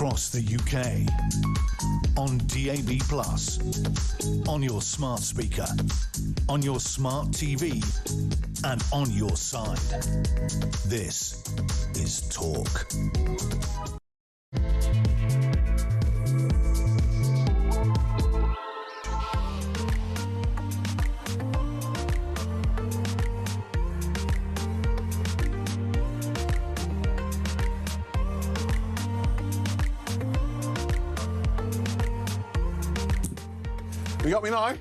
across the UK, on DAB+, on your smart speaker, on your smart TV, and on your side. This is Talk. You got me now?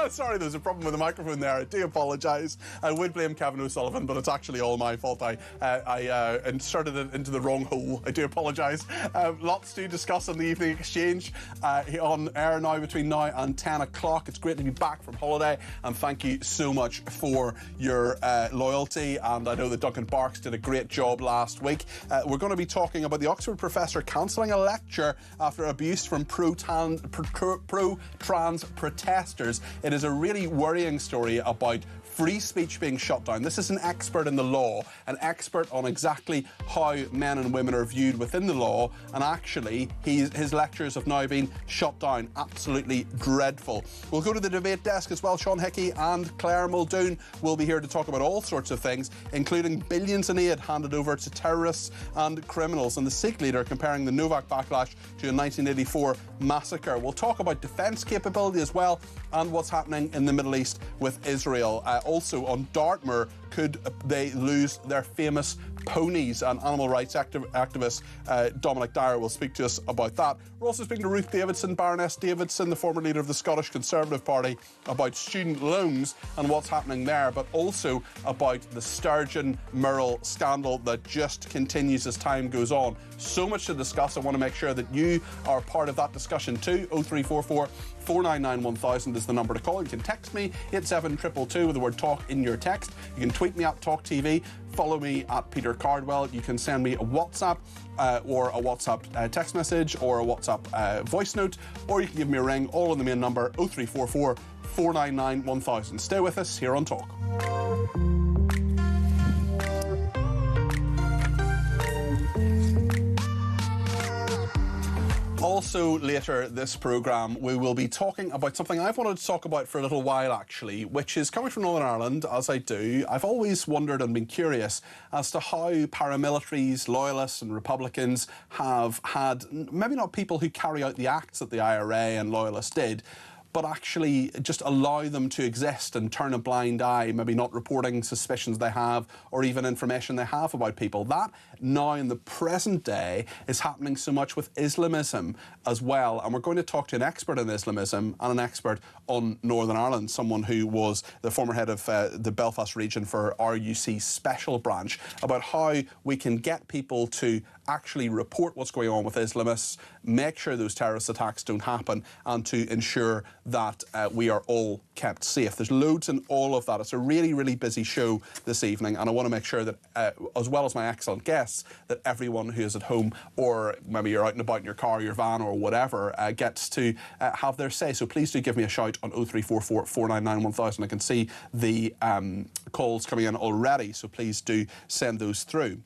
Sorry, there's a problem with the microphone there. I do apologise. I would blame Kevin O'Sullivan, but it's actually all my fault. I inserted it into the wrong hole. I do apologise. Lots to discuss on the Evening Exchange on air now between now and 10 o'clock. It's great to be back from holiday, and thank you so much for your loyalty. And I know that Duncan Barks did a great job last week. We're going to be talking about the Oxford professor cancelling a lecture after abuse from pro-trans protesters. It is a really worrying story about free speech being shut down. This is an expert in the law, an expert on exactly how men and women are viewed within the law, and actually his lectures have now been shut down. Absolutely dreadful. We'll go to the debate desk as well. Sean Hickey and Claire Muldoon will be here to talk about all sorts of things, including billions in aid handed over to terrorists and criminals, and the Sikh leader comparing the Novak backlash to a 1984 massacre. We'll talk about defence capability as well, and what's happening in the Middle East with Israel. Also on Dartmoor, could they lose their famous ponies? And animal rights activist Dominic Dyer will speak to us about that. We're also speaking to Ruth Davidson, Baroness Davidson, the former leader of the Scottish Conservative Party, about student loans and what's happening there, but also about the Sturgeon Murrell scandal that just continues as time goes on. So much to discuss. I want to make sure that you are part of that discussion too. 0344 499 1000 is the number to call. You can text me 87222 with the word talk in your text. You can tweet me at talkTV. Follow me at Peter Cardwell. You can send me a WhatsApp or a WhatsApp text message or a WhatsApp voice note, or you can give me a ring, all on the main number 0344 499 1000. Stay with us here on Talk. Also later this programme, we will be talking about something I've wanted to talk about for a little while actually, which is coming from Northern Ireland, as I do. I've always wondered and been curious as to how paramilitaries, loyalists and Republicans have had, maybe not people who carry out the acts that the IRA and loyalists did, but actually just allow them to exist and turn a blind eye, maybe not reporting suspicions they have or even information they have about people. That now in the present day is happening so much with Islamism as well. And we're going to talk to an expert in Islamism and an expert on Northern Ireland, someone who was the former head of the Belfast region for RUC Special Branch, about how we can get people to actually report what's going on with Islamists, make sure those terrorist attacks don't happen, and to ensure that we are all kept safe. There's loads in all of that. It's a really, really busy show this evening, and I want to make sure that, as well as my excellent guests, that everyone who is at home, or maybe you're out and about in your car, your van, or whatever, gets to have their say. So please do give me a shout on 0344 499 1000. I can see the calls coming in already, so please do send those through.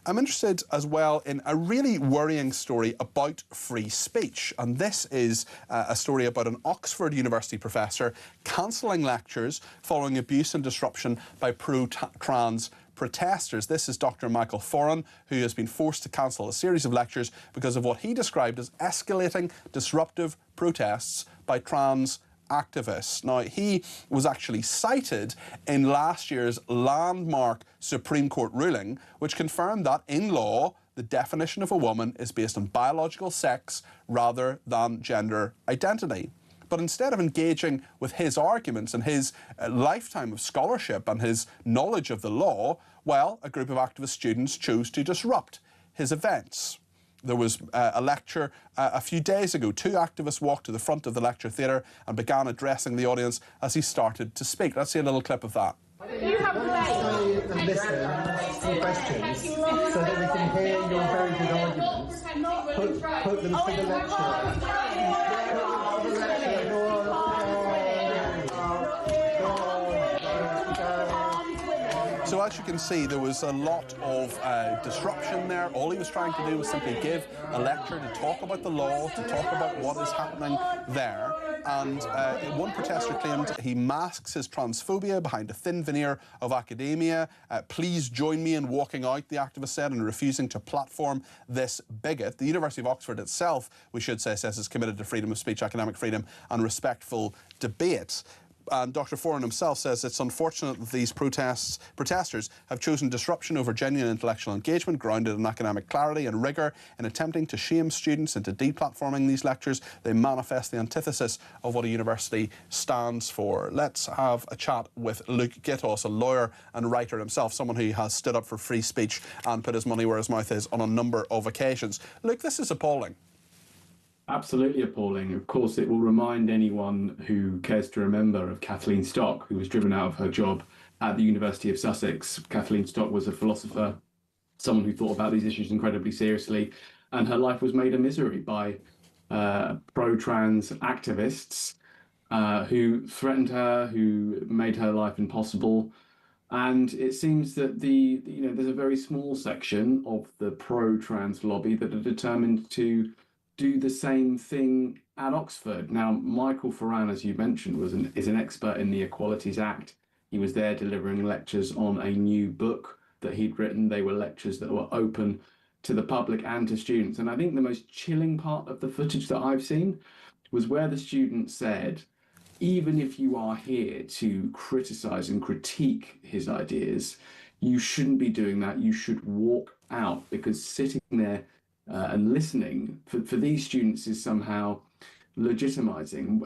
I'm interested as well in a really worrying story about free speech, and this is a story about an Oxford University professor cancelling lectures following abuse and disruption by pro-trans protesters. This is Dr. Michael Foran, who has been forced to cancel a series of lectures because of what he described as escalating disruptive protests by trans activists. Now, he was actually cited in last year's landmark Supreme Court ruling, which confirmed that in law, the definition of a woman is based on biological sex rather than gender identity. But instead of engaging with his arguments and his lifetime of scholarship and his knowledge of the law, well, a group of activist students chose to disrupt his events. There was a lecture a few days ago. Two activists walked to the front of the lecture theatre and began addressing the audience as he started to speak. Let's see a little clip of that. You have to and listen to questions so that we can hear your very good arguments. Put them to the lecture. So as you can see, there was a lot of disruption there. All he was trying to do was simply give a lecture to talk about the law, to talk about what is happening there. And one protester claimed he masks his transphobia behind a thin veneer of academia. Please join me in walking out, the activist said, and refusing to platform this bigot. The University of Oxford itself, we should say, says is committed to freedom of speech, academic freedom and respectful debate. And Dr. Foran himself says it's unfortunate that these protesters have chosen disruption over genuine intellectual engagement grounded in academic clarity and rigour. In attempting to shame students into deplatforming these lectures, they manifest the antithesis of what a university stands for. Let's have a chat with Luke Gittos, a lawyer and writer himself, someone who has stood up for free speech and put his money where his mouth is on a number of occasions. Luke, this is appalling. Absolutely appalling. Of course, it will remind anyone who cares to remember of Kathleen Stock, who was driven out of her job at the University of Sussex. Kathleen Stock was a philosopher, someone who thought about these issues incredibly seriously, and her life was made a misery by pro-trans activists who threatened her, who made her life impossible. And it seems that there's a very small section of the pro-trans lobby that are determined to do the same thing at Oxford. Now, Michael Foran, as you mentioned, is an expert in the Equalities Act. He was there delivering lectures on a new book that he'd written. They were lectures that were open to the public and to students. And I think the most chilling part of the footage that I've seen was where the student said, even if you are here to criticise and critique his ideas, you shouldn't be doing that. You should walk out, because sitting there and listening for these students is somehow legitimizing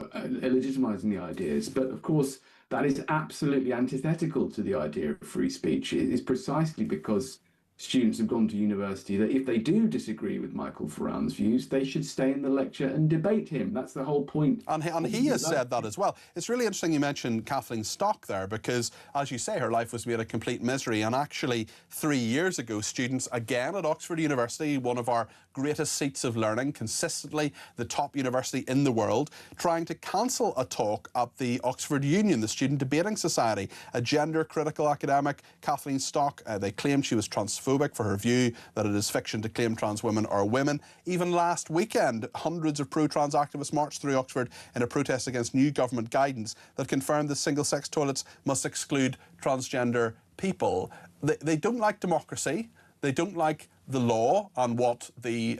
the ideas. But of course, that is absolutely antithetical to the idea of free speech. It is precisely because students have gone to university that if they do disagree with Michael Foran's views, they should stay in the lecture and debate him. That's the whole point. And he has said that as well. It's really interesting you mentioned Kathleen Stock there, because, as you say, her life was made a complete misery. And actually, 3 years ago, students, again at Oxford University, one of our greatest seats of learning, consistently the top university in the world, trying to cancel a talk at the Oxford Union, the Student Debating Society. A gender-critical academic, Kathleen Stock, they claimed she was transphobic for her view that it is fiction to claim trans women are women. Even last weekend, hundreds of pro-trans activists marched through Oxford in a protest against new government guidance that confirmed that single-sex toilets must exclude transgender people. They don't like democracy. They don't like the law and what the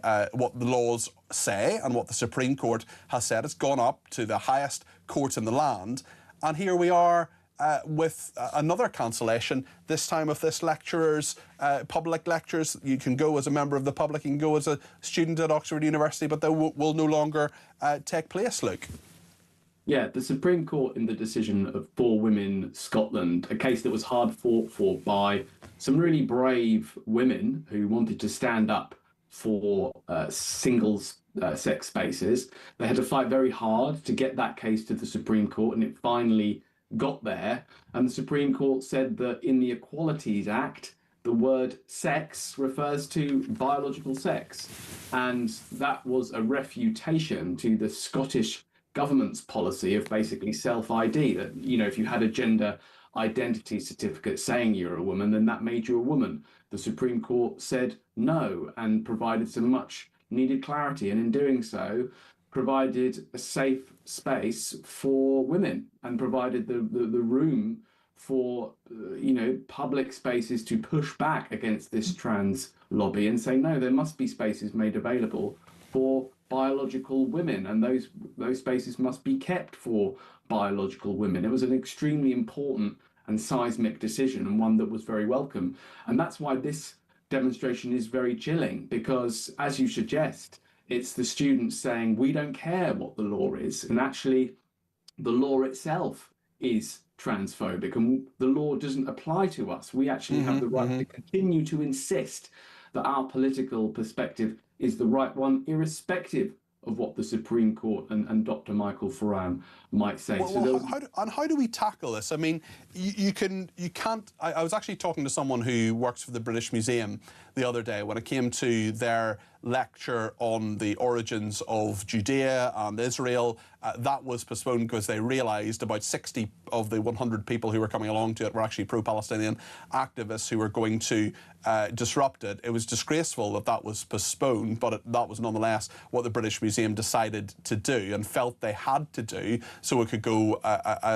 laws say and what the Supreme Court has said. It's gone up to the highest court in the land. And here we are with another cancellation, this time of this lecturer's public lectures. You can go as a member of the public, you can go as a student at Oxford University, but they will no longer take place, Luke. Yeah, the Supreme Court, in the decision of For Women Scotland, a case that was hard fought for by some really brave women who wanted to stand up for single-sex spaces. They had to fight very hard to get that case to the Supreme Court, and it finally got there. And the Supreme Court said that in the Equalities Act, the word sex refers to biological sex. And that was a refutation to the Scottish government's policy of basically self-ID, that, you know, if you had a gender identity certificate saying you're a woman, then that made you a woman. The Supreme Court said no and provided some much needed clarity, and in doing so provided a safe space for women and provided the room for public spaces to push back against this trans lobby and say, no, there must be spaces made available for biological women, and those spaces must be kept for biological women. It was an extremely important and seismic decision, and one that was very welcome. And that's why this demonstration is very chilling, because, as you suggest, it's the students saying, we don't care what the law is, and actually the law itself is transphobic, and the law doesn't apply to us. We actually have the right to continue to insist that our political perspective is the right one, irrespective of what the Supreme Court and Dr. Michael Foran might say. How do we tackle this? I mean, you can't. I was actually talking to someone who works for the British Museum the other day when it came to their lecture on the origins of Judea and Israel. That was postponed because they realised about 60 of the 100 people who were coming along to it were actually pro-Palestinian activists who were going to disrupt it. It was disgraceful that that was postponed, but that was nonetheless what the British Museum decided to do and felt they had to do so it could go,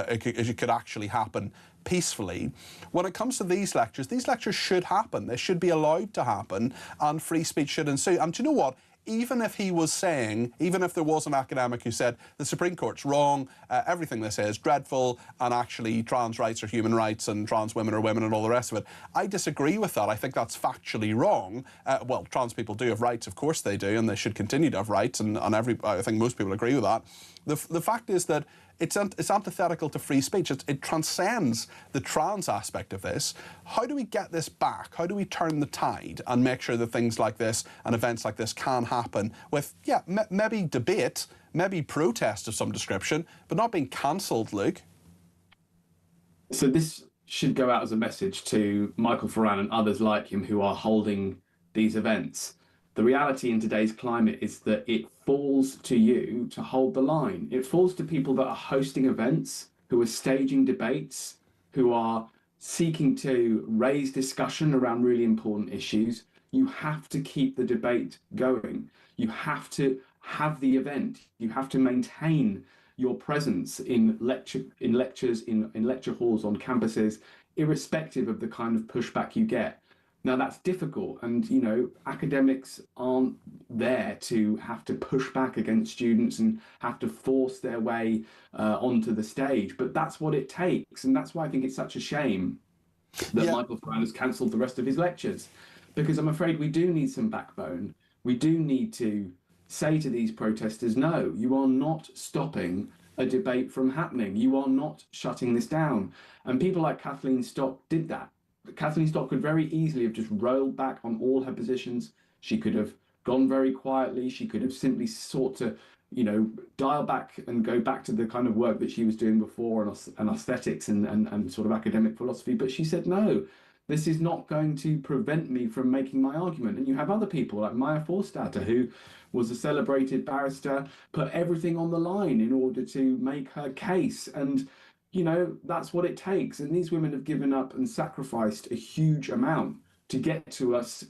it could actually happen peacefully. When it comes to these lectures should happen. They should be allowed to happen, and free speech should ensue. And do you know what? Even if he was saying, even if there was an academic who said the Supreme Court's wrong, everything they say is dreadful, and actually trans rights are human rights and trans women are women and all the rest of it, I disagree with that. I think that's factually wrong. Well, trans people do have rights, of course they do, and they should continue to have rights, and I think most people agree with that. The fact is that it's antithetical to free speech. It transcends the trans aspect of this. How do we get this back? How do we turn the tide and make sure that things like this and events like this can happen with, yeah, maybe debate, maybe protest of some description, but not being cancelled, Luke? So this should go out as a message to Michael Foran and others like him who are holding these events. The reality in today's climate is that it falls to you to hold the line. It falls to people that are hosting events, who are staging debates, who are seeking to raise discussion around really important issues. You have to keep the debate going. You have to have the event. You have to maintain your presence in lectures, in lecture halls, on campuses, irrespective of the kind of pushback you get. Now that's difficult, and you know, academics aren't there to have to push back against students and have to force their way onto the stage, but that's what it takes, and that's why I think it's such a shame that Michael Foran has cancelled the rest of his lectures, because I'm afraid we do need some backbone. We do need to say to these protesters, no, you are not stopping a debate from happening. You are not shutting this down. And people like Kathleen Stock did that. Kathleen Stock could very easily have just rolled back on all her positions. She could have gone very quietly. She could have simply sought to, you know, dial back and go back to the kind of work that she was doing before and aesthetics and sort of academic philosophy. But she said, no, this is not going to prevent me from making my argument. And you have other people like Maya Forstater, who was a celebrated barrister, put everything on the line in order to make her case. And you know, that's what it takes. And these women have given up and sacrificed a huge amount to get us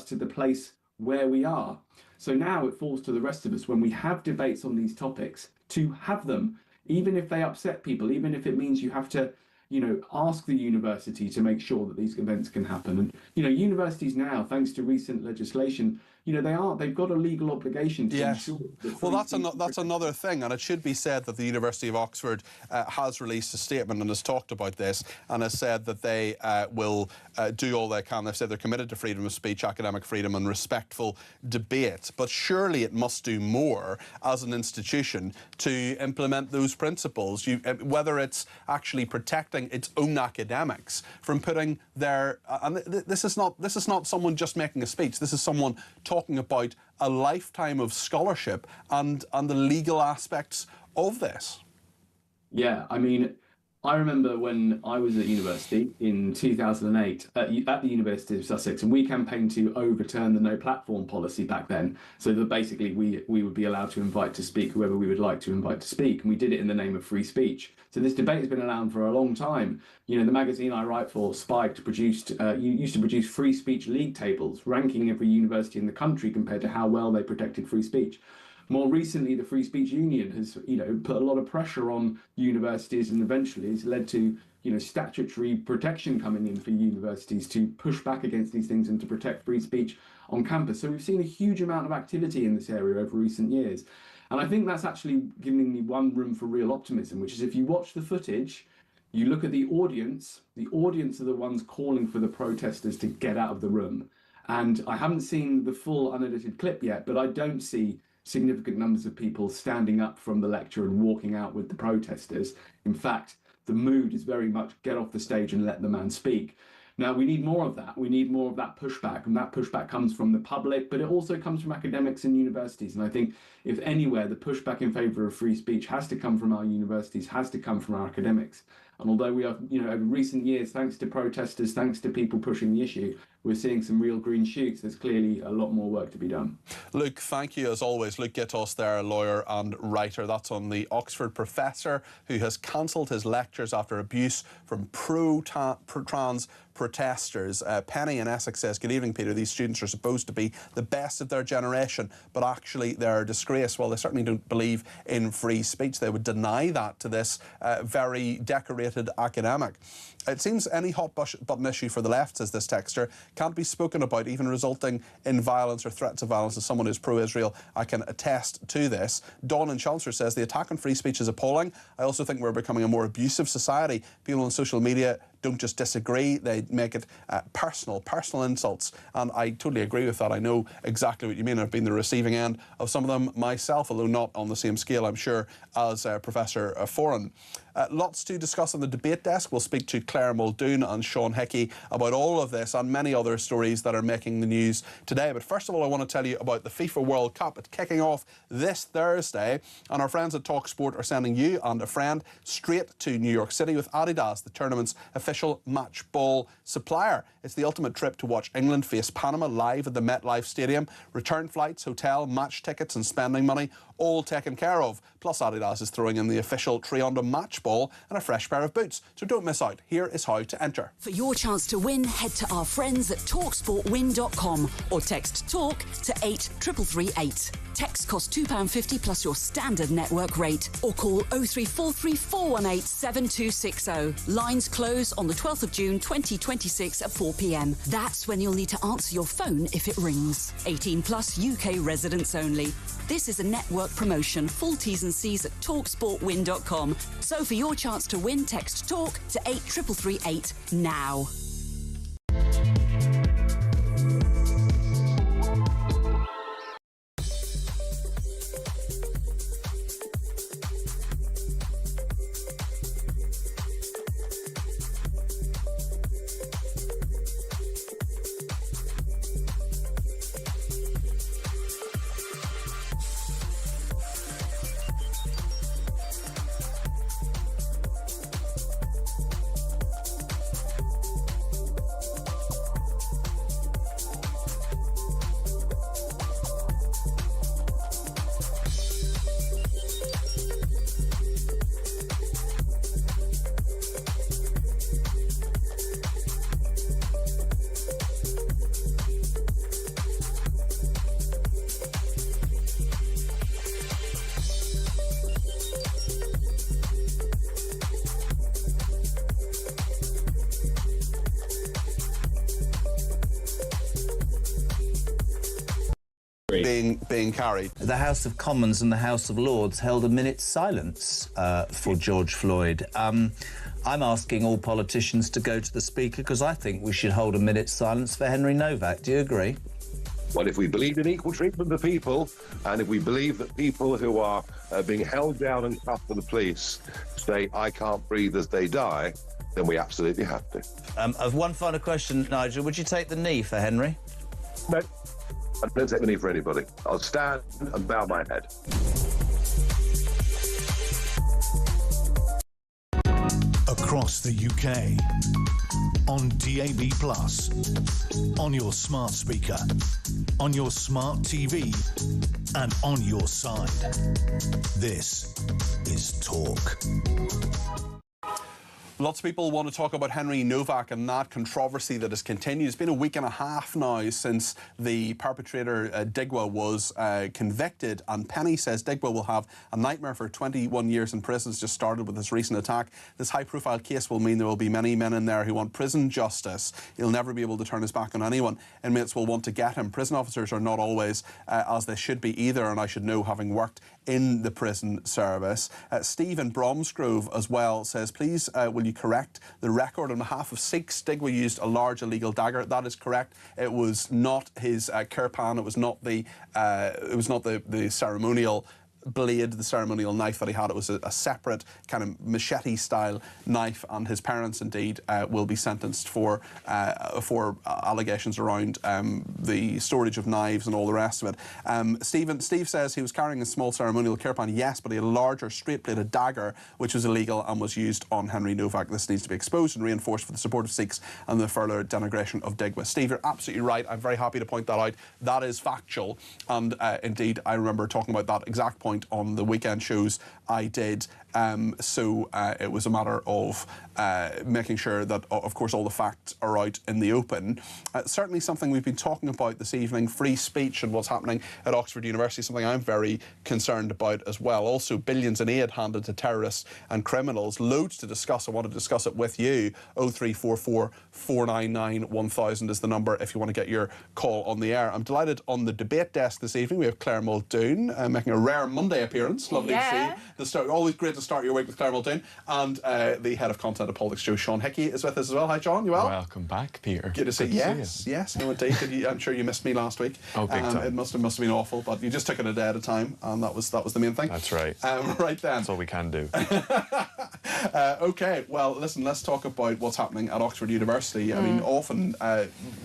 to the place where we are. So now it falls to the rest of us, when we have debates on these topics, to have them, even if they upset people, even if it means you have to, you know, ask the university to make sure that these events can happen. And, you know, universities now, thanks to recent legislation, you know, they've got a legal obligation to ensure that. Well, that's another thing, and it should be said that the University of Oxford has released a statement and has talked about this and has said that they will do all they can. They've said they're committed to freedom of speech, academic freedom and respectful debate. But surely it must do more as an institution to implement those principles, whether it's actually protecting its own academics from putting their... and this is not someone just making a speech. This is someone talking about a lifetime of scholarship and the legal aspects of this. Yeah, I mean, I remember when I was at university in 2008 at the University of Sussex, and we campaigned to overturn the no platform policy back then, so that basically we would be allowed to invite to speak whoever we would like to invite to speak, and we did it in the name of free speech. So this debate has been around for a long time. You know, the magazine I write for, Spiked, used to produce free speech league tables, ranking every university in the country compared to how well they protected free speech. More recently, the Free Speech Union has, you know, put a lot of pressure on universities, and eventually it's led to, you know, statutory protection coming in for universities to push back against these things and to protect free speech on campus. So we've seen a huge amount of activity in this area over recent years. And I think that's actually giving me one room for real optimism, which is if you watch the footage, you look at the audience are the ones calling for the protesters to get out of the room. And I haven't seen the full unedited clip yet, but I don't see significant numbers of people standing up from the lecture and walking out with the protesters. In fact, the mood is very much get off the stage and let the man speak. Now, we need more of that. We need more of that pushback, and that pushback comes from the public, but it also comes from academics and universities. And I think if anywhere, the pushback in favour of free speech has to come from our universities, has to come from our academics. And although we have, you know, over recent years, thanks to protesters, thanks to people pushing the issue, we're seeing some real green shoots. There's clearly a lot more work to be done. Luke, thank you as always. Luke Gittos there, a lawyer and writer. That's on the Oxford professor who has cancelled his lectures after abuse from pro-trans protesters. Penny in Essex says, good evening, Peter. These students are supposed to be the best of their generation, but actually they're a disgrace. Well, they certainly don't believe in free speech. They would deny that to this very decorated academic. It seems any hot-button issue for the left, says this texter, can't be spoken about, even resulting in violence or threats of violence. As someone who's pro-Israel, I can attest to this. Dawn in Chelmsford says, the attack on free speech is appalling. I also think we're becoming a more abusive society. People on social media don't just disagree, they make it personal insults. And I totally agree with that. I know exactly what you mean. I've been the receiving end of some of them myself, although not on the same scale, I'm sure, as Professor Foran. Lots to discuss on the debate desk. We'll speak to Claire Muldoon and Sean Hickey about all of this and many other stories that are making the news today. But first of all, I want to tell you about the FIFA World Cup. It's kicking off this Thursday, and our friends at talkSPORT are sending you and a friend straight to New York City with Adidas, the tournament's official match ball supplier. It's the ultimate trip to watch England face Panama live at the MetLife Stadium. Return flights, hotel, match tickets and spending money, all taken care of. Plus, Adidas is throwing in the official Trianda match ball and a fresh pair of boots. So don't miss out. Here is how to enter. For your chance to win, head to our friends at talksportwin.com or text TALK to 83338. Text costs £2.50 plus your standard network rate, or call 0343 418 7260. Lines close on the 12th of June 2026 at 4 p.m. That's when you'll need to answer your phone if it rings. 18 plus UK residents only. This is a network promotion. Full T's and C's at talksportwin.com. So for your chance to win, text TALK to 83338 now. Being carried. The House of Commons and the House of Lords held a minute's silence for George Floyd. I'm asking all politicians to go to the Speaker because I think we should hold a minute's silence for Henry Novak. Do you agree? Well, if we believe in equal treatment of people, and if we believe that people who are being held down and cuffed for the police say, I can't breathe as they die, then we absolutely have to. I've one final question, Nigel. Would you take the knee for Henry? No. I don't take the knee for anybody. I'll stand and bow my head. Across the UK, on DAB+, on your smart speaker, on your smart TV, and on your side. This is Talk. Lots of people want to talk about Henry Novak and that controversy that has continued. It's been a week and a half now since the perpetrator, Digwa, was convicted. And Penny says Digwa will have a nightmare for 21 years in prison. It's just started with this recent attack. This high-profile case will mean there will be many men in there who want prison justice. He'll never be able to turn his back on anyone. Inmates will want to get him. Prison officers are not always as they should be either, and I should know, having worked in the prison service. Steve in Bromsgrove as well says, please will you correct the record on behalf of Sikhs? Digwa used a large illegal dagger. That is correct. It was not his kirpan. It was not the ceremonial blade, the ceremonial knife that he had. It was a separate kind of machete-style knife, and his parents indeed will be sentenced for allegations around the storage of knives and all the rest of it. Steve says he was carrying a small ceremonial kirpan, yes, but he had a larger straight-bladed dagger, which was illegal and was used on Henry Novak. This needs to be exposed and reinforced for the support of Sikhs and the further denigration of Digwa. Steve, you're absolutely right. I'm very happy to point that out. That is factual, and indeed, I remember talking about that exact point on the weekend shows I did. So it was a matter of making sure that, of course, all the facts are out in the open. Certainly something we've been talking about this evening, free speech and what's happening at Oxford University, something I'm very concerned about as well. Also, billions in aid handed to terrorists and criminals. Loads to discuss. I want to discuss it with you. 0344 499 1000 is the number if you want to get your call on the air. I'm delighted on the debate desk this evening. We have Claire Muldoon making a rare Monday appearance. Lovely to see. The start, always great to start your week with Claire Muldoon. And the head of content and politics, Joe Sean Hickey, is with us as well. Hi, John. You well? Welcome back, Peter. Good to see you. Yes, no, indeed. I'm sure you missed me last week. Oh, big time. It must have been awful, but you just took it a day at a time, and that was the main thing. That's right. Right then. That's all we can do. Okay, well, listen, let's talk about what's happening at Oxford University. I mean, often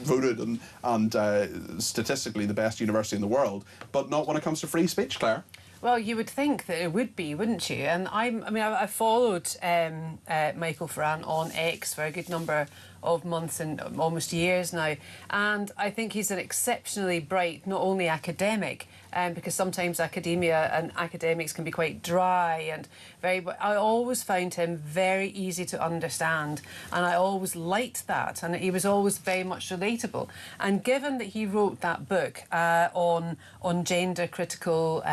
voted and statistically the best university in the world, but not when it comes to free speech, Claire. Well, you would think that it would be, wouldn't you? And I followed Michael Ferran on X for a good number of months and almost years now, and I think he's an exceptionally bright, not only academic, because sometimes academia and academics can be quite dry and but I always found him very easy to understand, and I always liked that, and he was always very much relatable. And given that he wrote that book on gender critical.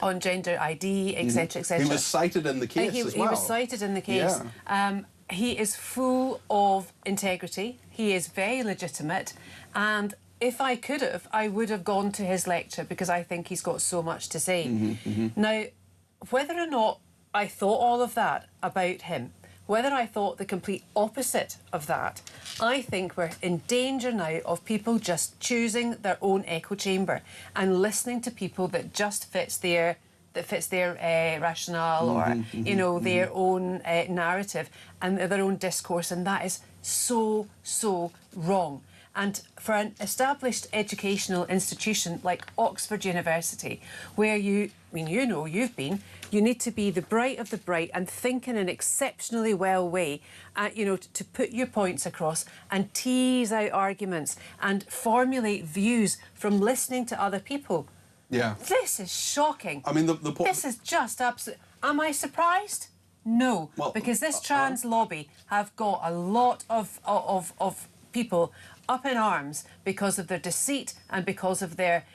On gender ID, etc., etc. He was cited in the case as well. He was cited in the case. Yeah. He is full of integrity. He is very legitimate. And if I could have, I would have gone to his lecture because I think he's got so much to say. Now, whether or not I thought all of that about him, whether I thought the complete opposite of that, I think we're in danger now of people just choosing their own echo chamber and listening to people that just fits their rationale or their own narrative and their own discourse, and that is so wrong. And for an established educational institution like Oxford University, where you've been, you need to be the bright of the bright and think in an exceptionally well way, to put your points across and tease out arguments and formulate views from listening to other people. Yeah. This is shocking. I mean, this is just absolute. Am I surprised? No, well, because this trans lobby have got a lot of people up in arms because of their deceit and because of their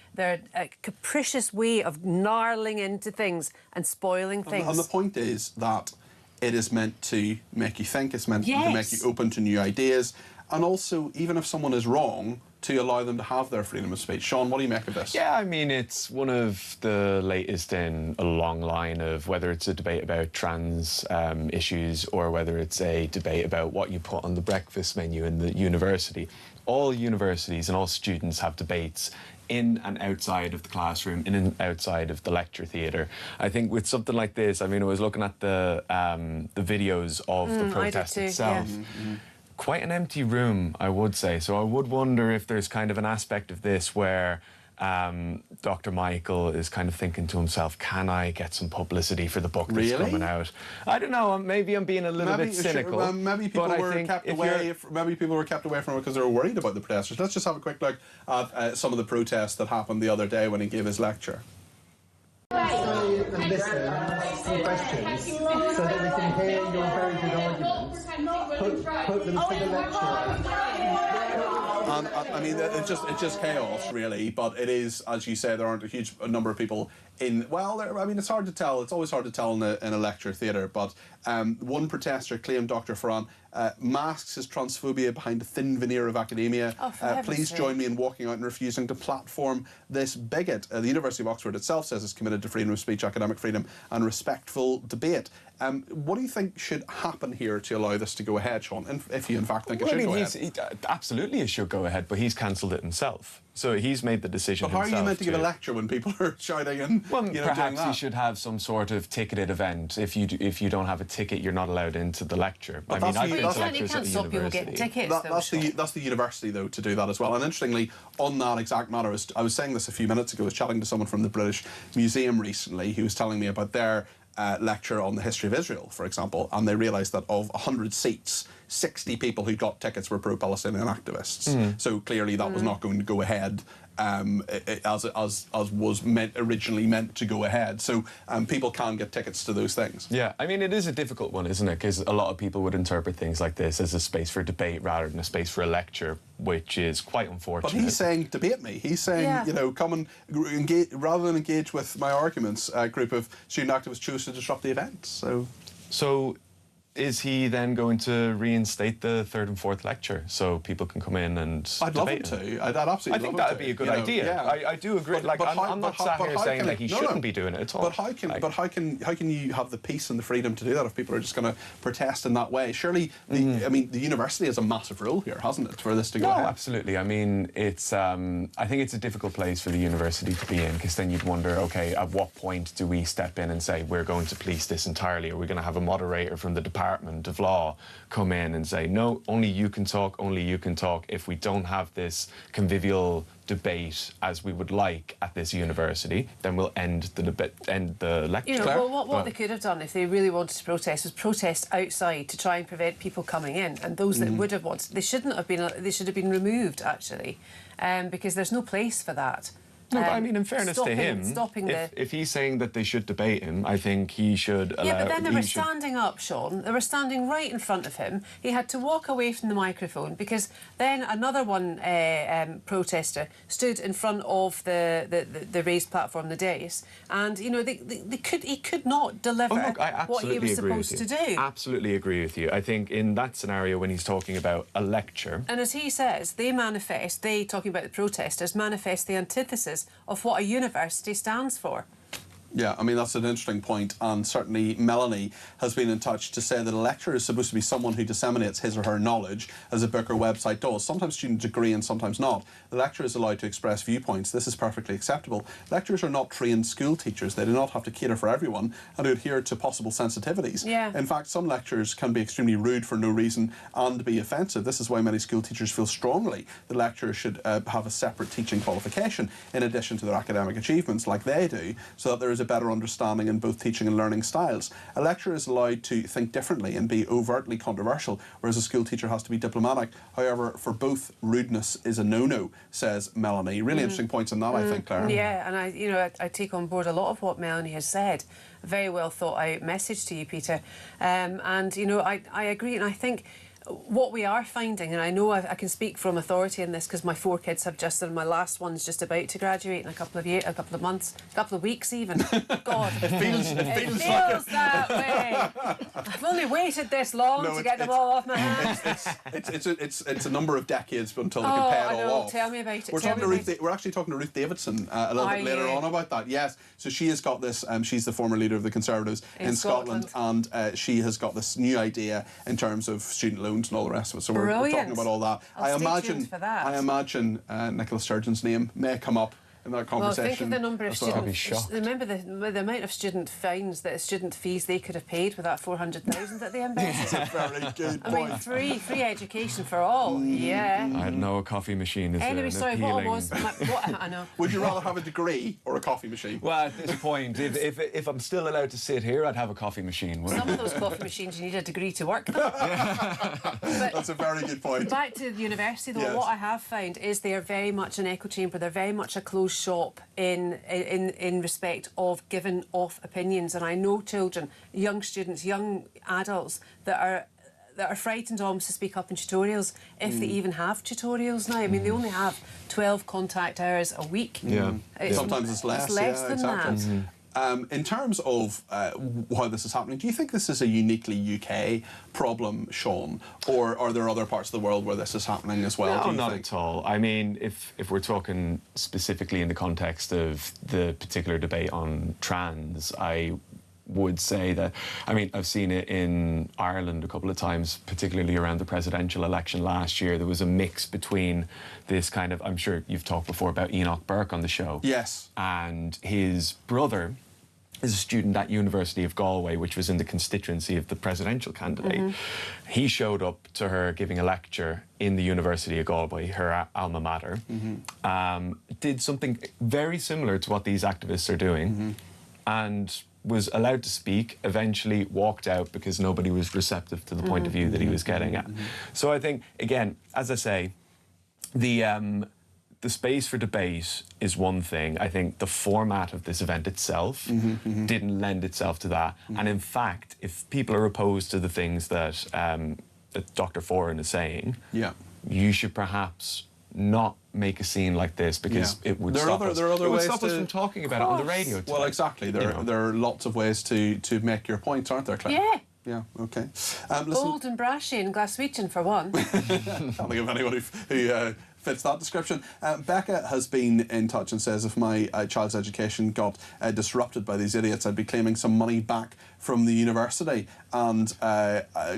capricious way of gnarling into things and spoiling things. And the point is that it is meant to make you think, it's meant to make you open to new ideas, and also, even if someone is wrong, to allow them to have their freedom of speech. Sean, what do you make of this? Yeah, I mean, it's one of the latest in a long line of whether it's a debate about trans issues or whether it's a debate about what you put on the breakfast menu in the university. All universities and all students have debates in and outside of the classroom, in and outside of the lecture theatre. I think with something like this, I mean, I was looking at the videos of the protest itself. Yeah. Quite an empty room, I would say. So I would wonder if there's kind of an aspect of this where Dr. Michael is kind of thinking to himself, can I get some publicity for the book that's coming out? I don't know, maybe I'm being a little bit cynical. Sure, maybe people were kept away. Maybe people were kept away from it because they were worried about the protesters. Let's just have a quick look at some of the protests that happened the other day when he gave his lecture. Stay and listen to questions so that we can hear your very good arguments. Put them to the lecturer. And I mean, it's just chaos, really. But it is, as you say, there aren't a huge number of people in. Well, I mean, it's hard to tell. It's always hard to tell in a lecture theatre. But one protester claimed Dr. Ferran masks his transphobia behind a thin veneer of academia. Please join me in walking out and refusing to platform this bigot. The University of Oxford itself says it's committed to freedom of speech, academic freedom and respectful debate. What do you think should happen here to allow this to go ahead, Sean, if you in fact think it should go ahead? Absolutely it should go ahead, but he's cancelled it himself. So he's made the decision But how himself. are you meant to give a lecture when people are shouting and doing perhaps that? he should have some sort of ticketed event. If you don't have a ticket, you're not allowed into the lecture. But I mean, I've been to you lectures can't at the stop people university. getting tickets. That's the university, though, to do that as well. And interestingly, on that exact matter, I was saying this a few minutes ago, I was chatting to someone from the British Museum recently who was telling me about their lecture on the history of Israel, for example, and they realised that of 100 seats, 60 people who got tickets were pro-Palestinian activists. So clearly that was not going to go ahead as was originally meant to go ahead. So people can get tickets to those things. Yeah, I mean, it is a difficult one, isn't it? Because a lot of people would interpret things like this as a space for debate rather than a space for a lecture, which is quite unfortunate. But he's saying, debate me. He's saying, come and engage, rather than engage with my arguments, a group of student activists chose to disrupt the event. So is he then going to reinstate the third and fourth lecture so people can come in and I'd love him debate to. I'd absolutely I think that would be a good idea. Yeah. I do agree. I'm not sat here saying that he shouldn't be doing it at all. But how can you have the peace and the freedom to do that if people are just going to protest in that way? Surely, I mean, the university has a massive role here, hasn't it, for this to go ahead? Absolutely. I mean, it's. I think it's a difficult place for the university to be in, because then you'd wonder, okay, at what point do we step in and say we're going to police this entirely? Are we going to have a moderator from the Department of Law come in and say, no, only you can talk, only you can talk? If we don't have this convivial debate as we would like at this university, then we'll end the debate, end the lecture. Well, what they could have done if they really wanted to protest was protest outside to try and prevent people coming in, and those that would have wanted, they should have been removed, actually, because there's no place for that. No, but I mean, in fairness to him, if he's saying that they should debate him, I think he should allow... Yeah, but then they were standing up, Sean. They were standing right in front of him. He had to walk away from the microphone because then another protester stood in front of the raised platform, the dais, and, he could not deliver what he was supposed to do. Absolutely agree with you. I think in that scenario, when he's talking about a lecture... And as he says, they, talking about the protesters, manifest the antithesis of what a university stands for. Yeah, I mean, that's an interesting point, and certainly Melanie has been in touch to say that a lecturer is supposed to be someone who disseminates his or her knowledge, as a book or website does. Sometimes students agree and sometimes not. The lecturer is allowed to express viewpoints. This is perfectly acceptable. Lecturers are not trained school teachers. They do not have to cater for everyone and to adhere to possible sensitivities. Yeah. In fact, some lecturers can be extremely rude for no reason and be offensive. This is why many school teachers feel strongly the lecturers should have a separate teaching qualification in addition to their academic achievements, like they do, so that there is a better understanding in both teaching and learning styles. A lecturer is allowed to think differently and be overtly controversial, whereas a school teacher has to be diplomatic. However, for both, rudeness is a no-no, says Melanie. Really interesting points on that, I think, Claire. Yeah, and I take on board a lot of what Melanie has said. A very well thought out message to you, Peter. I agree, and I think what we are finding, and I know I can speak from authority in this because my 4 kids have just, and my last one's just about to graduate in a couple of months, a couple of weeks even. God, it feels that way. I've only waited this long to get them all off my hands. It's a number of decades until they can pay it all off. Tell me about it. We're actually talking to Ruth Davidson a little bit later on about that. Yes, so she has got this. She's the former leader of the Conservatives in Scotland, and she has got this new idea in terms of student loans and all the rest of it. So we're talking about all that. I imagine Nicola Sturgeon's name may come up in that conversation. Well, think of the number of students. Remember the amount of student fees they could have paid with that 400,000 that they invested. That's a very good point. I mean, free education for all. Yeah. I know a coffee machine is anyway, sorry, appealing... I know. Would you rather have a degree or a coffee machine? Well, at this point, if I'm still allowed to sit here, I'd have a coffee machine. Some of those coffee machines you need a degree to work them. That's a very good point. Back to the university, though, yes. What I have found is they are very much an echo chamber. They're very much a closed shop in respect of giving off opinions. And I know children, young students, young adults that are frightened almost to speak up in tutorials, if they even have tutorials now. I mean, they only have 12 contact hours a week. Yeah. Sometimes it's less. It's less than exactly. that. In terms of how this is happening, do you think this is a uniquely UK problem, Sean, or are there other parts of the world where this is happening as well? No, not at all. I mean, if we're talking specifically in the context of the particular debate on trans, I would say that, I mean, I've seen it in Ireland a couple of times, particularly around the presidential election last year. There was a mix between this kind of, I'm sure you've talked before about Enoch Burke on the show. Yes. And his brother is a student at University of Galway, which was in the constituency of the presidential candidate. He showed up to her giving a lecture in the University of Galway, her alma mater, did something very similar to what these activists are doing, and was allowed to speak, eventually walked out because nobody was receptive to the point of view that he was getting at. So I think, again, as I say, the space for debate is one thing. I think the format of this event itself didn't lend itself to that. And in fact, if people are opposed to the things that, that Dr. Foran is saying, you should perhaps not make a scene like this, because it would stop us. There are other ways us from talking about it on the radio today. Well, exactly. There are lots of ways to make your points, aren't there, Claire? Yeah. Yeah, OK. Bold and brashy and Glaswegian for one. I can't think of anyone who fits that description. Becca has been in touch and says, if my child's education got disrupted by these idiots, I'd be claiming some money back from the university. And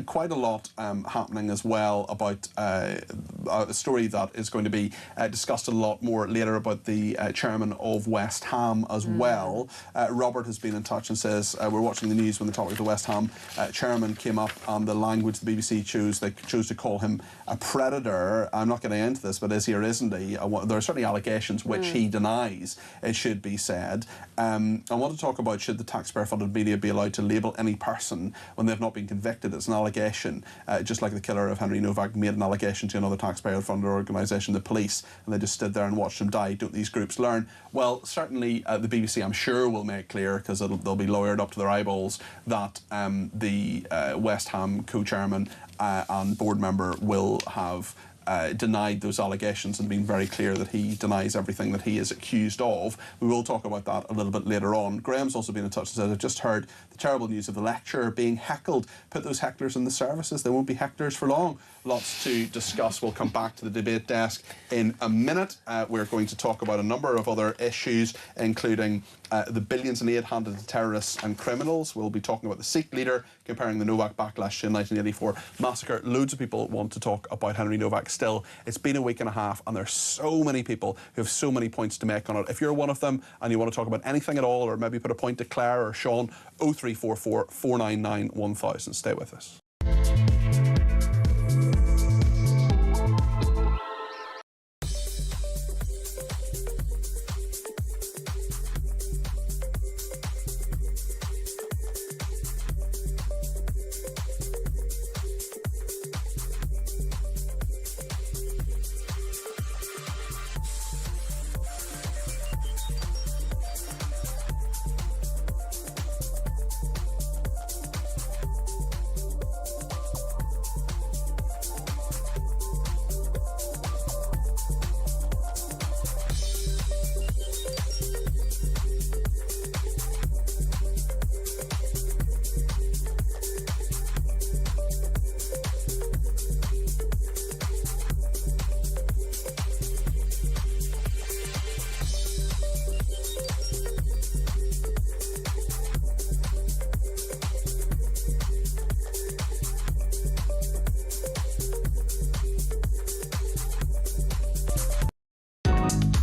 quite a lot happening as well about a story that is going to be discussed a lot more later about the chairman of West Ham as well. Robert has been in touch and says, we're watching the news when the topic of the West Ham chairman came up, and the language the BBC chose, they chose to call him a predator. I'm not getting into this, but is he or isn't he? There are certainly allegations which he denies, it should be said. I want to talk about, should the taxpayer-funded media be allowed to label any person when they've not been convicted? It's an allegation, just like the killer of Henry Novak made an allegation to another taxpayer-funded organisation, the police, and they just stood there and watched him die. Don't these groups learn? Well, certainly the BBC, I'm sure, will make clear, because they'll be lawyered up to their eyeballs, that the West Ham co-chairman and board member will have denied those allegations and been very clear that he denies everything that he is accused of. We will talk about that a little bit later on. Graham's also been in touch and said, I've just heard the terrible news of the lecturer being heckled. Put those hecklers in the services. They won't be hecklers for long. Lots to discuss. We'll come back to the debate desk in a minute. We're going to talk about a number of other issues, including the billions in aid handed to terrorists and criminals. We'll be talking about the Sikh leader, comparing the Novak backlash to the 1984 massacre. Loads of people want to talk about Henry Novak still. It's been a week and a half, and there's so many people who have so many points to make on it. If you're one of them and you want to talk about anything at all, or maybe put a point to Claire or Sean, 0344 499 1000. Stay with us.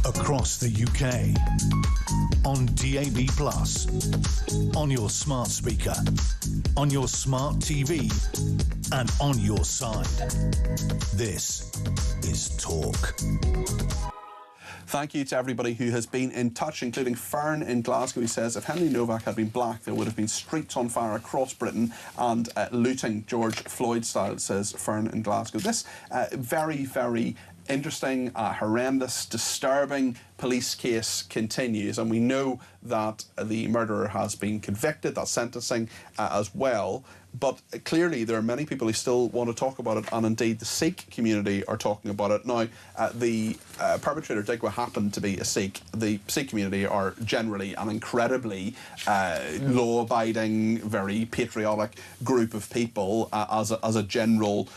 Across the UK, on DAB+, on your smart speaker, on your smart TV, and on your side. This is Talk. Thank you to everybody who has been in touch, including Fern in Glasgow, who says, if Henry Novak had been black, there would have been streets on fire across Britain and looting, George Floyd style, says Fern in Glasgow. This very, very interesting, horrendous, disturbing police case continues, and we know that the murderer has been convicted. That's sentencing as well. But clearly there are many people who still want to talk about it, and indeed the Sikh community are talking about it. Now, the perpetrator Digwa happened to be a Sikh. The Sikh community are generally an incredibly law-abiding, very patriotic group of people as a general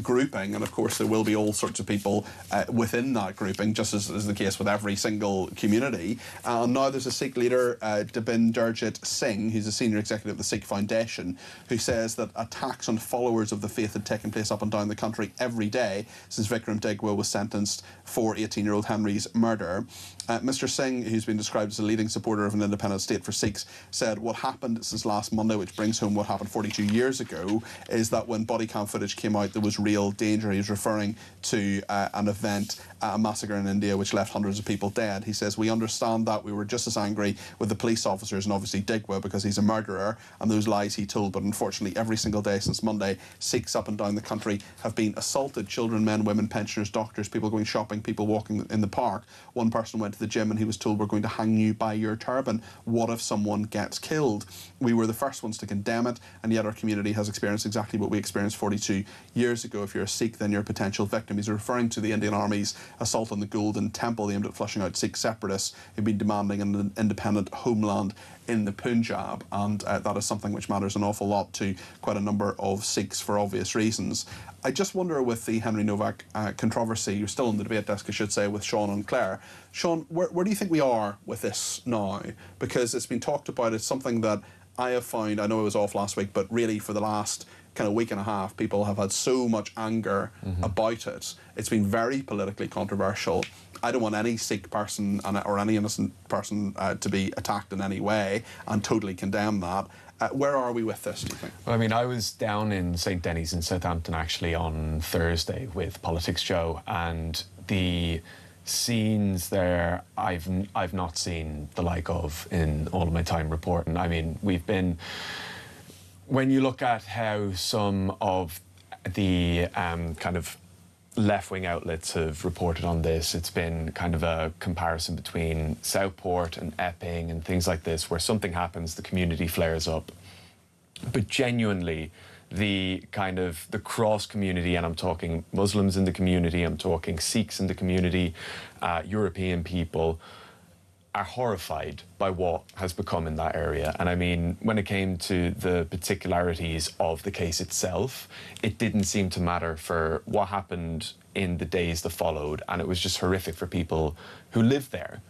grouping, and of course there will be all sorts of people within that grouping, just as is the case with every single community. And now there's a Sikh leader, Dibinderjit Singh, who's a senior executive of the Sikh Foundation, who says that attacks on followers of the faith had taken place up and down the country every day since Vikram Digwa was sentenced for 18-year-old Henry's murder. Mr Singh, who's been described as a leading supporter of an independent state for Sikhs, said what happened since last Monday, which brings home what happened 42 years ago, is that when body cam footage came out, there was real danger. He was referring to an event, a massacre in India, which left hundreds of people dead. He says, we understand that. We were just as angry with the police officers and obviously Digwa because he's a murderer and those lies he told. But unfortunately, every single day since Monday, Sikhs up and down the country have been assaulted. Children, men, women, pensioners, doctors, people going shopping, people walking in the park. One person went to the gym and he was told, we're going to hang you by your turban. What if someone gets killed? We were the first ones to condemn it, and yet our community has experienced exactly what we experienced 42 years ago. If you're a Sikh, then you're a potential victim. He's referring to the Indian Army's assault on the Golden Temple aimed at flushing out Sikh separatists who've been demanding an independent homeland in the Punjab, and that is something which matters an awful lot to quite a number of Sikhs for obvious reasons. I just wonder, with the Henry Novak controversy, you're still on the debate desk, I should say, with Sean and Claire. Sean, where do you think we are with this now? Because it's been talked about, it's something that I have found, I know it was off last week, but really for the last kind of week and a half, people have had so much anger about it. It's been very politically controversial. I don't want any Sikh person or any innocent person to be attacked in any way, and totally condemn that. Where are we with this, do you think? Well, I mean, I was down in St Denis in Southampton actually on Thursday with Politics Joe, and the scenes there I've not seen the like of in all of my time reporting. I mean, we've been, when you look at how some of the kind of left-wing outlets have reported on this, it's been kind of a comparison between Southport and Epping and things like this, where something happens, the community flares up. But genuinely, the cross community, and I'm talking Muslims in the community, I'm talking Sikhs in the community, European people, are horrified by what has become in that area. And I mean, when it came to the particularities of the case itself, it didn't seem to matter for what happened in the days that followed, and it was just horrific for people who lived there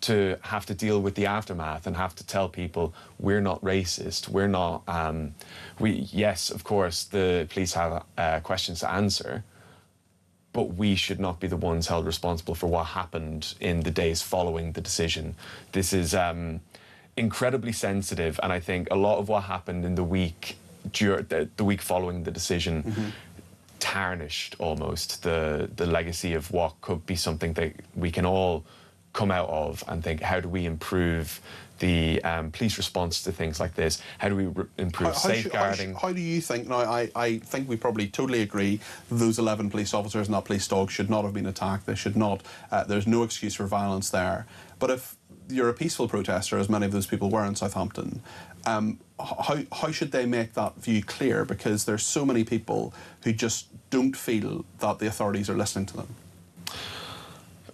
to have to deal with the aftermath and have to tell people, we're not racist, we're not, yes, of course, the police have questions to answer, but we should not be the ones held responsible for what happened in the days following the decision. This is incredibly sensitive, and I think a lot of what happened in the week following the decision tarnished almost the legacy of what could be something that we can all come out of and think, how do we improve the police response to things like this? How do we improve safeguarding? How do you think? Now, I think we probably totally agree those 11 police officers and that police dog should not have been attacked. They should not. There's no excuse for violence there. But if you're a peaceful protester, as many of those people were in Southampton, how should they make that view clear? Because there's so many people who just don't feel that the authorities are listening to them.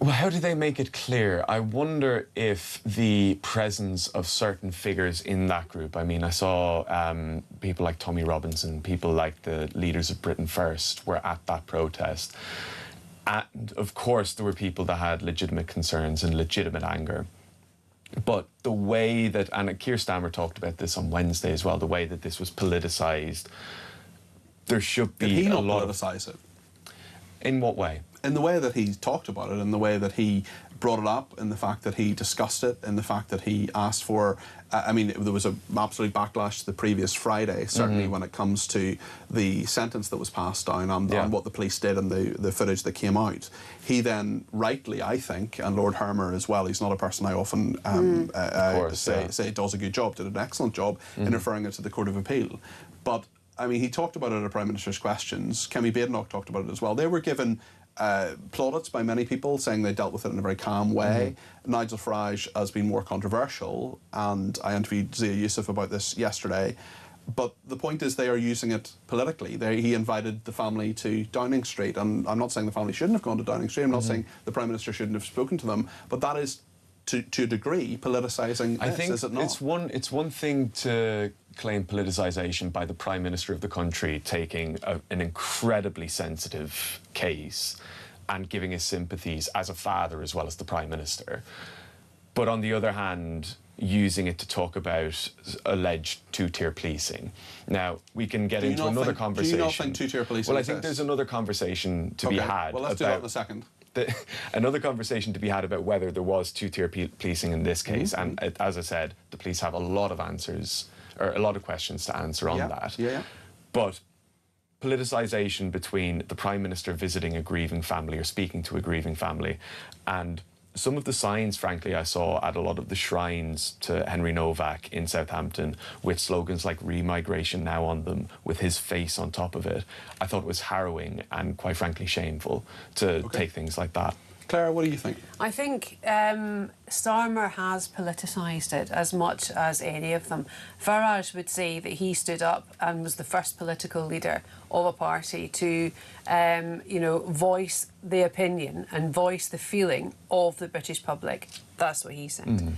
Well, how do they make it clear? I wonder if the presence of certain figures in that group, I mean, I saw people like Tommy Robinson, people like the leaders of Britain First were at that protest. And of course, there were people that had legitimate concerns and legitimate anger. But the way that, and Keir Starmer talked about this on Wednesday as well, the way that this was politicised, there should be Did he a not lot politicise it? In what way? In the way that he talked about it, in the way that he brought it up, in the fact that he discussed it, in the fact that he asked for... I mean, there was an absolute backlash the previous Friday, certainly when it comes to the sentence that was passed down and what the police did and the footage that came out. He then, rightly, I think, and Lord Hermer as well, he's not a person I often say does a good job, did an excellent job in referring it to the Court of Appeal. But, I mean, he talked about it at Prime Minister's Questions. Kemi Badenoch talked about it as well. They were given plaudits by many people, saying they dealt with it in a very calm way. Nigel Farage has been more controversial, and I interviewed Zia Youssef about this yesterday. But the point is, they are using it politically. He invited the family to Downing Street, and I'm not saying the family shouldn't have gone to Downing Street. I'm not saying the Prime Minister shouldn't have spoken to them, but that is, to a degree, politicising this, is it not? It's one thing to claim politicisation by the Prime Minister of the country taking an incredibly sensitive case and giving his sympathies as a father as well as the Prime Minister. But on the other hand, using it to talk about alleged two-tier policing. Now, we can get into another conversation. Do you not think two-tier policing Well, I think there's another conversation to be had. Well, let's do that in a second. Another conversation to be had about whether there was two-tier policing in this case. And as I said, the police have a lot of answers, or a lot of questions to answer on that. But politicisation between the Prime Minister visiting a grieving family or speaking to a grieving family, and some of the signs, frankly, I saw at a lot of the shrines to Henry Novak in Southampton with slogans like "Remigration Now" on them, with his face on top of it, I thought it was harrowing and, quite frankly, shameful to take things like that. Claire, what do you think? I think Starmer has politicised it as much as any of them. Farage would say that he stood up and was the first political leader of a party to, you know, voice the opinion and voice the feeling of the British public. That's what he said.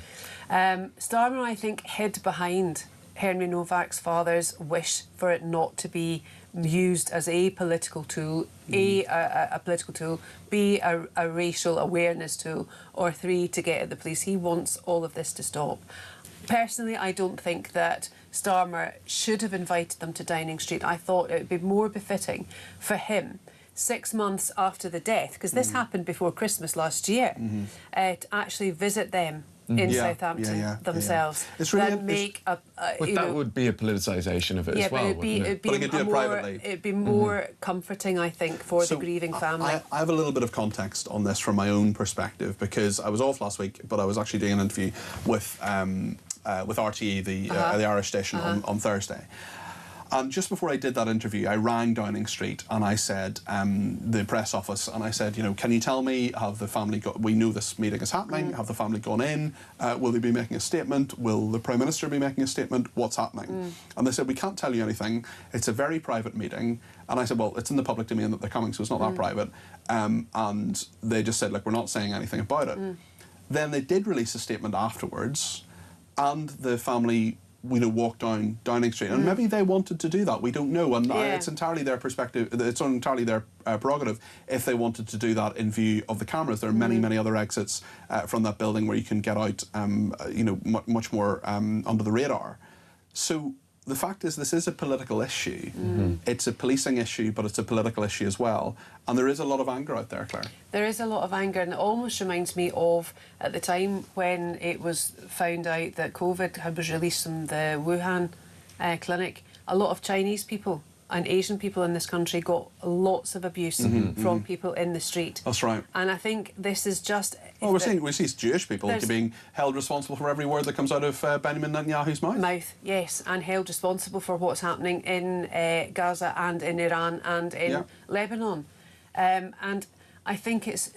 Starmer, I think, hid behind Henry Novak's father's wish for it not to be used as a political tool, a political tool, B, a racial awareness tool, or 3, to get at the police. He wants all of this to stop. Personally, I don't think that Starmer should have invited them to Downing Street. I thought it would be more befitting for him, 6 months after the death, because this happened before Christmas last year, to actually visit them in Southampton themselves. It's really then make a but that would be a politicisation of it as well, wouldn't it? But he could do it privately. It'd be more comforting, I think, for the grieving family. I have a little bit of context on this from my own perspective, because I was off last week, but I was actually doing an interview with RTE, the Irish station, on Thursday. And just before I did that interview, I rang Downing Street and I said, the press office, and I said, you know, can you tell me, have the family got, we know this meeting is happening, have the family gone in, will they be making a statement, will the Prime Minister be making a statement, what's happening? And they said, we can't tell you anything, it's a very private meeting. And I said, well, it's in the public domain that they're coming, so it's not that private. And they just said, look, we're not saying anything about it. Then they did release a statement afterwards, and the family, you know, walk down Downing Street, and maybe they wanted to do that. We don't know, and it's entirely their perspective. It's entirely their prerogative if they wanted to do that in view of the cameras. There are many, many other exits from that building where you can get out, you know, much more under the radar. So the fact is, this is a political issue. It's a policing issue, but it's a political issue as well. And there is a lot of anger out there, Claire. There is a lot of anger, and it almost reminds me of at the time when it was found out that COVID was released from the Wuhan clinic. A lot of Chinese people and Asian people in this country got lots of abuse from people in the street. That's right. And I think this is just... Well, we see Jewish people being held responsible for every word that comes out of Benjamin Netanyahu's mouth. Yes, and held responsible for what's happening in Gaza and in Iran and in Lebanon. And I think it's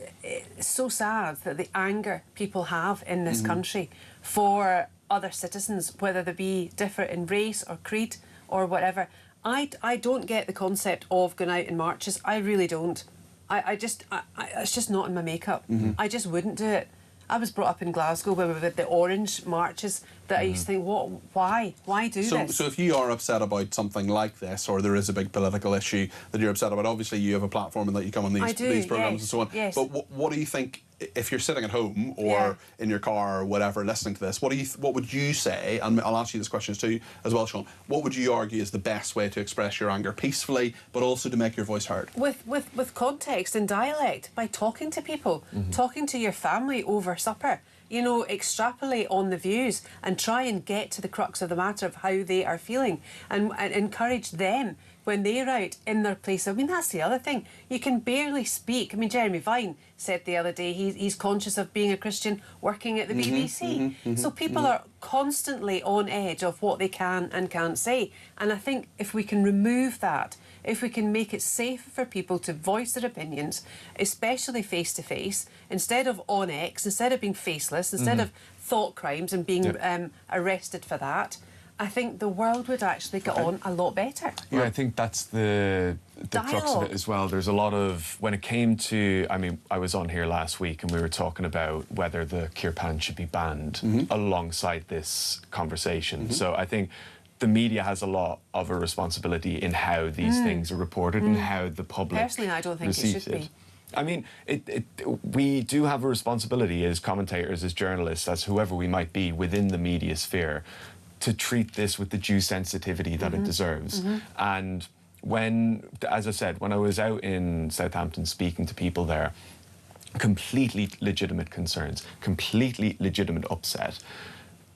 so sad that the anger people have in this country for other citizens, whether they be different in race or creed or whatever. I don't get the concept of going out in marches. I really don't. It's just not in my makeup. I just wouldn't do it. I was brought up in Glasgow where we had the orange marches that I used to think, why do this? So if you are upset about something like this, or there is a big political issue that you're upset about, obviously you have a platform and that you come on these programmes and so on. Yes. But what do you think, if you're sitting at home or in your car or whatever listening to this, what would you say, and I'll ask you this question too as well, Sean, what would you argue is the best way to express your anger peacefully but also to make your voice heard? With context and dialect, by talking to people, talking to your family over supper. You know, extrapolate on the views and try and get to the crux of the matter of how they are feeling, and encourage them when they're out in their place. I mean, that's the other thing. You can barely speak. I mean, Jeremy Vine said the other day he's conscious of being a Christian working at the BBC. So people are constantly on edge of what they can and can't say. And I think if we can remove that, if we can make it safe for people to voice their opinions, especially face-to-face, instead of on X, instead of being faceless, instead of thought crimes and being arrested for that, I think the world would actually get on a lot better. Yeah, I think that's the crux of it as well. There's a lot of, when it came to, I mean, I was on here last week and we were talking about whether the Kirpan should be banned alongside this conversation. So I think the media has a lot of a responsibility in how these things are reported and how the public Personally, I don't think it should be. I mean, we do have a responsibility as commentators, as journalists, as whoever we might be within the media sphere, to treat this with the due sensitivity that it deserves. And when, as I said, when I was out in Southampton speaking to people there, completely legitimate concerns, completely legitimate upset.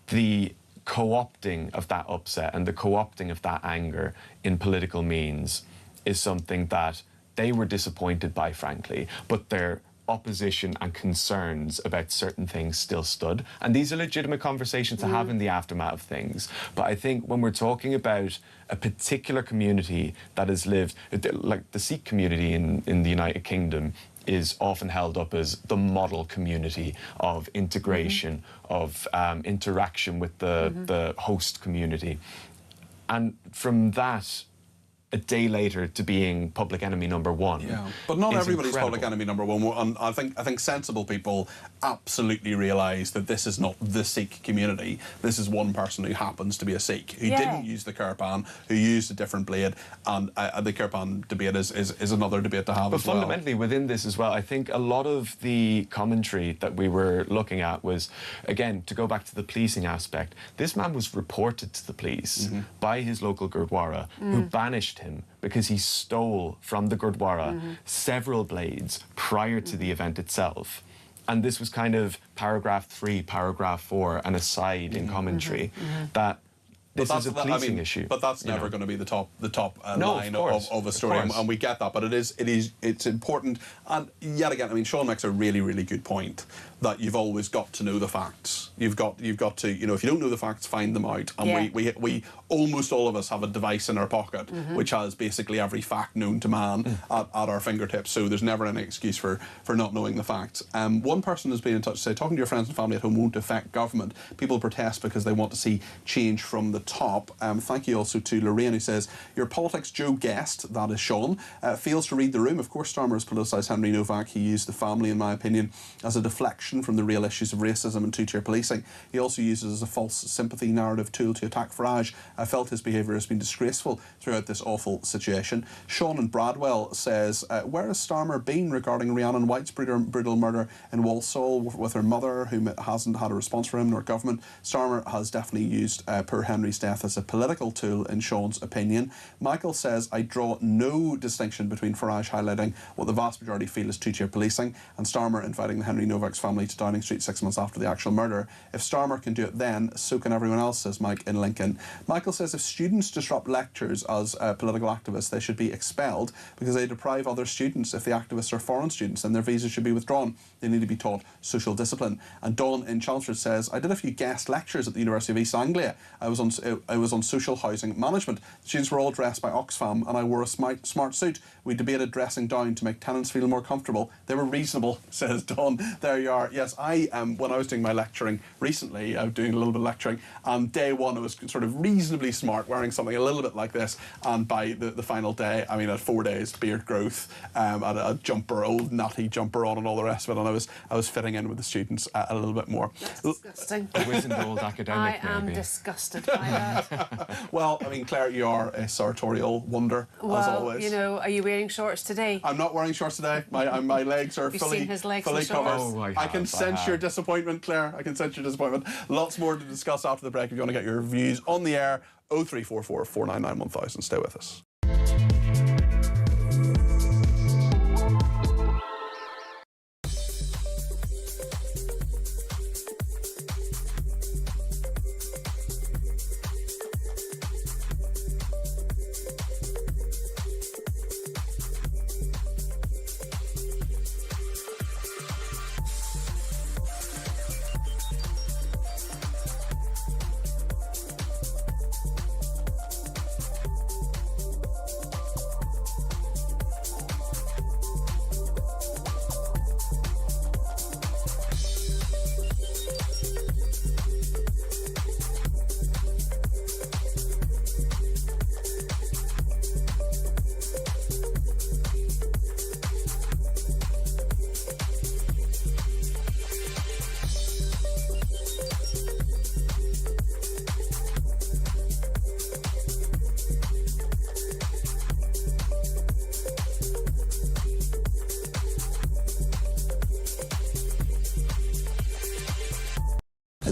The co-opting of that upset and the co-opting of that anger in political means is something that they were disappointed by, frankly, but their opposition and concerns about certain things still stood. And these are legitimate conversations to have in the aftermath of things. But I think when we're talking about a particular community that has lived, like the Sikh community in the United Kingdom, is often held up as the model community of integration, of interaction with the host community. And from that, a day later to being public enemy number one. Yeah, but not everybody's incredible. public enemy number one. And I think sensible people absolutely realise that this is not the Sikh community. This is one person who happens to be a Sikh, who didn't use the kirpan, who used a different blade, and the kirpan debate is another debate to have but as well. fundamentally within this as well, I think a lot of the commentary that we were looking at was, again, to go back to the policing aspect, this man was reported to the police by his local Gurdwara, who banished him because he stole from the Gurdwara several blades prior to the event itself. And this was kind of paragraph 3, paragraph 4, an aside in commentary that this is a policing issue. But that's never going to be the top line of a story, and we get that. But it's important. And yet again, I mean, Sean makes a really, really good point that you've always got to know the facts. You've got to, you know, if you don't know the facts, find them out. And we almost all of us have a device in our pocket which has basically every fact known to man at our fingertips. So there's never any excuse for not knowing the facts. One person has been in touch to say, talking to your friends and family at home won't affect government. People protest because they want to see change from the top. Thank you also to Lorraine, who says, your politics Joe guest, that is Sean, fails to read the room. Of course, Starmer has politicised Henry Novak. He used the family, in my opinion, as a deflection from the real issues of racism and two-tier policing. He also uses as a false sympathy narrative tool to attack Farage. I felt his behaviour has been disgraceful throughout this awful situation. Sean in Bradwell says, where has Starmer been regarding Rhiannon White's brutal murder in Walsall with her mother, who hasn't had a response from him nor government? Starmer has definitely used poor Henry's death as a political tool, in Sean's opinion. Michael says, I draw no distinction between Farage highlighting what the vast majority feel is two-tier policing and Starmer inviting the Henry Novak's family to Downing Street 6 months after the actual murder. If Starmer can do it then, so can everyone else, says Mike in Lincoln. Michael says if students disrupt lectures as political activists, they should be expelled because they deprive other students. If the activists are foreign students, then their visas should be withdrawn. They need to be taught social discipline. And Dawn in Chelmsford says, I did a few guest lectures at the University of East Anglia. I was on social housing management. The students were all dressed by Oxfam and I wore a smart suit. We debated dressing down to make tenants feel more comfortable. They were reasonable, says Dawn. There you are. Yes, when I was doing my lecturing recently, I was doing a little bit of lecturing, and day one I was sort of reasonably smart, wearing something a little bit like this, and by the final day, I mean, I had 4 days beard growth, I had a jumper, old natty jumper on and all the rest of it, and I was fitting in with the students a little bit more. That's disgusting. A wizened old academic, I am disgusted by that. Well, I mean, Claire, you are a sartorial wonder, as always. You know, are you wearing shorts today? I'm not wearing shorts today. My legs are fully covered. Oh, I can sense your disappointment, Claire. I can sense your disappointment. Lots more to discuss after the break. If you want to get your views on the air, 0344 499 1000. Stay with us.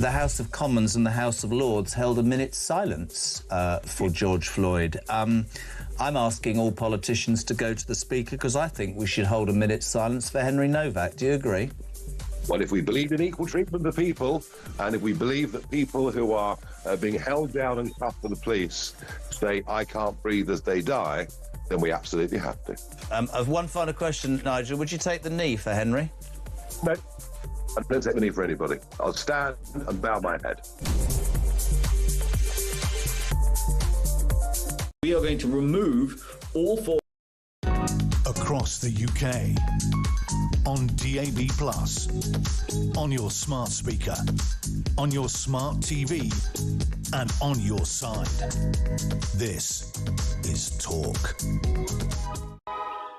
the House of Commons and the House of Lords held a minute's silence for George Floyd. I'm asking all politicians to go to the Speaker because I think we should hold a minute's silence for Henry Novak. Do you agree? Well, if we believe in equal treatment of people, and if we believe that people who are being held down and cuffed for the police say, I can't breathe as they die, then we absolutely have to. I've one final question, Nigel. Would you take the knee for Henry? No, I don't take the knee for anybody. I'll stand and bow my head. We are going to remove all four. Across the UK, on DAB+, on your smart speaker, on your smart TV, and on your side. This is Talk.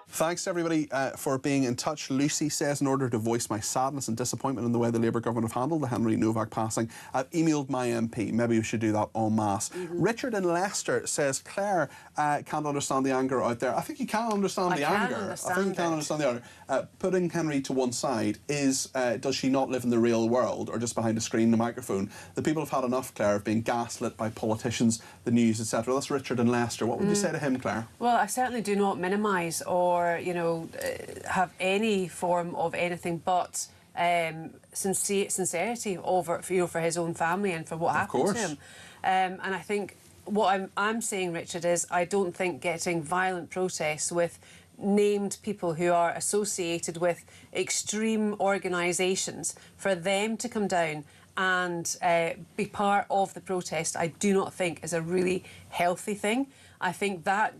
Thanks, everybody, for being in touch. Lucy says, in order to voice my sadness and disappointment in the way the Labour government have handled the Henry Novak passing, I've emailed my MP. Maybe we should do that en masse. Richard in Leicester says, Claire can't understand the anger out there. I think you can understand the anger. I think you can understand the anger. Putting Henry to one side is, does she not live in the real world or just behind a screen and a microphone? The people have had enough, Claire, of being gaslit by politicians, the news, etc. That's Richard in Leicester. What would you say to him, Claire? Well, I certainly do not minimise or, have any form of anything but sincerity over, for his own family and for what happened to him. And I think what I'm saying, Richard, is I don't think getting violent protests with named people who are associated with extreme organisations, for them to come down and be part of the protest, I do not think is a really healthy thing. I think that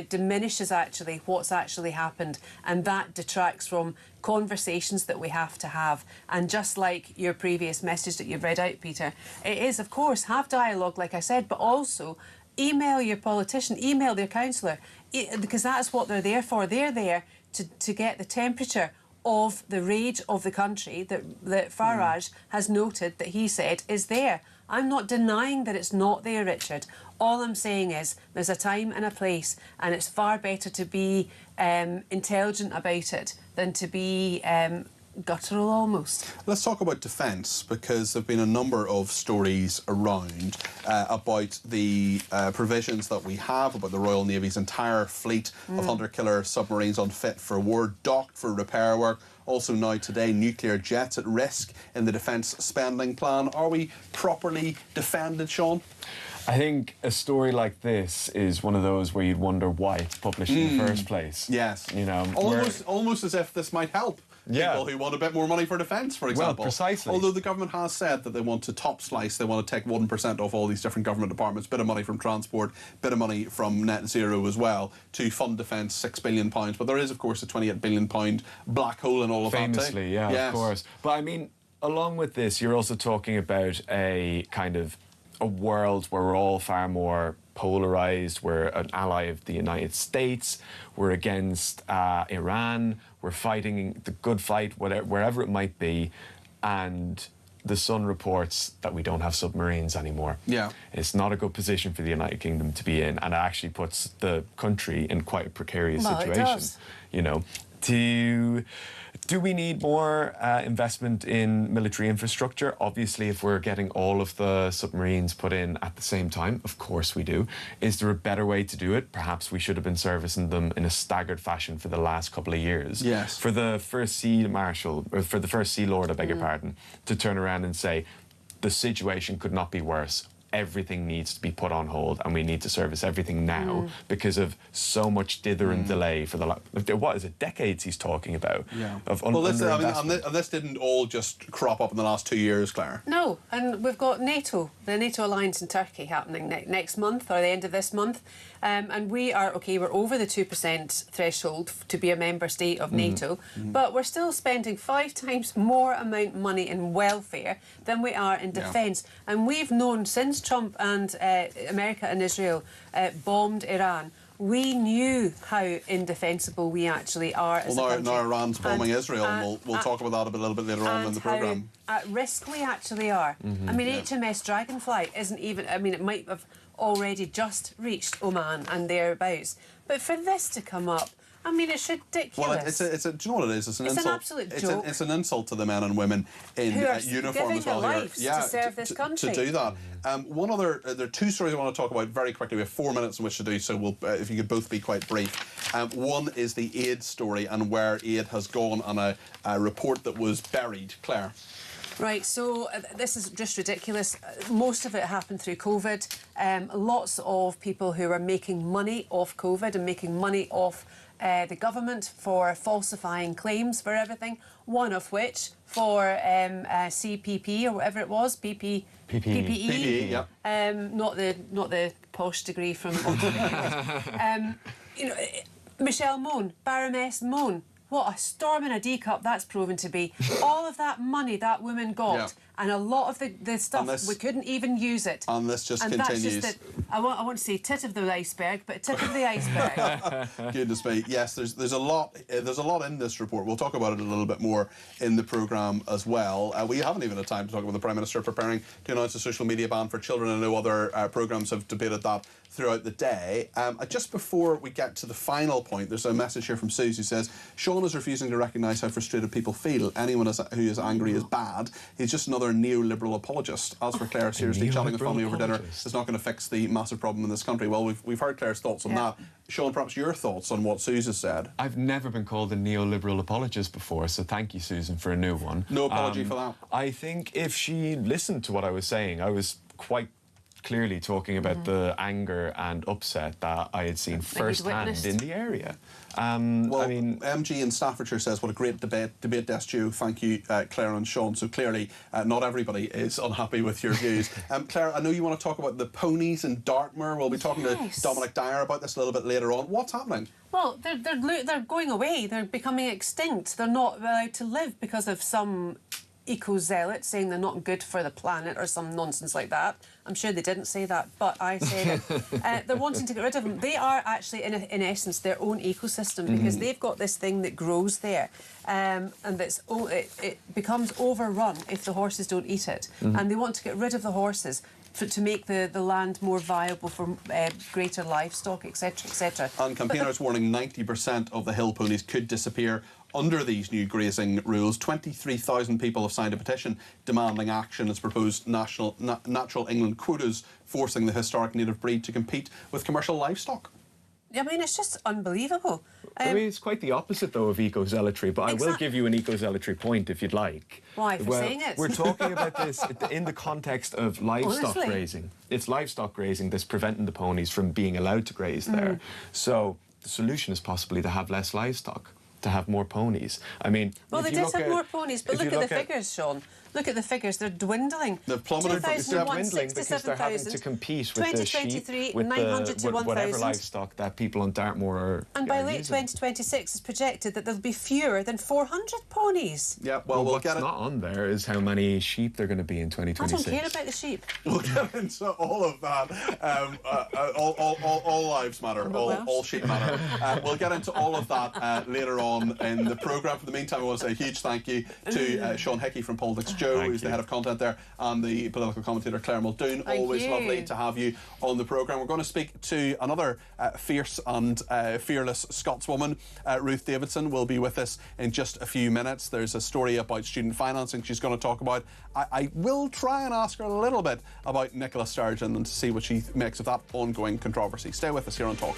diminishes actually what's actually happened, and that detracts from conversations that we have to have. And just like your previous message that you've read out, Peter, it is, of course, have dialogue, like I said, but also email your politician, email their councillor, because that's what they're there for. They're there to get the temperature of the rage of the country that Farage has noted that he said is there. I'm not denying that it's not there, Richard. All I'm saying is there's a time and a place, and it's far better to be intelligent about it than to be guttural almost. Let's talk about defence, because there have been a number of stories around about the provisions that we have, about the Royal Navy's entire fleet of hunter-killer submarines unfit for war, docked for repair work. Also now today, nuclear jets at risk in the defence spending plan. Are we properly defended, Sean? I think a story like this is one of those where you'd wonder why it's published in the first place. Yes. You know, almost as if this might help people who want a bit more money for defence, for example. Well, precisely. Although the government has said that they want to top slice, they want to take 1% off all these different government departments, bit of money from transport, bit of money from net zero as well, to fund defence, £6 billion. But there is, of course, a £28 billion black hole in all of that too. Famously, yeah, yes. Of course. But I mean, along with this, you're also talking about a kind of a world where we're all far more polarised. We're an ally of the United States. We're against Iran. We're fighting the good fight, wherever it might be. And the Sun reports that we don't have submarines anymore. Yeah. It's not a good position for the United Kingdom to be in, and it actually puts the country in quite a precarious situation. It does. You know, do we need more investment in military infrastructure? Obviously, if we're getting all of the submarines put in at the same time, of course we do. Is there a better way to do it? Perhaps we should have been servicing them in a staggered fashion for the last couple of years. Yes. For the First Sea Marshal, or for the First Sea Lord, I beg your pardon, to turn around and say, the situation could not be worse. Everything needs to be put on hold, and we need to service everything now because of so much dither and delay for what is it, decades he's talking about. Yeah. Well, this didn't all just crop up in the last 2 years, Claire. No, and we've got NATO, the NATO alliance in Turkey happening next month or the end of this month. And we are, we're over the 2% threshold to be a member state of NATO, but we're still spending 5 times more amount of money in welfare than we are in defence. And we've known since Trump and America and Israel bombed Iran, we knew how indefensible we actually are as a country. Now Iran's bombing Israel, and we'll talk about that a little bit later on in the programme. At risk we actually are. I mean, HMS Dragonfly isn't even, I mean, it might have already just reached Oman and thereabouts. But for this to come up, I mean, it's ridiculous. Well, do you know what it is? It's an insult. An absolute joke. It's an insult to the men and women in uniform as well. Who are giving their lives to serve this country. To do that. There are two stories I want to talk about very quickly. We have 4 minutes in which to do so. We'll, if you could both be quite brief. One is the aid story and where aid has gone on a report that was buried. Claire. Right, so this is just ridiculous. Most of it happened through COVID. Lots of people who are making money off COVID and making money off the government for falsifying claims for everything, one of which for CPP or whatever it was, PPE. PPE, yeah. Not the posh degree from Oxford. You know, Michelle Mone, Baroness Mone. What a storm in a teacup that's proven to be. All of that money that woman got, and a lot of the stuff, we couldn't even use it. And this just continues. That's just I want to say tip of the iceberg, but tip of the iceberg. Goodness me. Yes, there's a lot in this report. We'll talk about it a little bit more in the programme as well. We haven't even had time to talk about the Prime Minister preparing to announce a social media ban for children. I know other programmes have debated that throughout the day. Just before we get to the final point, there's a message here from Suze who says, Sean is refusing to recognise how frustrated people feel. Anyone who is angry is bad. He's just another neoliberal apologist. As for Claire, seriously, chatting a family over dinner is not going to fix the massive problem in this country. Well, we've heard Claire's thoughts on that. Sean, perhaps your thoughts on what Suze has said. I've never been called a neoliberal apologist before, so thank you, Susan, for a new one. No apology for that. I think if she listened to what I was saying, I was quite clearly talking about the anger and upset that I had seen firsthand in the area. Well, I mean, MG in Staffordshire says, what a great debate desk duo. Thank you, Claire and Sean. So clearly, not everybody is unhappy with your views. Claire, I know you want to talk about the ponies in Dartmoor. We'll be talking to Dominic Dyer about this a little bit later on. What's happening? Well, they're going away. They're becoming extinct. They're not allowed to live because of some eco-zealot saying they're not good for the planet or some nonsense like that. I'm sure they didn't say that, but I said it. They're wanting to get rid of them. They are actually, in essence, their own ecosystem because they've got this thing that grows there and it becomes overrun if the horses don't eat it. And they want to get rid of the horses to make the land more viable for greater livestock, etc., etc. And campaigners warning 90% of the hill ponies could disappear under these new grazing rules. 23,000 people have signed a petition demanding action as proposed natural England quotas forcing the historic native breed to compete with commercial livestock. I mean, it's just unbelievable. I mean, it's quite the opposite, though, of eco-zealotry, but I will give you an eco-zealotry point if you'd like. Why, for saying it? We're talking about this in the context of livestock grazing. It's livestock grazing that's preventing the ponies from being allowed to graze there. So the solution is possibly to have less livestock, to have more ponies. I mean, well, they did have more ponies, but look at the figures, Sean. Look at the figures; they're dwindling. They've plummeted. They're dwindling because they're having to compete with the sheep, with whatever livestock that people on Dartmoor are. And by late 2026, it's projected that there'll be fewer than 400 ponies. Yeah, well, what's not on there is how many sheep they're going to be in 2026. I don't care about the sheep. We'll get into all of that. All lives matter. All sheep matter. We'll get into all of that later on in the programme. For the meantime, I want to say a huge thank you to Sean Hickey from Politics Joe, who's the head of content there, and the political commentator Claire Muldoon. Always lovely to have you on the programme. We're going to speak to another fierce and fearless Scotswoman. Ruth Davidson will be with us in just a few minutes. There's a story about student financing she's going to talk about. I will try and ask her a little bit about Nicola Sturgeon and to see what she makes of that ongoing controversy. Stay with us here on Talk.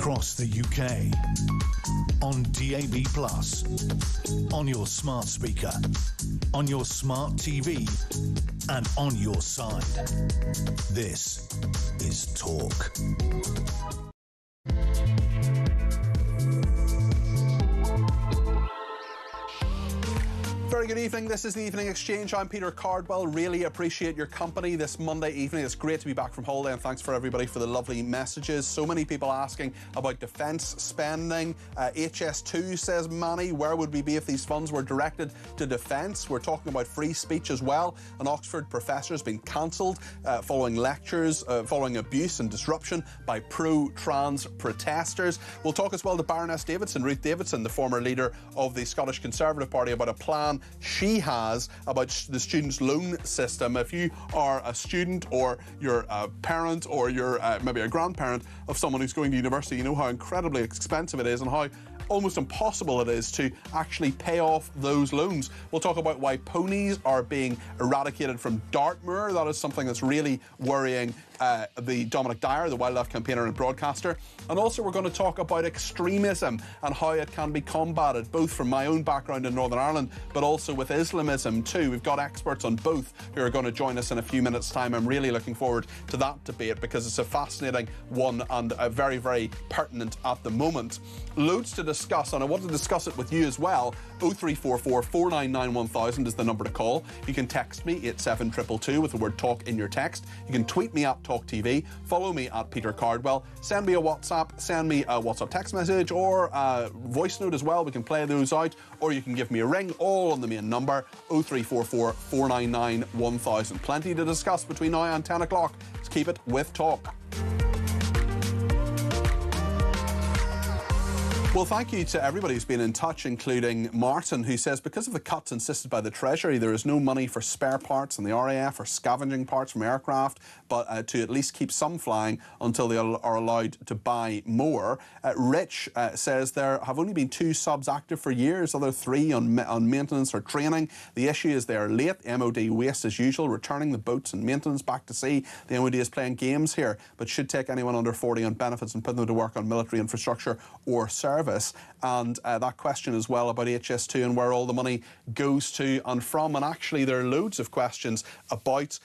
across the UK. On DAB+, on your smart speaker, on your smart TV, and on your side. This is Talk. Very good evening. This is the Evening Exchange. I'm Peter Cardwell. Really appreciate your company this Monday evening. It's great to be back from holiday, and thanks for everybody for the lovely messages. So many people asking about defence spending. HS2 says, Manny, where would we be if these funds were directed to defence? We're talking about free speech as well. An Oxford professor has been cancelled following lectures, following abuse and disruption by pro-trans protesters. We'll talk as well to Baroness Davidson, Ruth Davidson, the former leader of the Scottish Conservative Party, about a plan she has about the students' loan system. If you are a student, or you're a parent, or you're maybe a grandparent of someone who's going to university, you know how incredibly expensive it is and how almost impossible it is to actually pay off those loans. We'll talk about why ponies are being eradicated from Dartmoor. That is something that's really worrying the Dominic Dyer, the wildlife campaigner and broadcaster. And also we're going to talk about extremism and how it can be combated, both from my own background in Northern Ireland, but also with Islamism too. We've got experts on both who are going to join us in a few minutes' time. I'm really looking forward to that debate because it's a fascinating one and very, very pertinent at the moment. Loads to discuss, and I want to discuss it with you as well. 0344 499 1000 is the number to call. You can text me 87222 with the word talk in your text. You can tweet me at talkTV, follow me at Peter Cardwell, send me a WhatsApp, send me a WhatsApp text message or a voice note as well. We can play those out, or you can give me a ring, all on the main number 0344 499 1000. Plenty to discuss between now and 10 o'clock. Let's keep it with talk. Well, thank you to everybody who's been in touch, including Martin, who says, because of the cuts insisted by the Treasury, there is no money for spare parts in the RAF or scavenging parts from aircraft, but to at least keep some flying until they are allowed to buy more. Rich says there have only been 2 subs active for years, other 3 on maintenance or training. The issue is they are late. MOD waste as usual, returning the boats and maintenance back to sea. The MOD is playing games here, but should take anyone under 40 on benefits and put them to work on military infrastructure or service. And that question as well about HS2 and where all the money goes to and from. And actually there are loads of questions about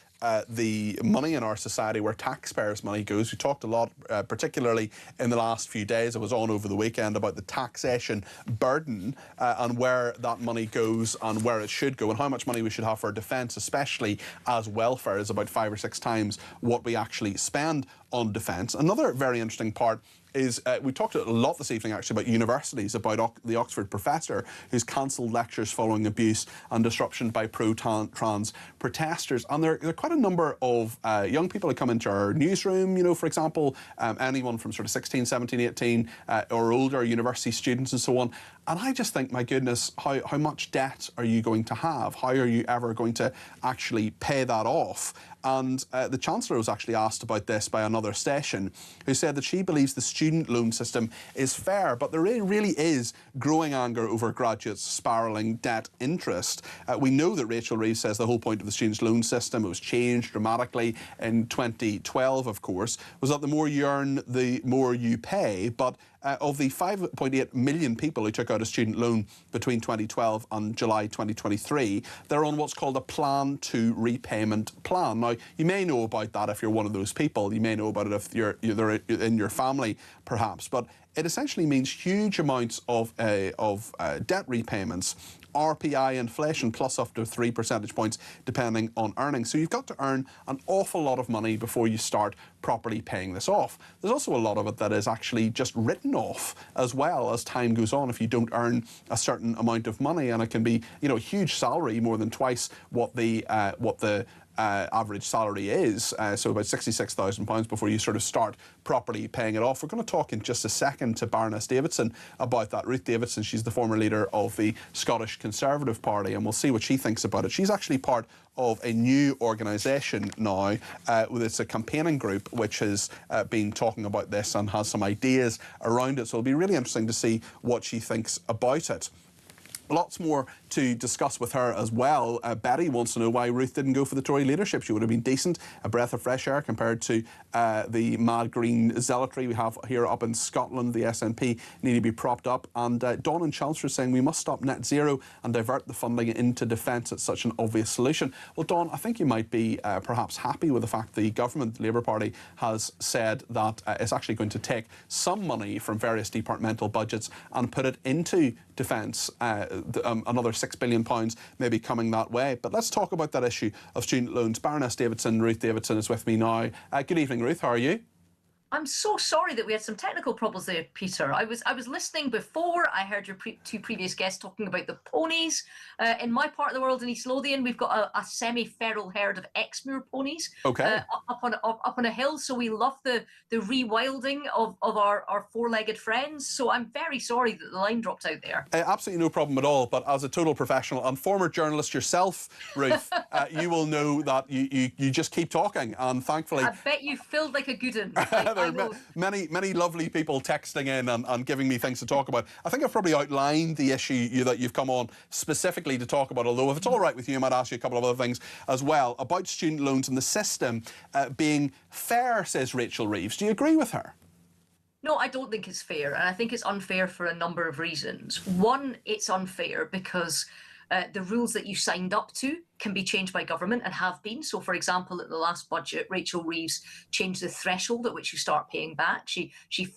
the money in our society, where taxpayers' money goes. We talked a lot, particularly in the last few days. I was on over the weekend about the taxation burden and where that money goes and where it should go and how much money we should have for defence, especially as welfare is about 5 or 6 times what we actually spend on defence. Another very interesting part is we talked a lot this evening actually about universities, about the Oxford professor who's cancelled lectures following abuse and disruption by pro-trans protesters. And there are quite a number of young people who come into our newsroom, you know, for example, anyone from sort of 16, 17, 18 or older, university students and so on. And I just think, my goodness, how much debt are you going to have? How are you ever going to actually pay that off? And the Chancellor was actually asked about this by another station, who said that she believes the student loan system is fair, but there really is growing anger over graduates spiralling debt interest. We know that Rachel Reeves says the whole point of the students' loan system, it was changed dramatically in 2012, of course, was that the more you earn, the more you pay. But of the 5.8 million people who took out a student loan between 2012 and July 2023, they're on what's called a plan to repayment plan. Now, you may know about that if you're one of those people. You may know about it if you're in your family, perhaps. But it essentially means huge amounts of debt repayments, RPI inflation plus up to 3 percentage points depending on earnings. So you've got to earn an awful lot of money before you start properly paying this off. There's also a lot of it that is actually just written off as well as time goes on if you don't earn a certain amount of money, and it can be, you know, a huge salary, more than twice what the average salary is, so about £66,000 before you sort of start properly paying it off. We're going to talk in just a second to Baroness Davidson about that. Ruth Davidson, she's the former leader of the Scottish Conservative Party, and we'll see what she thinks about it. She's actually part of a new organisation now. It's a campaigning group which has been talking about this and has some ideas around it, so it'll be really interesting to see what she thinks about it. Lots more to discuss with her as well. Betty wants to know why Ruth didn't go for the Tory leadership. She would have been decent, a breath of fresh air compared to the mad green zealotry we have here up in Scotland. The SNP need to be propped up. And Dawn in Chelmsford is saying we must stop net zero and divert the funding into defence. It's such an obvious solution. Well, Dawn, I think you might be perhaps happy with the fact the government, the Labour Party, has said that it's actually going to take some money from various departmental budgets and put it into defence. Another £6 billion maybe coming that way. But let's talk about that issue of student loans. Baroness Davidson, Ruth Davidson, is with me now. Good evening, Ruth. How are you? I'm so sorry that we had some technical problems there, Peter. I was listening before. I heard your two previous guests talking about the ponies. In my part of the world, in East Lothian, we've got a semi-feral herd of Exmoor ponies up on a hill. So we love the rewilding of our four-legged friends. So I'm very sorry that the line dropped out there. Absolutely no problem at all. But as a total professional and former journalist yourself, Ruth, you will know that you just keep talking. And thankfully, I bet you filled like a good one. There are many lovely people texting in and giving me things to talk about. I think I've probably outlined the issue that you've come on specifically to talk about, although if it's all right with you, I might ask you a couple of other things as well about student loans and the system being fair, says Rachel Reeves. Do you agree with her? No, I don't think it's fair, and I think it's unfair for a number of reasons. One, it's unfair because the rules that you signed up to can be changed by government and have been. So, for example, at the last budget, Rachel Reeves changed the threshold at which you start paying back. She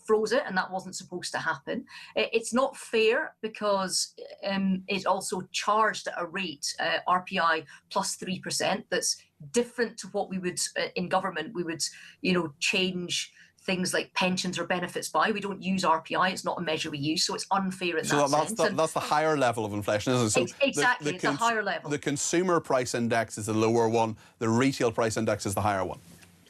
froze it, and that wasn't supposed to happen. It's not fair because it's also charged at a rate, RPI plus 3%, that's different to what we would, in government, we would, change things like pensions or benefits by. We don't use RPI. It's not a measure we use, so it's unfair in that sense. So that's the higher level of inflation, isn't it? So exactly, it's a higher level. The consumer price index is the lower one. The retail price index is the higher one.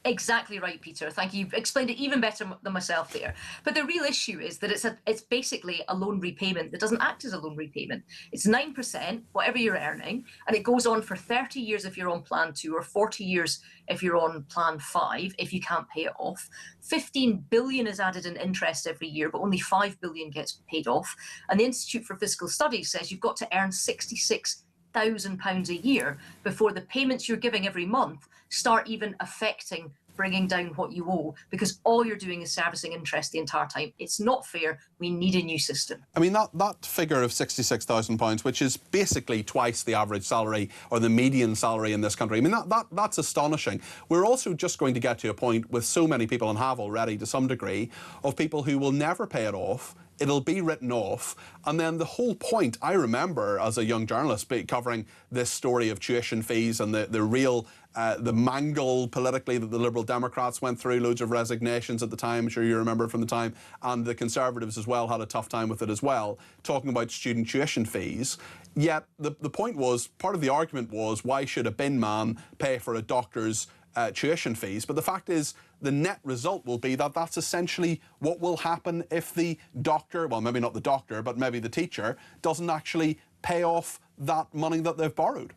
Exactly right, Peter. Thank you. You've explained it even better than myself there. But the real issue is that it's basically a loan repayment that doesn't act as a loan repayment. It's 9%, whatever you're earning, and it goes on for 30 years if you're on Plan 2 or 40 years if you're on Plan 5, if you can't pay it off. 15 billion is added in interest every year, but only 5 billion gets paid off. And the Institute for Fiscal Studies says you've got to earn £66,000 a year before the payments you're giving every month start even affecting bringing down what you owe, because all you're doing is servicing interest the entire time. It's not fair. We need a new system. I mean, that figure of £66,000, which is basically twice the average salary or the median salary in this country, I mean, that's astonishing. We're also just going to get to a point with so many people, and have already to some degree, of people who will never pay it off. It'll be written off. And then the whole point, I remember as a young journalist covering this story of tuition fees and the real the mangle politically that the Liberal Democrats went through, loads of resignations at the time, I'm sure you remember from the time, and the Conservatives as well had a tough time with it as well, talking about student tuition fees. Yet the point was, part of the argument was, why should a bin man pay for a doctor's tuition fees? But the fact is, the net result will be that that's essentially what will happen if the doctor, well, maybe not the doctor, but maybe the teacher, doesn't actually pay off that money that they've borrowed.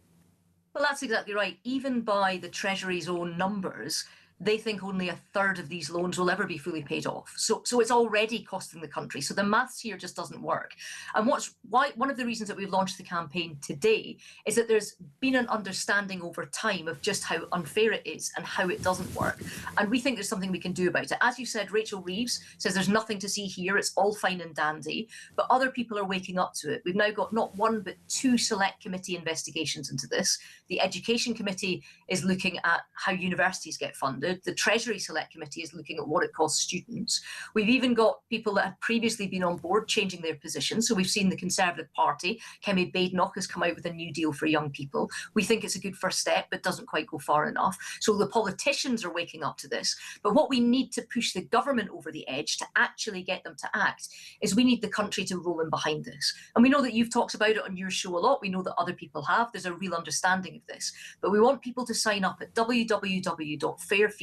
Well, that's exactly right. Even by the Treasury's own numbers, they think only a third of these loans will ever be fully paid off. So it's already costing the country. So the maths here just doesn't work. And one of the reasons that we've launched the campaign today is that there's been an understanding over time of just how unfair it is and how it doesn't work. And we think there's something we can do about it. As you said, Rachel Reeves says there's nothing to see here. It's all fine and dandy. But other people are waking up to it. We've now got not one, but two select committee investigations into this. The Education Committee is looking at how universities get funded. The Treasury Select Committee is looking at what it costs students. We've even got people that have previously been on board changing their positions. So we've seen the Conservative Party, Kemi Badenoch, has come out with a new deal for young people. We think it's a good first step, but doesn't quite go far enough. So the politicians are waking up to this. But what we need to push the government over the edge to actually get them to act is we need the country to roll in behind this. And we know that you've talked about it on your show a lot. We know that other people have. There's a real understanding of this. But we want people to sign up at www.fairfees.uk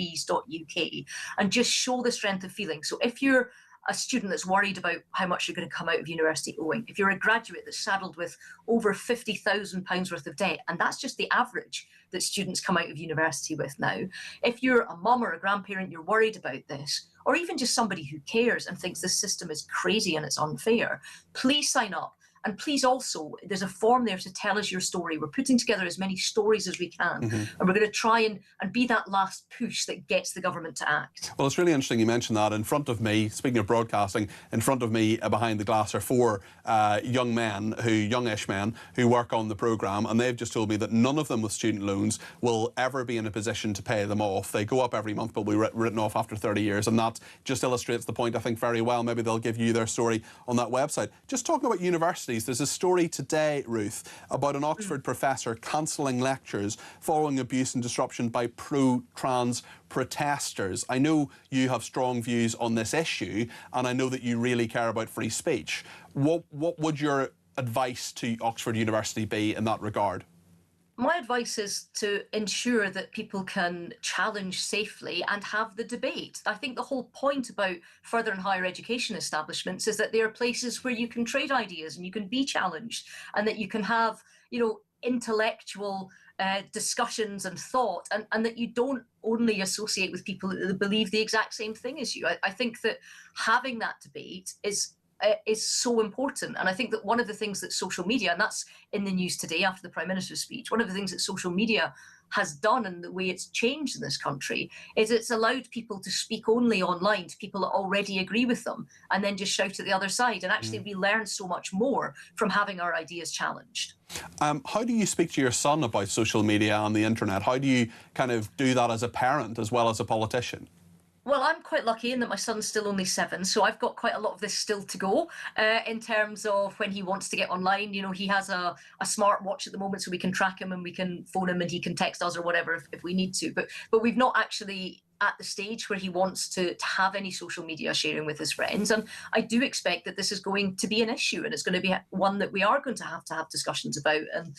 and just show the strength of feeling. So if you're a student that's worried about how much you're going to come out of university owing, if you're a graduate that's saddled with over £50,000 worth of debt, and that's just the average that students come out of university with now, if you're a mum or a grandparent, you're worried about this, or even just somebody who cares and thinks this system is crazy and it's unfair, please sign up And please also, there's a form there to tell us your story. We're putting together as many stories as we can, and we're going to try and be that last push that gets the government to act. Well, it's really interesting you mentioned that. In front of me, speaking of broadcasting, in front of me behind the glass are 4 youngish men who work on the programme, and they've just told me that none of them with student loans will ever be in a position to pay them off. They go up every month but will be written off after 30 years, and that just illustrates the point, I think, very well. Maybe they'll give you their story on that website. Just talking about universities, there's a story today, Ruth, about an Oxford professor cancelling lectures following abuse and disruption by pro-trans protesters. I know you have strong views on this issue, and I know that you really care about free speech. What would your advice to Oxford University be in that regard? My advice is to ensure that people can challenge safely and have the debate. I think the whole point about further and higher education establishments is that they are places where you can trade ideas and you can be challenged, and that you can have, intellectual discussions and thought, and that you don't only associate with people that believe the exact same thing as you. I think that having that debate is so important. And I think that one of the things that social media, and that's in the news today after the Prime Minister's speech, one of the things that social media has done and the way it's changed in this country is it's allowed people to speak only online to people that already agree with them, and then just shout at the other side. And actually we learn so much more from having our ideas challenged. How do you speak to your son about social media and the internet? How do you kind of do that as a parent as well as a politician? Well, I'm quite lucky in that my son's still only 7, so I've got quite a lot of this still to go in terms of when he wants to get online. He has a smart watch at the moment, so we can track him and we can phone him and he can text us or whatever if we need to. But we've not actually at the stage where he wants to have any social media sharing with his friends. And I do expect that this is going to be an issue, and it's going to be one that we are going to have discussions about. And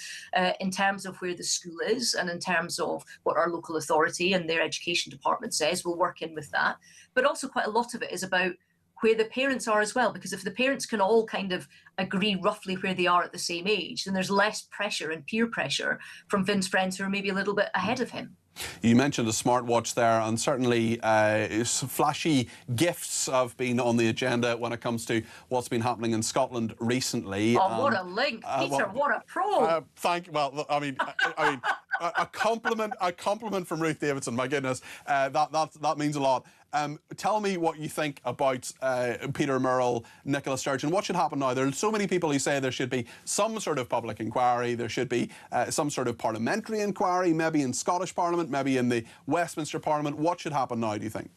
in terms of where the school is and in terms of what our local authority and their education department says, we'll work in with that. But also quite a lot of it is about where the parents are as well, because if the parents can all kind of agree roughly where they are at the same age, then there's less pressure and peer pressure from Finn's friends who are maybe a little bit ahead of him. You mentioned a smartwatch there, and certainly flashy gifts have been on the agenda when it comes to what's been happening in Scotland recently. Oh, what a link, Peter! What a pro! Thank you. Well, I mean, a compliment from Ruth Davidson. My goodness, that means a lot. Tell me what you think about Peter Murrell, Nicola Sturgeon. What should happen now? There are so many people who say there should be some sort of public inquiry, there should be some sort of parliamentary inquiry, maybe in Scottish Parliament, maybe in the Westminster Parliament. What should happen now, do you think?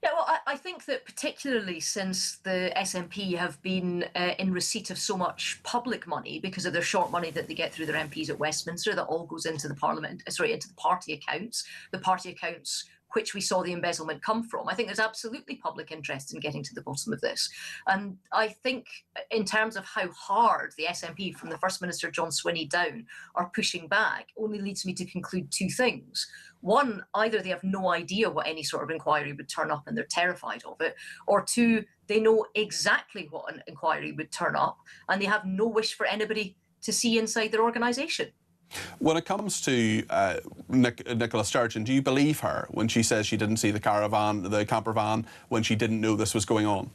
Yeah, well, I think that particularly since the SNP have been in receipt of so much public money because of their short money that they get through their MPs at Westminster, that all goes into the into the party accounts. The party accounts which we saw the embezzlement come from. I think there's absolutely public interest in getting to the bottom of this. And I think in terms of how hard the SNP from the First Minister John Swinney down are pushing back only leads me to conclude 2 things. One, either they have no idea what any sort of inquiry would turn up and they're terrified of it, or 2, they know exactly what an inquiry would turn up and they have no wish for anybody to see inside their organisation. When it comes to Nicola Sturgeon, do you believe her when she says she didn't see the camper van, when she didn't know this was going on?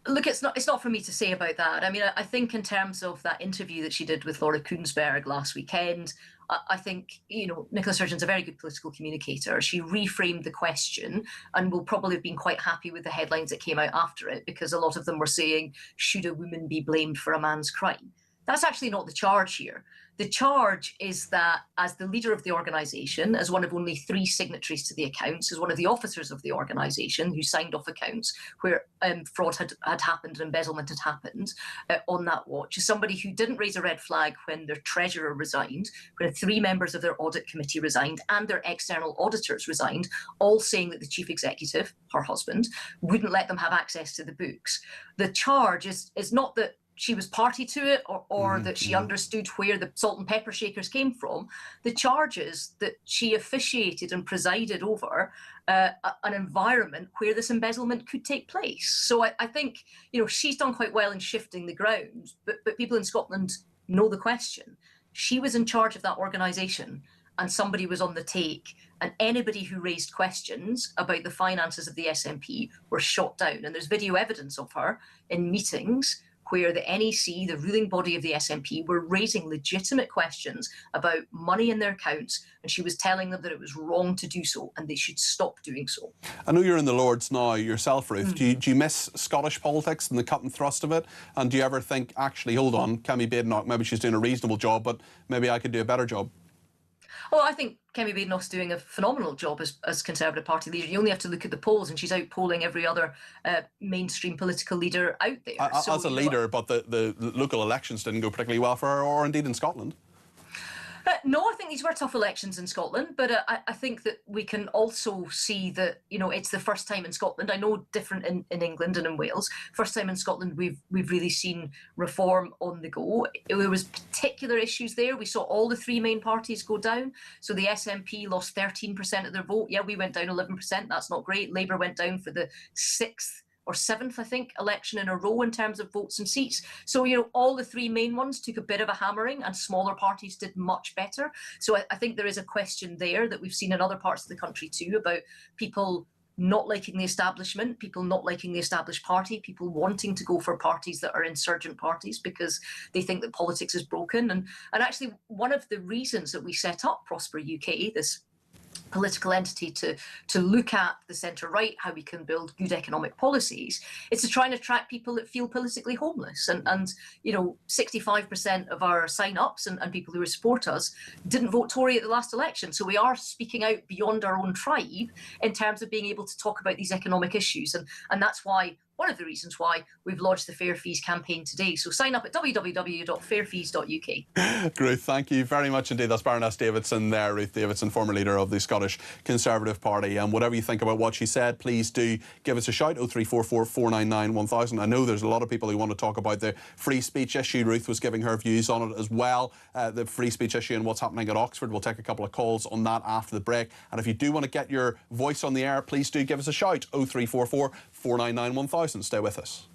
Look, it's not for me to say about that. I mean, I think in terms of that interview that she did with Laura Kuenssberg last weekend, I think, Nicola Sturgeon's a very good political communicator. She reframed the question and will probably have been quite happy with the headlines that came out after it, because a lot of them were saying, should a woman be blamed for a man's crime? That's actually not the charge here. The charge is that as the leader of the organisation, as one of only 3 signatories to the accounts, as one of the officers of the organisation who signed off accounts where fraud had happened and embezzlement had happened on that watch, as somebody who didn't raise a red flag when their treasurer resigned, when 3 members of their audit committee resigned and their external auditors resigned, all saying that the chief executive, her husband, wouldn't let them have access to the books. The charge is not that she was party to it or that she understood where the salt and pepper shakers came from. The charge is that she officiated and presided over an environment where this embezzlement could take place. So I think, she's done quite well in shifting the ground, but people in Scotland know the question. She was in charge of that organisation and somebody was on the take, and anybody who raised questions about the finances of the SNP were shot down. And there's video evidence of her in meetings where the NEC, the ruling body of the SNP, were raising legitimate questions about money in their accounts, and she was telling them that it was wrong to do so and they should stop doing so. I know you're in the Lords now yourself, Ruth. Do you miss Scottish politics and the cut and thrust of it? And do you ever think, actually, hold on, Kemi Badenoch, maybe she's doing a reasonable job, but maybe I could do a better job? Well, I think Kemi Badenoch's doing a phenomenal job as Conservative Party leader. You only have to look at the polls, and she's out polling every other mainstream political leader out there. As a leader, but the local elections didn't go particularly well for her, or indeed in Scotland. No, I think these were tough elections in Scotland, but I think that we can also see that, you know, it's the first time in Scotland. I know different in England and in Wales. First time in Scotland we've really seen reform on the go. There was particular issues there. We saw all the three main parties go down. So the SNP lost 13% of their vote. Yeah, we went down 11%. That's not great. Labour went down for the 6th or 7th, I think, election in a row in terms of votes and seats. So, you know, all the three main ones took a bit of a hammering and smaller parties did much better. So I think there is a question there that we've seen in other parts of the country too, about people not liking the establishment, people not liking the established party, people wanting to go for parties that are insurgent parties because they think that politics is broken. And actually, one of the reasons that we set up Prosper UK, this political entity to look at the centre-right, how we can build good economic policies, it's to try and attract people that feel politically homeless. And you know, 65% of our sign-ups and people who support us didn't vote Tory at the last election. So we are speaking out beyond our own tribe in terms of being able to talk about these economic issues. And that's why, one of the reasons why we've launched the Fair Fees campaign today. So sign up at www.fairfees.uk. Ruth, thank you very much indeed. That's Baroness Davidson there, Ruth Davidson, former leader of the Scottish Conservative Party. And whatever you think about what she said, please do give us a shout, 0344 499 1000. I know there's a lot of people who want to talk about the free speech issue. Ruth was giving her views on it as well, the free speech issue and what's happening at Oxford. We'll take a couple of calls on that after the break. And if you do want to get your voice on the air, please do give us a shout, 0344 499 1000. Stay with us.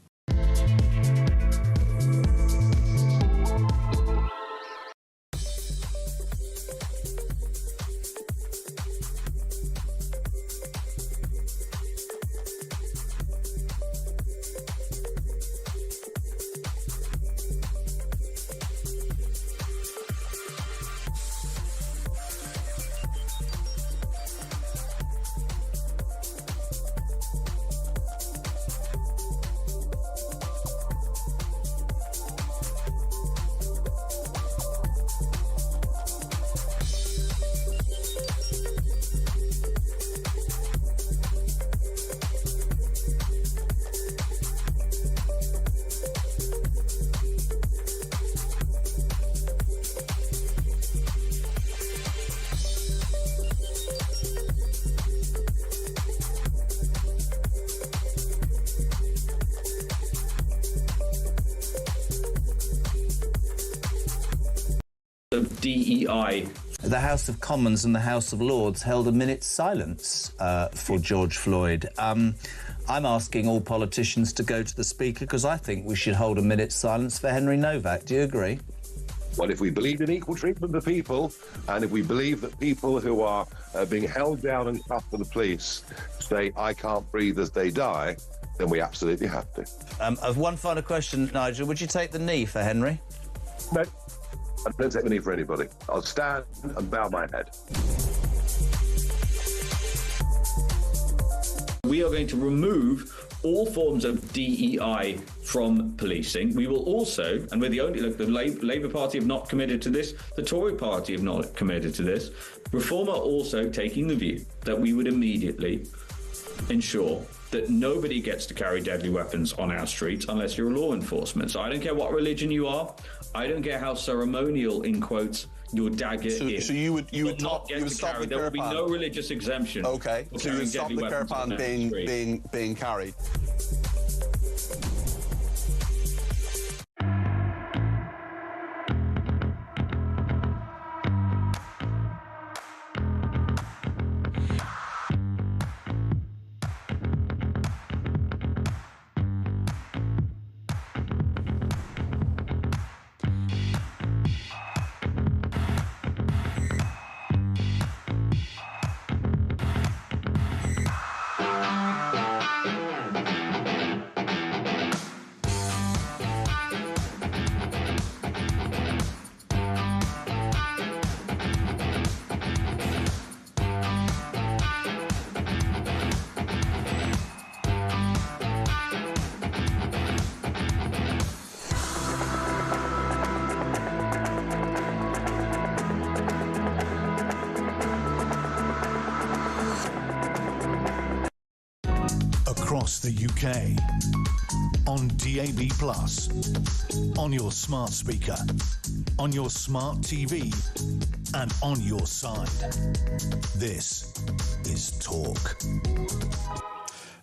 Of DEI. The House of Commons and the House of Lords held a minute's silence for George Floyd. I'm asking all politicians to go to the Speaker because I think we should hold a minute's silence for Henry Novak. Do you agree? Well, if we believe in equal treatment of people, and if we believe that people who are being held down and cuffed for the police say, I can't breathe as they die, then we absolutely have to. Of one final question, Nigel, would you take the knee for Henry? No. I don't take the knee for anybody. I'll stand and bow my head. We are going to remove all forms of DEI from policing. We will also, and we're the only, look, the Labour Party have not committed to this, the Tory Party have not committed to this. Reform are also taking the view that we would immediately ensure that nobody gets to carry deadly weapons on our streets unless you're law enforcement. So I don't care what religion you are. I don't care how ceremonial, in quotes, your dagger is. So you would not get to carry. There will be no religious exemption. Okay. So you would stop the Kirpan being carried. across the UK. On DAB+, on your smart speaker, on your smart TV, and on your side. This is Talk.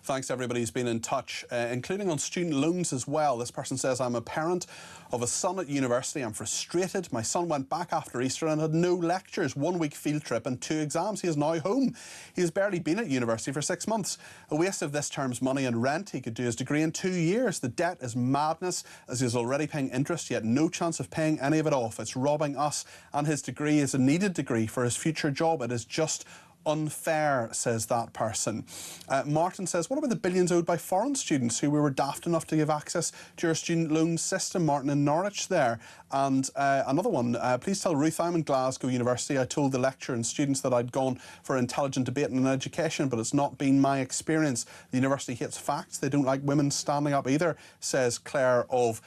Thanks to everybody who's been in touch, including on student loans as well. This person says, I'm a parent of a son at university. I'm frustrated. My son went back after Easter and had no lectures, 1 week field trip and 2 exams. He is now home. He has barely been at university for 6 months. A waste of this term's money and rent. He could do his degree in 2 years. The debt is madness, as he is already paying interest, yet no chance of paying any of it off. It's robbing us, and his degree is a needed degree for his future job. It is just unfair, says that person. Martin says, what about the billions owed by foreign students who we were daft enough to give access to our student loan system? Martin in Norwich there. And another one, please tell Ruth I'm in Glasgow University. I told the lecturer and students that I'd gone for intelligent debate and education, but it's not been my experience. The university hates facts. They don't like women standing up either, says Claire of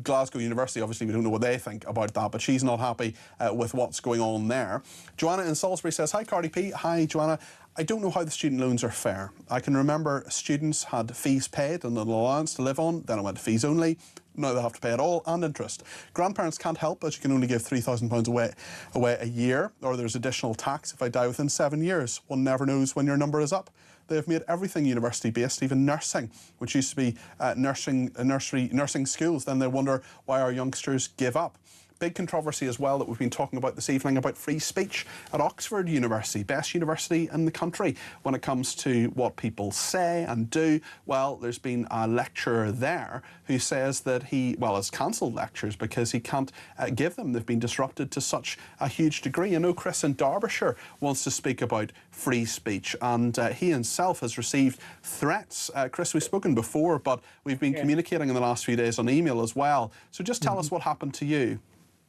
Glasgow University. Obviously, we don't know what they think about that, but she's not happy with what's going on there. Joanna in Salisbury says, hi, Cardi P. Hi, Joanna. I don't know how the student loans are fair. I can remember students had fees paid and an allowance to live on, then it went to fees only. Now they have to pay it all and interest. Grandparents can't help, as you can only give £3,000 away a year, or there's additional tax if I die within 7 years. One never knows when your number is up. They have made everything university-based, even nursing, which used to be nursing schools. Then they wonder why our youngsters give up. Big controversy as well that we've been talking about this evening about free speech at Oxford University, best university in the country when it comes to what people say and do. Well, there's been a lecturer there who says that he, has cancelled lectures because he can't give them. They've been disrupted to such a huge degree. I know Chris in Derbyshire wants to speak about free speech, and he himself has received threats. Chris, we've spoken before, but we've been communicating in the last few days on email as well. So just tell us what happened to you.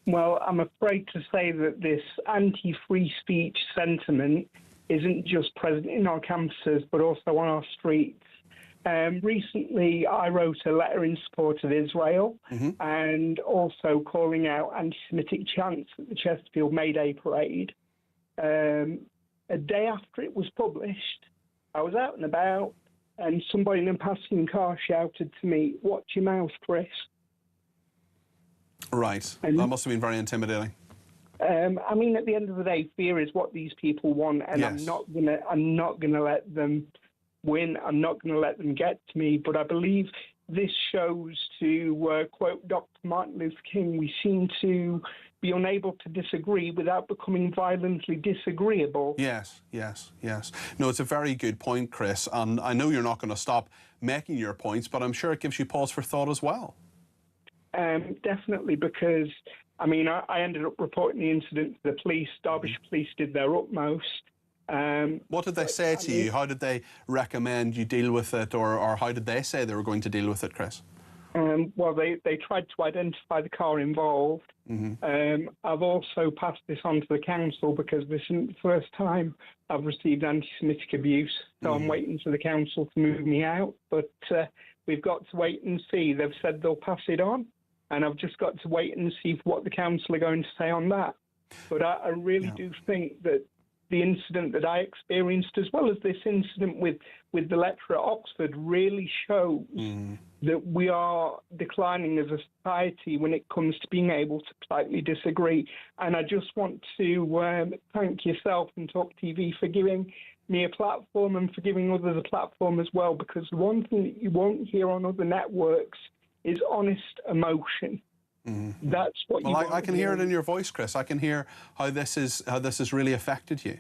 Well, I'm afraid to say that this anti-free speech sentiment isn't just present in our campuses, but also on our streets. Recently, I wrote a letter in support of Israel and also calling out anti-Semitic chants at the Chesterfield May Day parade. A day after it was published, I was out and about, and somebody in a passing car shouted to me, "Watch your mouth, Chris." Right. That must have been very intimidating. I mean, at the end of the day, fear is what these people want, and yes. I'm not gonna let them win. I'm not gonna let them get to me. But I believe this shows, to quote Dr. Martin Luther King, we seem to be unable to disagree without becoming violently disagreeable. Yes. No, it's a very good point, Chris, and I know you're not going to stop making your points, but I'm sure it gives you pause for thought as well. Definitely, because, I mean, I ended up reporting the incident to the police. Derbyshire police did their utmost. What did they say to you? How did they recommend you deal with it, or how did they say they were going to deal with it, Chris? Well, they tried to identify the car involved. I've also passed this on to the council because this isn't the first time I've received anti-Semitic abuse, so I'm waiting for the council to move me out. But we've got to wait and see. They've said they'll pass it on, and I've just got to wait and see what the council are going to say on that. But I really do think that the incident that I experienced, as well as this incident with the lecturer at Oxford, really shows that we are declining as a society when it comes to being able to politely disagree. And I just want to thank yourself and talkTV for giving me a platform and for giving others a platform as well, because the one thing that you won't hear on other networks is honest emotion. That's what you want. I can hear it in your voice, Chris. I can hear how this has really affected you.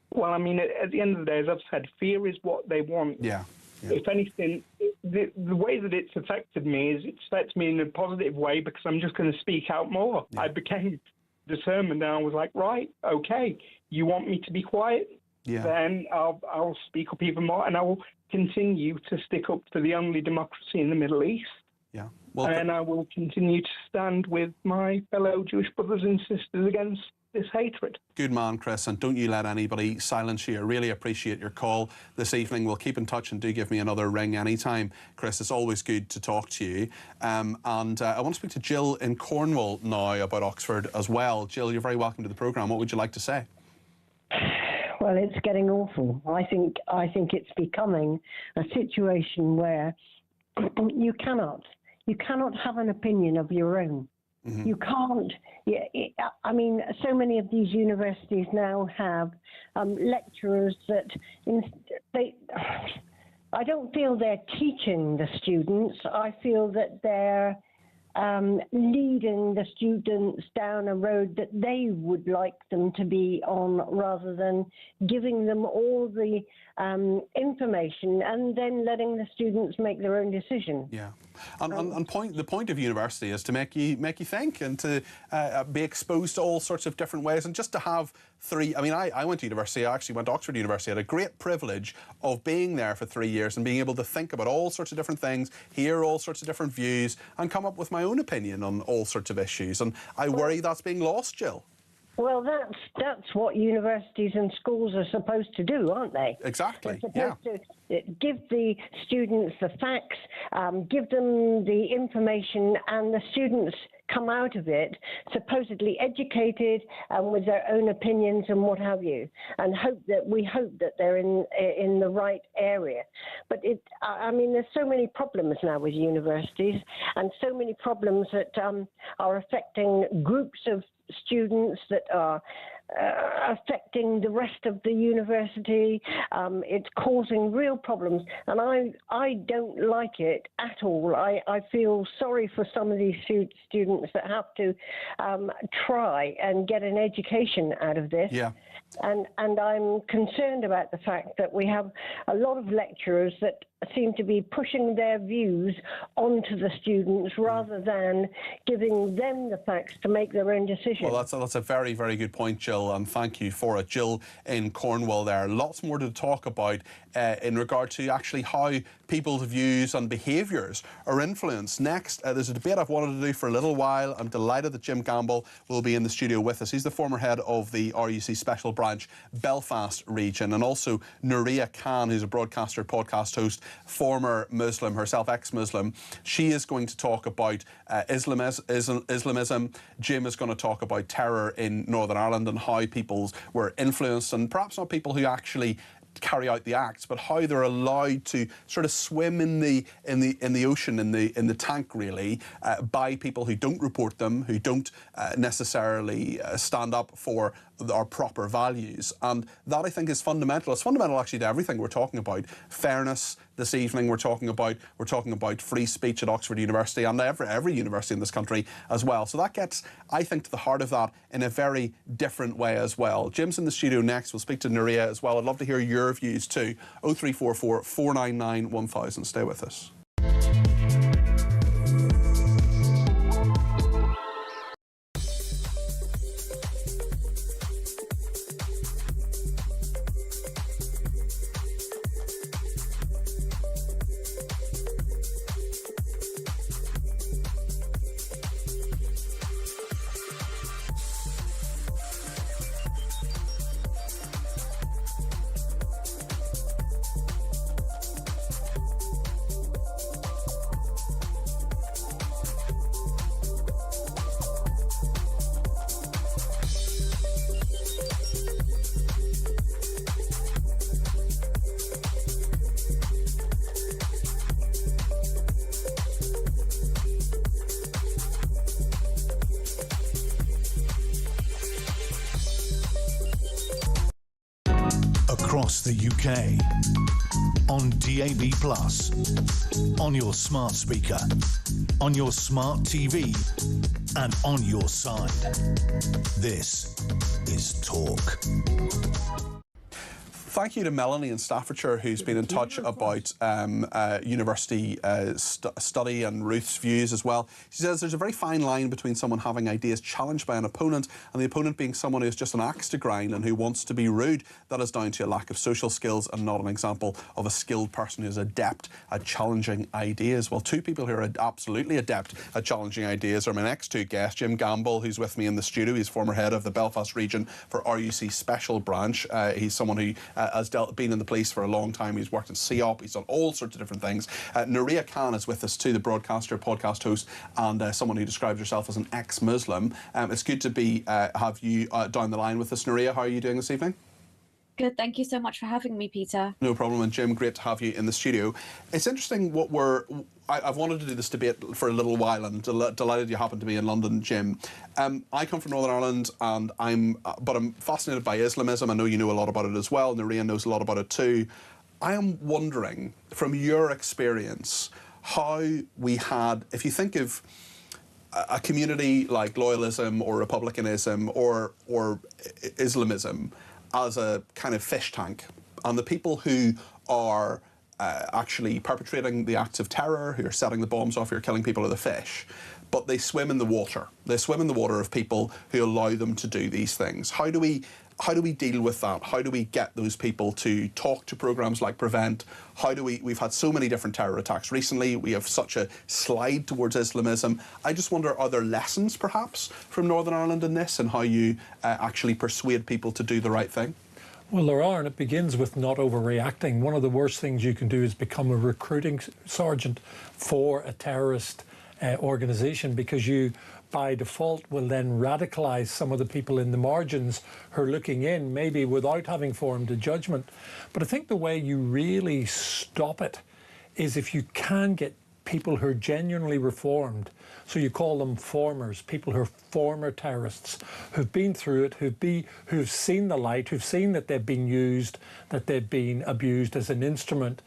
Well, I mean, at the end of the day, as I've said, fear is what they want. Yeah. If anything, the way that it's affected me is it's affected me in a positive way, because I'm just going to speak out more. I became determined, and I was like, right, okay, you want me to be quiet? Then I'll speak up even more, and I will continue to stick up for the only democracy in the Middle East. Yeah. Well, and I will continue to stand with my fellow Jewish brothers and sisters against this hatred. Good man, Chris, and don't you let anybody silence you. I really appreciate your call this evening. We'll keep in touch, and do give me another ring anytime, Chris. It's always good to talk to you. I want to speak to Jill in Cornwall now about Oxford as well. Jill, you're very welcome to the programme. What would you like to say? Well, it's getting awful. I think it's becoming a situation where you cannot have an opinion of your own. Mm-hmm. You can't. I mean, so many of these universities now have lecturers that I don't feel they're teaching the students. I feel that they're leading the students down a road that they would like them to be on, rather than giving them all the information and then letting the students make their own decision. Yeah, and the point of university is to make you think and to be exposed to all sorts of different ways, and just to have three. I mean, I went to university. I actually went to Oxford University. I had a great privilege of being there for 3 years and being able to think about all sorts of different things, hear all sorts of different views, and come up with my own opinion on all sorts of issues. And I worry that's being lost, Jill. Well, that's what universities and schools are supposed to do, aren't they? Exactly. They're supposed to give the students the facts, give them the information, and the students come out of it supposedly educated and with their own opinions and what have you, and we hope that they're in the right area. But I mean, there's so many problems now with universities, and so many problems that are affecting groups of students, that are affecting the rest of the university. It's causing real problems, and I don't like it at all. I feel sorry for some of these students that have to try and get an education out of this. Yeah. And I'm concerned about the fact that we have a lot of lecturers that seem to be pushing their views onto the students rather than giving them the facts to make their own decision. Well, that's a very, very good point, Jill, and thank you for it. Jill in Cornwall there. Lots more to talk about in regard to actually how people's views and behaviours are influenced. Next, there's a debate I've wanted to do for a little while. I'm delighted that Jim Gamble will be in the studio with us. He's the former head of the RUC Special Branch Belfast region, and also Nuria Khan, who's a broadcaster, podcast host, former Muslim, herself ex-Muslim. She is going to talk about Islamism. Jim is going to talk about terror in Northern Ireland and how people were influenced, and perhaps not people who actually carry out the acts, but how they're allowed to sort of swim in the ocean, in the tank, really, by people who don't report them, who don't necessarily stand up for our proper values. And that, I think, is fundamental. It's fundamental actually to everything we're talking about. Fairness this evening we're talking about free speech at Oxford University and every university in this country as well. So that gets, I think, to the heart of that in a very different way as well. Jim's in the studio next. We'll speak to Nuria as well. I'd love to hear your views too. 0344 499 1000. Stay with us. Across the UK, on DAB+, on your smart speaker, on your smart TV, and on your side. This is Talk. Thank you to Melanie in Staffordshire, who's been in touch about university study, and Ruth's views as well. She says there's a very fine line between someone having ideas challenged by an opponent and the opponent being someone who's just an axe to grind and who wants to be rude. That is down to a lack of social skills and not an example of a skilled person who's adept at challenging ideas. Well, two people who are absolutely adept at challenging ideas are my next two guests. Jim Gamble, who's with me in the studio. He's former head of the Belfast region for RUC Special Branch. He's someone who has been in the police for a long time. He's worked in CEOP. He's done all sorts of different things. Nuria Khan is with us too, the broadcaster, podcast host, and someone who describes herself as an ex-Muslim. It's good to have you down the line with us, Nuria. How are you doing this evening? Good. Thank you so much for having me, Peter. No problem. And Jim, great to have you in the studio. It's interesting what I've wanted to do this debate for a little while, and delighted you happen to be in London, Jim. I come from Northern Ireland, and I'm fascinated by Islamism. I know you know a lot about it as well. Nuria knows a lot about it too. I am wondering, from your experience, how we had, if you think of a community like loyalism or republicanism or Islamism as a kind of fish tank, and the people who are actually perpetrating the acts of terror, who are setting the bombs off, who are killing people, are the fish, but they swim in the water. They swim in the water of people who allow them to do these things. How do we deal with that? How do we get those people to talk to programmes like Prevent? We've had so many different terror attacks recently. We have such a slide towards Islamism. I just wonder, are there lessons perhaps from Northern Ireland in this, and how you actually persuade people to do the right thing? Well, there are, and it begins with not overreacting. One of the worst things you can do is become a recruiting sergeant for a terrorist organisation, because you, by default, will then radicalise some of the people in the margins who are looking in, maybe without having formed a judgment. But I think the way you really stop it is if you can get people who are genuinely reformed. So you call them formers, people who are former terrorists, who've been through it, who've seen the light, who've seen that they've been used, that they've been abused as an instrument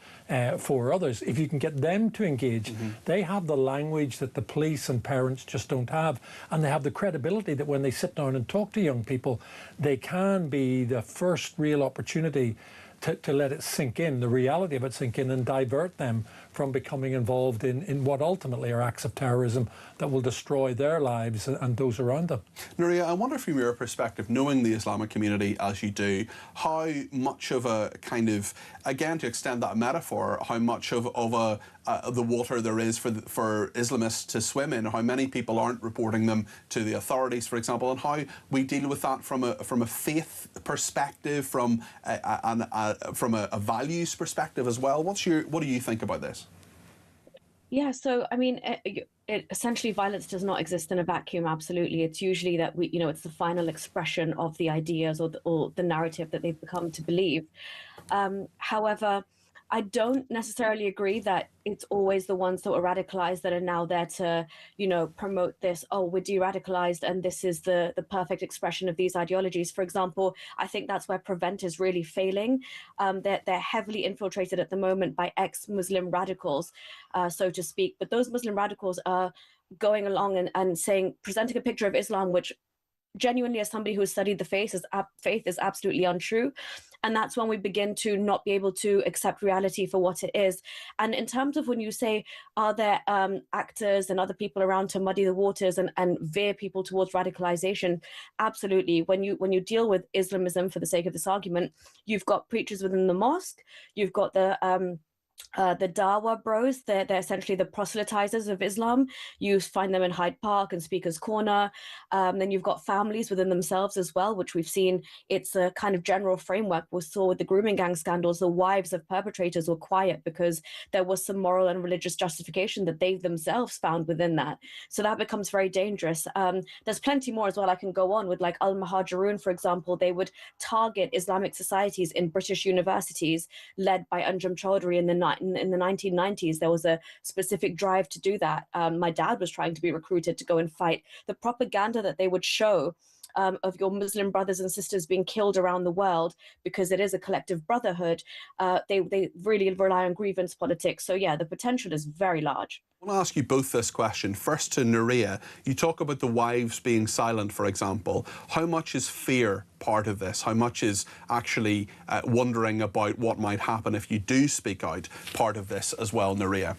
for others. If you can get them to engage, they have the language that the police and parents just don't have, and they have the credibility that when they sit down and talk to young people, they can be the first real opportunity to let it sink in, the reality of it sink in, and divert them from becoming involved in what ultimately are acts of terrorism that will destroy their lives and those around them. Nuria, I wonder, from your perspective, knowing the Islamic community as you do, how much of a kind of, again, to extend that metaphor, how much of the water there is for Islamists to swim in, how many people aren't reporting them to the authorities, for example, and how we deal with that from a faith perspective, from a values perspective as well. What do you think about this? Yeah, so I mean, essentially, violence does not exist in a vacuum. Absolutely, it's usually that it's the final expression of the ideas or the narrative that they've become to believe. However, I don't necessarily agree that it's always the ones that were radicalized that are now there to, promote this, oh, we're de-radicalized and this is the perfect expression of these ideologies. For example, I think that's where Prevent is really failing. They're heavily infiltrated at the moment by ex-Muslim radicals, so to speak. But those Muslim radicals are going along and saying, presenting a picture of Islam, which genuinely, as somebody who has studied the faith is absolutely untrue. And that's when we begin to not be able to accept reality for what it is. And in terms of when you say, are there actors and other people around to muddy the waters and veer people towards radicalization? Absolutely. When you deal with Islamism, for the sake of this argument, you've got preachers within the mosque, you've got the Dawa bros, they're essentially the proselytizers of Islam. You find them in Hyde Park and Speaker's Corner. Then you've got families within themselves as well, which we've seen. It's a kind of general framework. We saw with the grooming gang scandals, the wives of perpetrators were quiet because there was some moral and religious justification that they themselves found within that. So that becomes very dangerous. There's plenty more as well I can go on with, like Al-Muhajirun, for example. They would target Islamic societies in British universities led by Anjum Chaudhry in the 1990s. There was a specific drive to do that. My dad was trying to be recruited to go and fight. The propaganda that they would show of your Muslim brothers and sisters being killed around the world because it is a collective brotherhood, they really rely on grievance politics. So yeah, the potential is very large. I want to ask you both this question. First to Nuria. You talk about the wives being silent, for example. How much is fear part of this? How much is actually wondering about what might happen if you do speak out part of this as well, Nuria?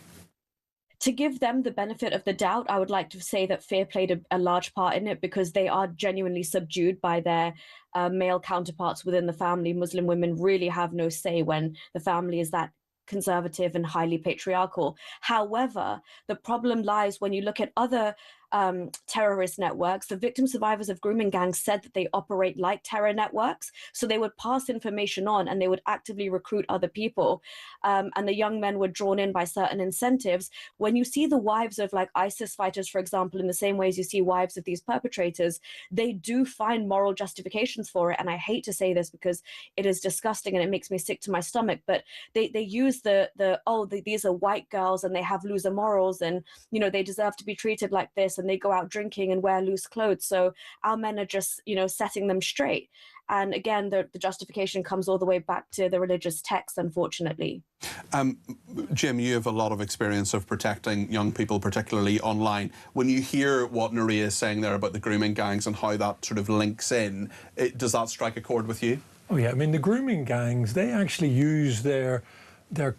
To give them the benefit of the doubt, I would like to say that fear played a large part in it, because they are genuinely subdued by their male counterparts within the family. Muslim women really have no say when the family is that conservative and highly patriarchal. However, the problem lies when you look at other terrorist networks. The victim survivors of grooming gangs said that they operate like terror networks. So they would pass information on and they would actively recruit other people. And the young men were drawn in by certain incentives. When you see the wives of like ISIS fighters, for example, in the same way as you see wives of these perpetrators, they do find moral justifications for it. And I hate to say this because it is disgusting and it makes me sick to my stomach, but they use these are white girls and they have loser morals and, you know, they deserve to be treated like this, and they go out drinking and wear loose clothes. So our men are just, you know, setting them straight. And again, the justification comes all the way back to the religious text, unfortunately. Jim, you have a lot of experience of protecting young people, particularly online. When you hear what Nuria is saying there about the grooming gangs and how that sort of links in, does that strike a chord with you? Oh yeah, I mean, the grooming gangs, they actually use their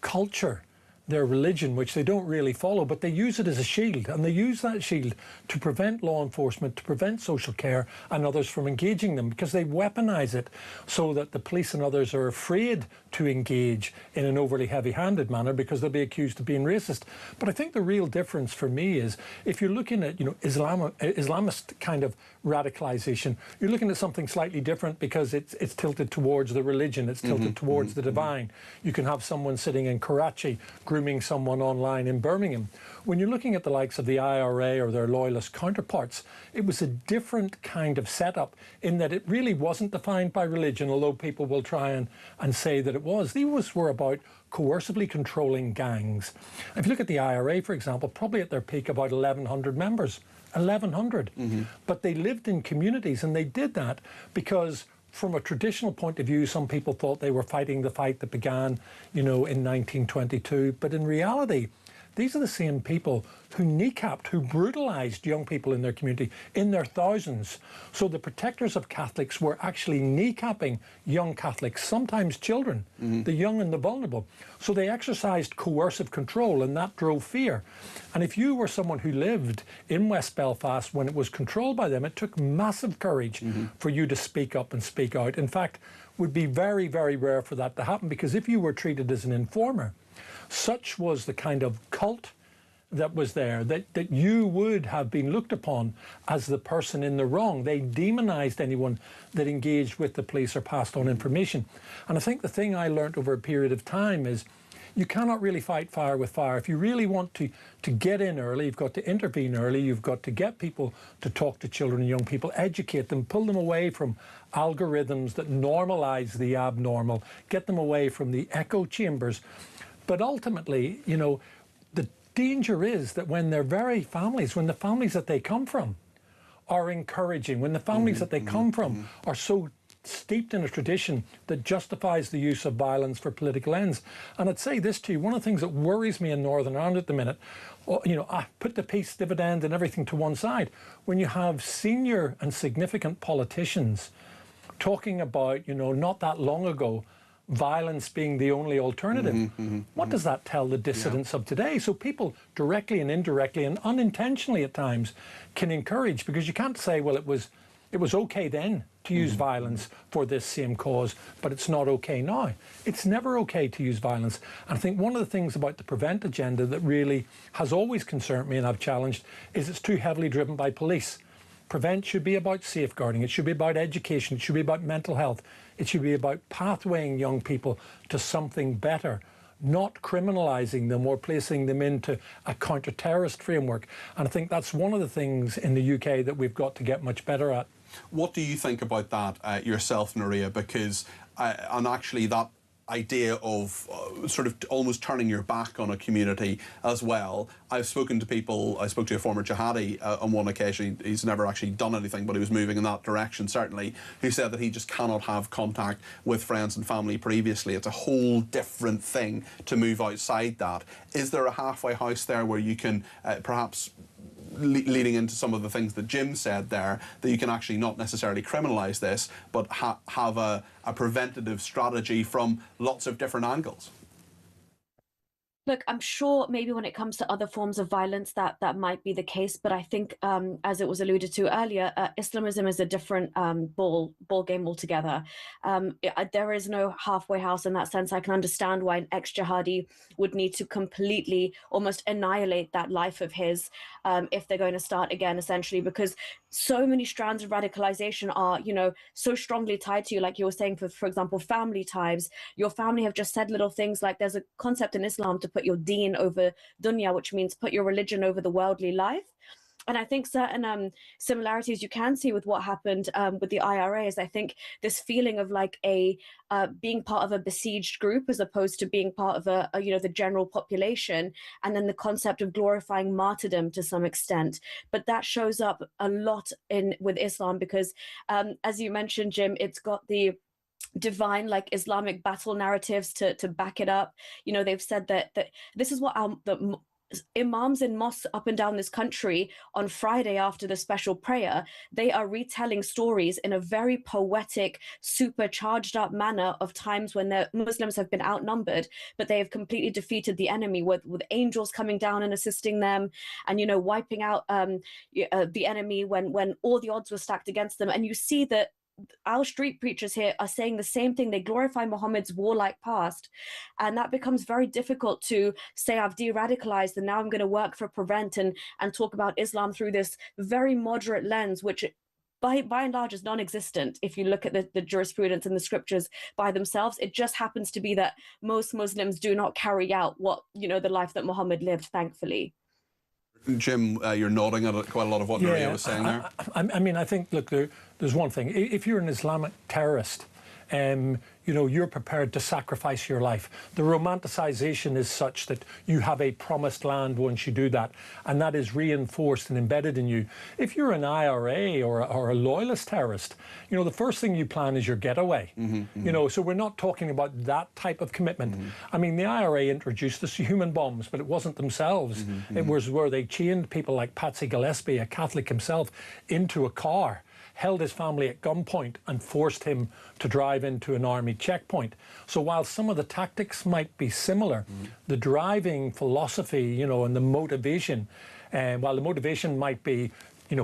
culture, their religion, which they don't really follow, but they use it as a shield, and they use that shield to prevent law enforcement, to prevent social care and others from engaging them, because they weaponize it so that the police and others are afraid to engage in an overly heavy-handed manner because they'll be accused of being racist. But I think the real difference for me is if you're looking at, you know, Islamist kind of radicalization, you're looking at something slightly different because it's tilted towards the religion, it's tilted towards the divine. You can have someone sitting in Karachi grooming someone online in Birmingham. When you're looking at the likes of the IRA or their loyalist counterparts, it was a different kind of setup in that it really wasn't defined by religion, although people will try and say that it was. These were about coercively controlling gangs. If you look at the IRA, for example, probably at their peak about 1,100 members. 1,100. But they lived in communities, and they did that because from a traditional point of view, some people thought they were fighting the fight that began, you know, in 1922. But in reality, these are the same people who kneecapped, who brutalized young people in their community in their thousands. So the protectors of Catholics were actually kneecapping young Catholics, sometimes children, the young and the vulnerable. So they exercised coercive control, and that drove fear. And if you were someone who lived in West Belfast when it was controlled by them, it took massive courage for you to speak up and speak out. In fact, it would be very, very rare for that to happen, because if you were treated as an informer, such was the kind of cult that was there that you would have been looked upon as the person in the wrong. They demonized anyone that engaged with the police or passed on information. And I think the thing I learned over a period of time is you cannot really fight fire with fire. If you really want to get in early, you've got to intervene early, you've got to get people to talk to children and young people, educate them, pull them away from algorithms that normalize the abnormal, get them away from the echo chambers. But ultimately, you know, the danger is that when their very families, when the families that they come from are encouraging, when the families that they come from are so steeped in a tradition that justifies the use of violence for political ends. And I'd say this to you, one of the things that worries me in Northern Ireland at the minute, you know, I put the peace dividend and everything to one side, when you have senior and significant politicians talking about, you know, not that long ago, violence being the only alternative. What does that tell the dissidents of today? So people directly and indirectly and unintentionally at times can encourage, because you can't say, well, it was okay then to use violence for this same cause, but it's not okay now. It's never okay to use violence. And I think one of the things about the prevent agenda that really has always concerned me and I've challenged is it's too heavily driven by police. Prevent should be about safeguarding. It should be about education. It should be about mental health. It should be about pathwaying young people to something better, not criminalising them or placing them into a counter-terrorist framework. And I think that's one of the things in the UK that we've got to get much better at. What do you think about that yourself, Nuria? Because, and actually that idea of sort of almost turning your back on a community as well. I've spoken to people, I spoke to a former jihadi on one occasion, he's never actually done anything, but he was moving in that direction certainly, who said that he just cannot have contact with friends and family previously. It's a whole different thing to move outside that. Is there a halfway house there where you can perhaps, leading into some of the things that Jim said there, that you can actually not necessarily criminalise this, but have a preventative strategy from lots of different angles? Look, I'm sure maybe when it comes to other forms of violence that might be the case, but I think, as it was alluded to earlier, Islamism is a different ball game altogether. There is no halfway house in that sense. I can understand why an ex-jihadi would need to completely almost annihilate that life of his if they're going to start again, essentially, because so many strands of radicalization are, so strongly tied to you, like you were saying, for example, family ties. Your family have just said little things like there's a concept in Islam to put your deen over dunya, which means put your religion over the worldly life. And I think certain similarities you can see with what happened with the IRA is, I think, this feeling of like being part of a besieged group as opposed to being part of the general population, and then the concept of glorifying martyrdom to some extent. But that shows up a lot with Islam because, as you mentioned, Jim, it's got the divine, like, Islamic battle narratives to back it up. They've said that this is what the imams in mosques up and down this country on Friday after the special prayer, they are retelling stories in a very poetic, super charged up manner of times when the Muslims have been outnumbered, but they have completely defeated the enemy with angels coming down and assisting them, and wiping out the enemy when all the odds were stacked against them. And you see that our street preachers here are saying the same thing. They glorify Muhammad's warlike past, and that becomes very difficult to say I've de-radicalized and now I'm going to work for Prevent and talk about Islam through this very moderate lens, which by and large is non-existent. If you look at the jurisprudence and the scriptures by themselves, it just happens to be that most Muslims do not carry out what the life that Muhammad lived, thankfully. Jim, you're nodding at quite a lot of what Maria was saying there. I think, look, there's one thing. If you're an Islamic terrorist, you're prepared to sacrifice your life. The romanticization is such that you have a promised land once you do that, and that is reinforced and embedded in you. If you're an IRA or a loyalist terrorist, the first thing you plan is your getaway. So we're not talking about that type of commitment. I mean, the IRA introduced us to human bombs, but it wasn't themselves. It was where they chained people like Patsy Gillespie, a Catholic himself, into a car, held his family at gunpoint and forced him to drive into an army checkpoint. So while some of the tactics might be similar, the driving philosophy, and the motivation, while the motivation might be,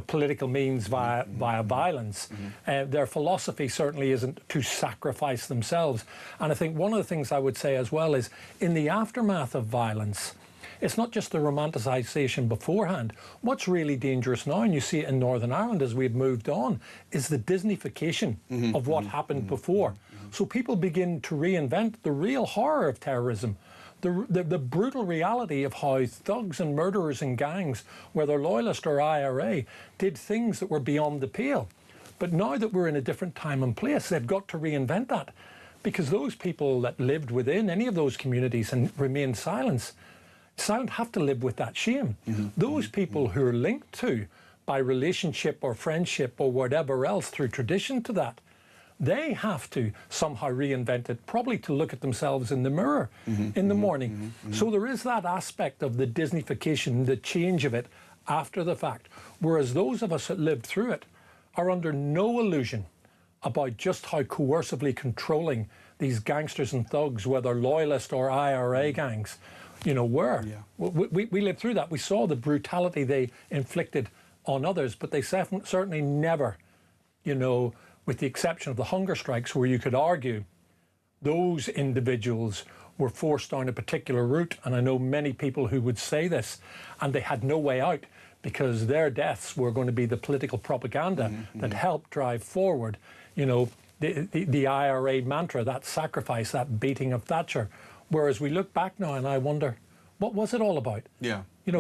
political means via violence, their philosophy certainly isn't to sacrifice themselves. And I think one of the things I would say as well is, in the aftermath of violence, it's not just the romanticisation beforehand. What's really dangerous now, and you see it in Northern Ireland as we've moved on, is the Disneyfication of what happened before. So people begin to reinvent the real horror of terrorism, the brutal reality of how thugs and murderers and gangs, whether loyalist or IRA, did things that were beyond the pale. But now that we're in a different time and place, they've got to reinvent that, because those people that lived within any of those communities and remained silent have to live with that shame. Those people who are linked to, by relationship or friendship or whatever else, through tradition to that, they have to somehow reinvent it, probably to look at themselves in the mirror in the morning. So there is that aspect of the Disneyfication, the change of it after the fact, whereas those of us that lived through it are under no illusion about just how coercively controlling these gangsters and thugs, whether loyalist or IRA gangs, were. We lived through that. We saw the brutality they inflicted on others, but they certainly never, with the exception of the hunger strikes, where you could argue those individuals were forced down a particular route. And I know many people who would say this, and they had no way out, because their deaths were going to be the political propaganda that helped drive forward, the IRA mantra, that sacrifice, that beating of Thatcher. Whereas we look back now and I wonder, what was it all about?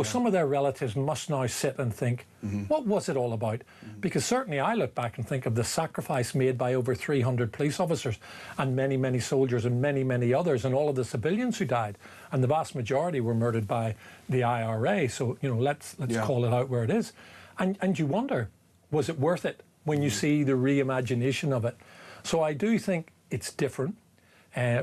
Some of their relatives must now sit and think, what was it all about? Because certainly I look back and think of the sacrifice made by over 300 police officers and many, many soldiers and many, many others, and all of the civilians who died. And the vast majority were murdered by the IRA. So, let's call it out where it is. And you wonder, was it worth it when you see the reimagination of it? So I do think it's different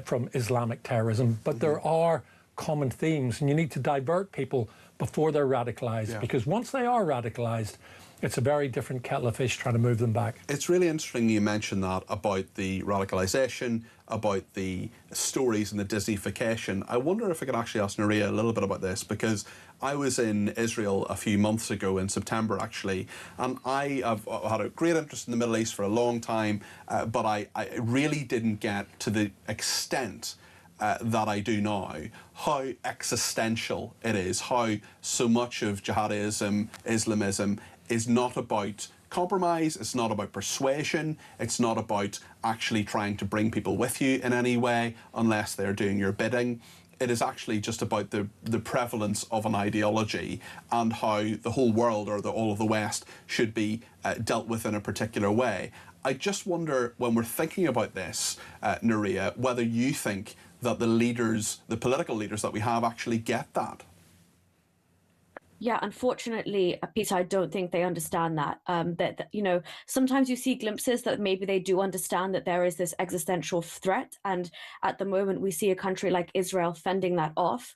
from Islamic terrorism, but there are common themes, and you need to divert people before they're radicalised. Yeah. Because once they are radicalised, it's a very different kettle of fish trying to move them back. It's really interesting you mentioned that about the radicalisation, about the stories and the Disneyfication. I wonder if I could actually ask Nuria a little bit about this, because I was in Israel a few months ago, in September actually, and I have had a great interest in the Middle East for a long time, but I really didn't get to the extent that I do now, how existential it is, how so much of jihadism, Islamism, is not about compromise, it's not about persuasion, it's not about actually trying to bring people with you in any way unless they're doing your bidding. It is actually just about the prevalence of an ideology and how the whole world, or all of the West, should be dealt with in a particular way. I just wonder, when we're thinking about this, Nuria, whether you think that the leaders, the political leaders that we have, actually get that. Yeah, unfortunately, Peter, I don't think they understand that. That you know, sometimes you see glimpses that maybe they do understand that there is this existential threat, and at the moment we see a country like Israel fending that off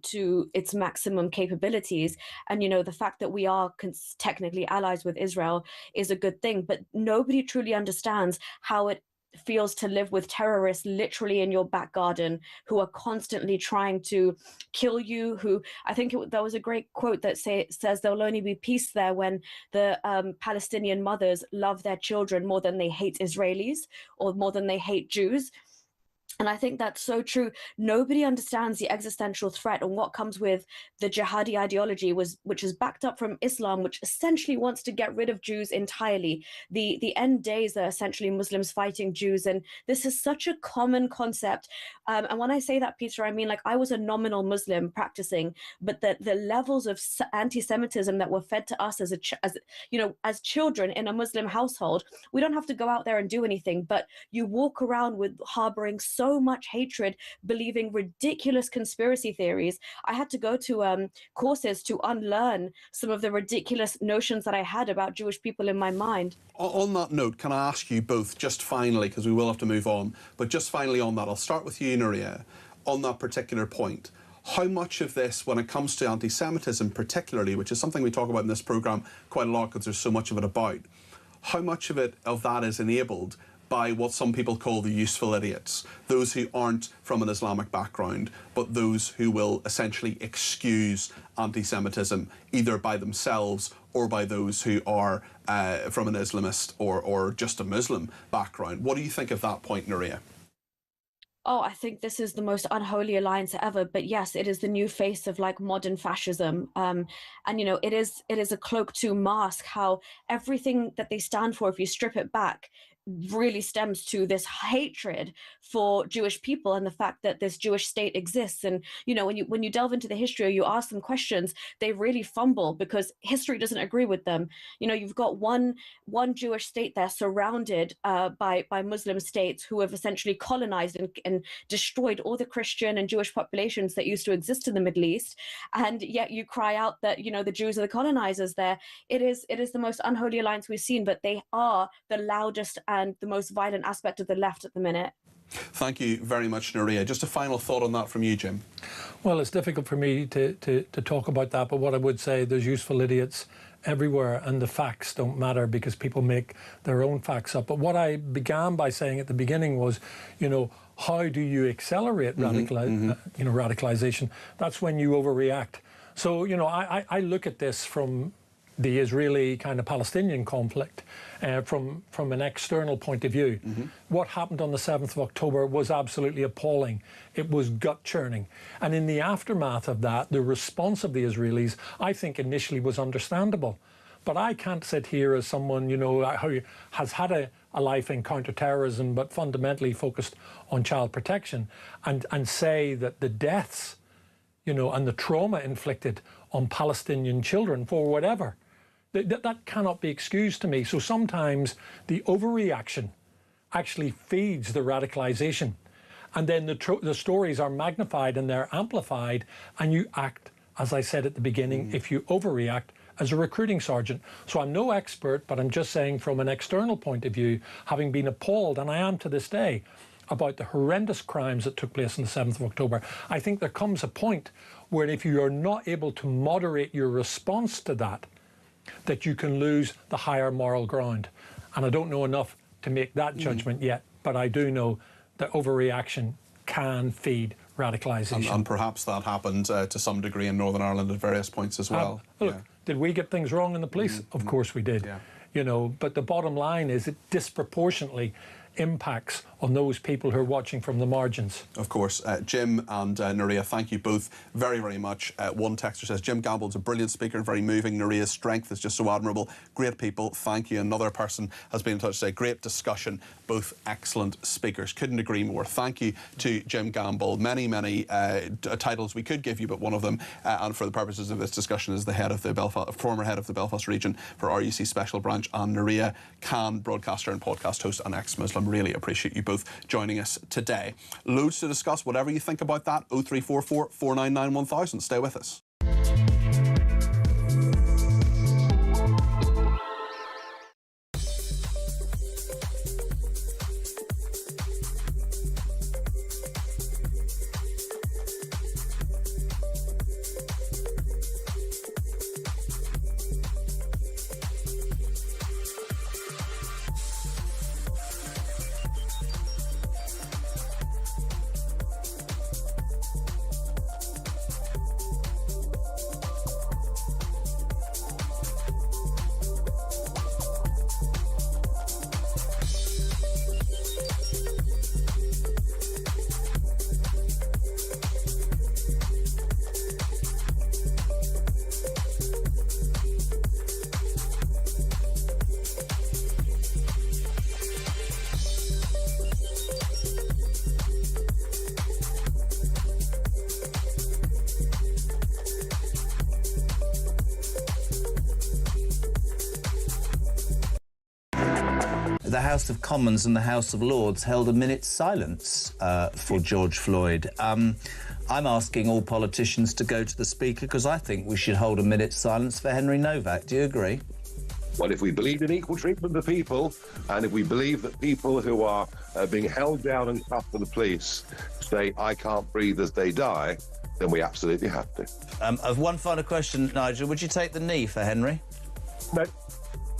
to its maximum capabilities. And you know, the fact that we are technically allies with Israel is a good thing, but nobody truly understands how it feels to live with terrorists literally in your back garden, who are constantly trying to kill you. Who, I think there was a great quote that says there'll only be peace there when the Palestinian mothers love their children more than they hate Israelis, or more than they hate Jews. And I think that's so true. Nobody understands the existential threat and what comes with the jihadi ideology, which is backed up from Islam, which essentially wants to get rid of Jews entirely. The end days are essentially Muslims fighting Jews. And this is such a common concept. And when I say that, Peter, I mean, like, I was a nominal Muslim practicing, but the levels of anti-Semitism that were fed to us as children in a Muslim household, we don't have to go out there and do anything, but you walk around with harboring so much hatred, believing ridiculous conspiracy theories. I had to go to courses to unlearn some of the ridiculous notions that I had about Jewish people in my mind. On that note, can I ask you both, just finally, because we will have to move on, but just finally on that, I'll start with you, Nuria, on that particular point. How much of this, when it comes to anti-Semitism particularly, which is something we talk about in this programme quite a lot because there's so much of it about, how much of that is enabled by what some people call the useful idiots, those who aren't from an Islamic background, but those who will essentially excuse anti-Semitism either by themselves or by those who are from an Islamist or just a Muslim background. What do you think of that point, Nuria? Oh, I think this is the most unholy alliance ever. But yes, it is the new face of like modern fascism. And, you know, it is a cloak to mask how everything that they stand for, if you strip it back, really stems to this hatred for Jewish people and the fact that this Jewish state exists. And you know, when you delve into the history or you ask them questions, they really fumble because history doesn't agree with them. You know, you've got one Jewish state there surrounded by Muslim states who have essentially colonized and destroyed all the Christian and Jewish populations that used to exist in the Middle East, and yet you cry out that, you know, the Jews are the colonizers there. It is the most unholy alliance we've seen, but they are the loudest and the most violent aspect of the left at the minute. Thank you very much, Nuria. Just a final thought on that from you, Jim. Well, it's difficult for me to talk about that, but what I would say, there's useful idiots everywhere and the facts don't matter because people make their own facts up. But what I began by saying at the beginning was, you know, how do you accelerate radicalization? That's when you overreact. So, you know, I look at this from the Israeli kind of Palestinian conflict from an external point of view. What happened on the 7th of October was absolutely appalling. It was gut-churning. And in the aftermath of that, the response of the Israelis, I think initially was understandable. But I can't sit here as someone, you know, who has had a life in counter-terrorism but fundamentally focused on child protection and say that the deaths, you know, and the trauma inflicted on Palestinian children for whatever, that cannot be excused to me. So sometimes the overreaction actually feeds the radicalization. And then the stories are magnified and they're amplified, and you act, as I said at the beginning, if you overreact, as a recruiting sergeant. So I'm no expert, but I'm just saying from an external point of view, having been appalled, and I am to this day, about the horrendous crimes that took place on the 7th of October, I think there comes a point where if you are not able to moderate your response to that, that you can lose the higher moral ground. And I don't know enough to make that judgment yet, but I do know that overreaction can feed radicalisation. And perhaps that happened to some degree in Northern Ireland at various points as well. Look, did we get things wrong in the police? Of course we did. You know, but the bottom line is it disproportionately impacts on those people who are watching from the margins. Of course. Jim and Nuria, thank you both very, very much. One texter says, Jim Gamble's a brilliant speaker and very moving. Nuria's strength is just so admirable. Great people, thank you. Another person has been in touch to say, great discussion, both excellent speakers. Couldn't agree more. Thank you to Jim Gamble. Many, many titles we could give you, but one of them, and for the purposes of this discussion, is the head of the former head of the Belfast region for RUC Special Branch, and Nuria Khan, broadcaster and podcast host and ex-Muslim. Really appreciate you both joining us today. Loads to discuss, whatever you think about that. 0344 499 1000. Stay with us. The House of Commons and the House of Lords held a minute's silence for George Floyd. I'm asking all politicians to go to the Speaker because I think we should hold a minute's silence for Henry Novak. Do you agree? Well, if we believe in equal treatment of people, and if we believe that people who are being held down and cuffed to the police say, I can't breathe as they die, then we absolutely have to. One final question, Nigel. Would you take the knee for Henry? No.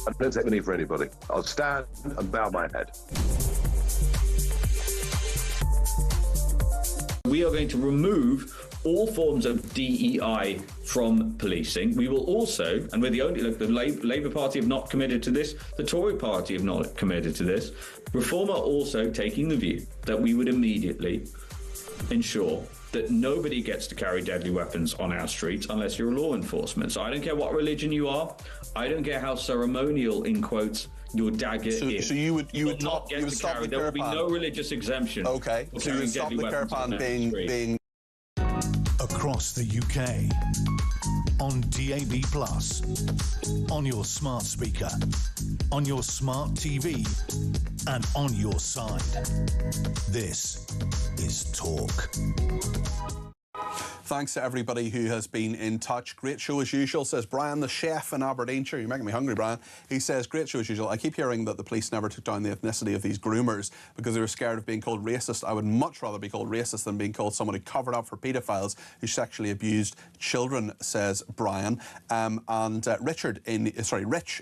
I don't take the knee for anybody. I'll stand and bow my head. We are going to remove all forms of DEI from policing. We will also, and we're the only, look, the Labour Party have not committed to this, the Tory Party have not committed to this. Reform are also taking the view that we would immediately ensure that nobody gets to carry deadly weapons on our streets unless you're law enforcement. So I don't care what religion you are. I don't care how ceremonial, in quotes, your dagger is. So you would not get to carry. There will be no religious exemption. Okay. So you would stop the Kirpan being across the UK on DAB+, on your smart speaker, on your smart TV, and on your side. This is Talk. Thanks to everybody who has been in touch. Great show as usual, says Brian, the chef in Aberdeenshire. You're making me hungry, Brian. He says, great show as usual. I keep hearing that the police never took down the ethnicity of these groomers because they were scared of being called racist. I would much rather be called racist than being called someone who covered up for paedophiles who sexually abused children, says Brian. Rich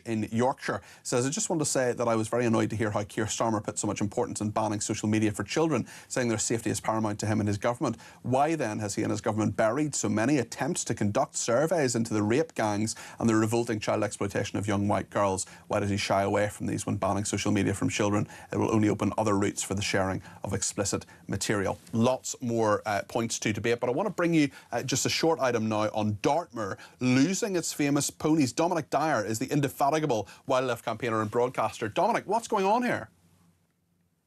in Yorkshire says, I just want to say that I was very annoyed to hear how Keir Starmer put so much importance in banning social media for children, saying their safety is paramount to him and his government. Why then has he and his government buried so many attempts to conduct surveys into the rape gangs and the revolting child exploitation of young white girls? Why does he shy away from these when banning social media from children? It will only open other routes for the sharing of explicit material. Lots more points to debate, but I want to bring you just a short item now on Dartmoor losing its famous ponies. Dominic Dyer is the indefatigable wildlife campaigner and broadcaster. Dominic, what's going on here?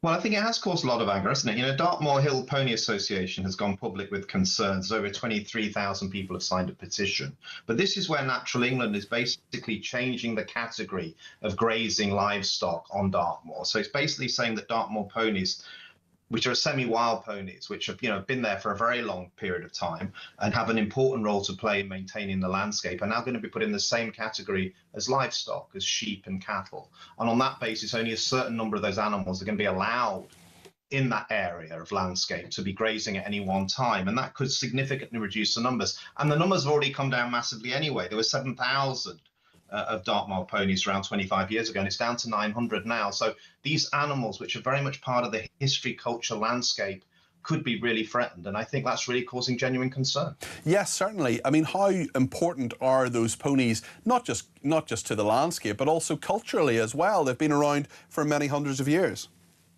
Well, I think it has caused a lot of anger, hasn't it? You know, Dartmoor Hill Pony Association has gone public with concerns. Over 23,000 people have signed a petition. But this is where Natural England is basically changing the category of grazing livestock on Dartmoor. So it's basically saying that Dartmoor ponies, which are semi-wild ponies, which have been there for a very long period of time and have an important role to play in maintaining the landscape, are now going to be put in the same category as livestock, as sheep and cattle. And on that basis, only a certain number of those animals are going to be allowed in that area of landscape to be grazing at any one time, and that could significantly reduce the numbers. And the numbers have already come down massively anyway. There were 7,000 of Dartmoor ponies around 25 years ago, and it's down to 900 now. So these animals, which are very much part of the history, culture, landscape, could be really threatened, and I think that's really causing genuine concern. Yes, certainly. I mean, how important are those ponies, not just to the landscape, but also culturally as well? They've been around for many hundreds of years.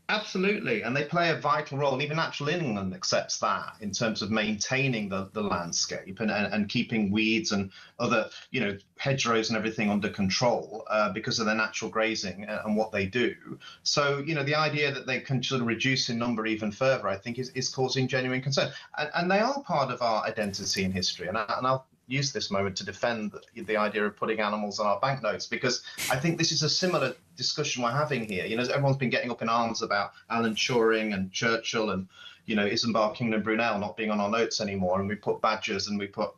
Absolutely, and they play a vital role. Even Natural England accepts that in terms of maintaining the landscape and keeping weeds and other, hedgerows and everything under control because of their natural grazing and what they do. So, the idea that they can sort of reduce in number even further, I think, is causing genuine concern. And they are part of our identity and history. And I'll use this moment to defend the idea of putting animals on our banknotes, because I think this is a similar discussion we're having here. Everyone's been getting up in arms about Alan Turing and Churchill and, Isambard Kingdom Brunel not being on our notes anymore, and we put badgers and we put,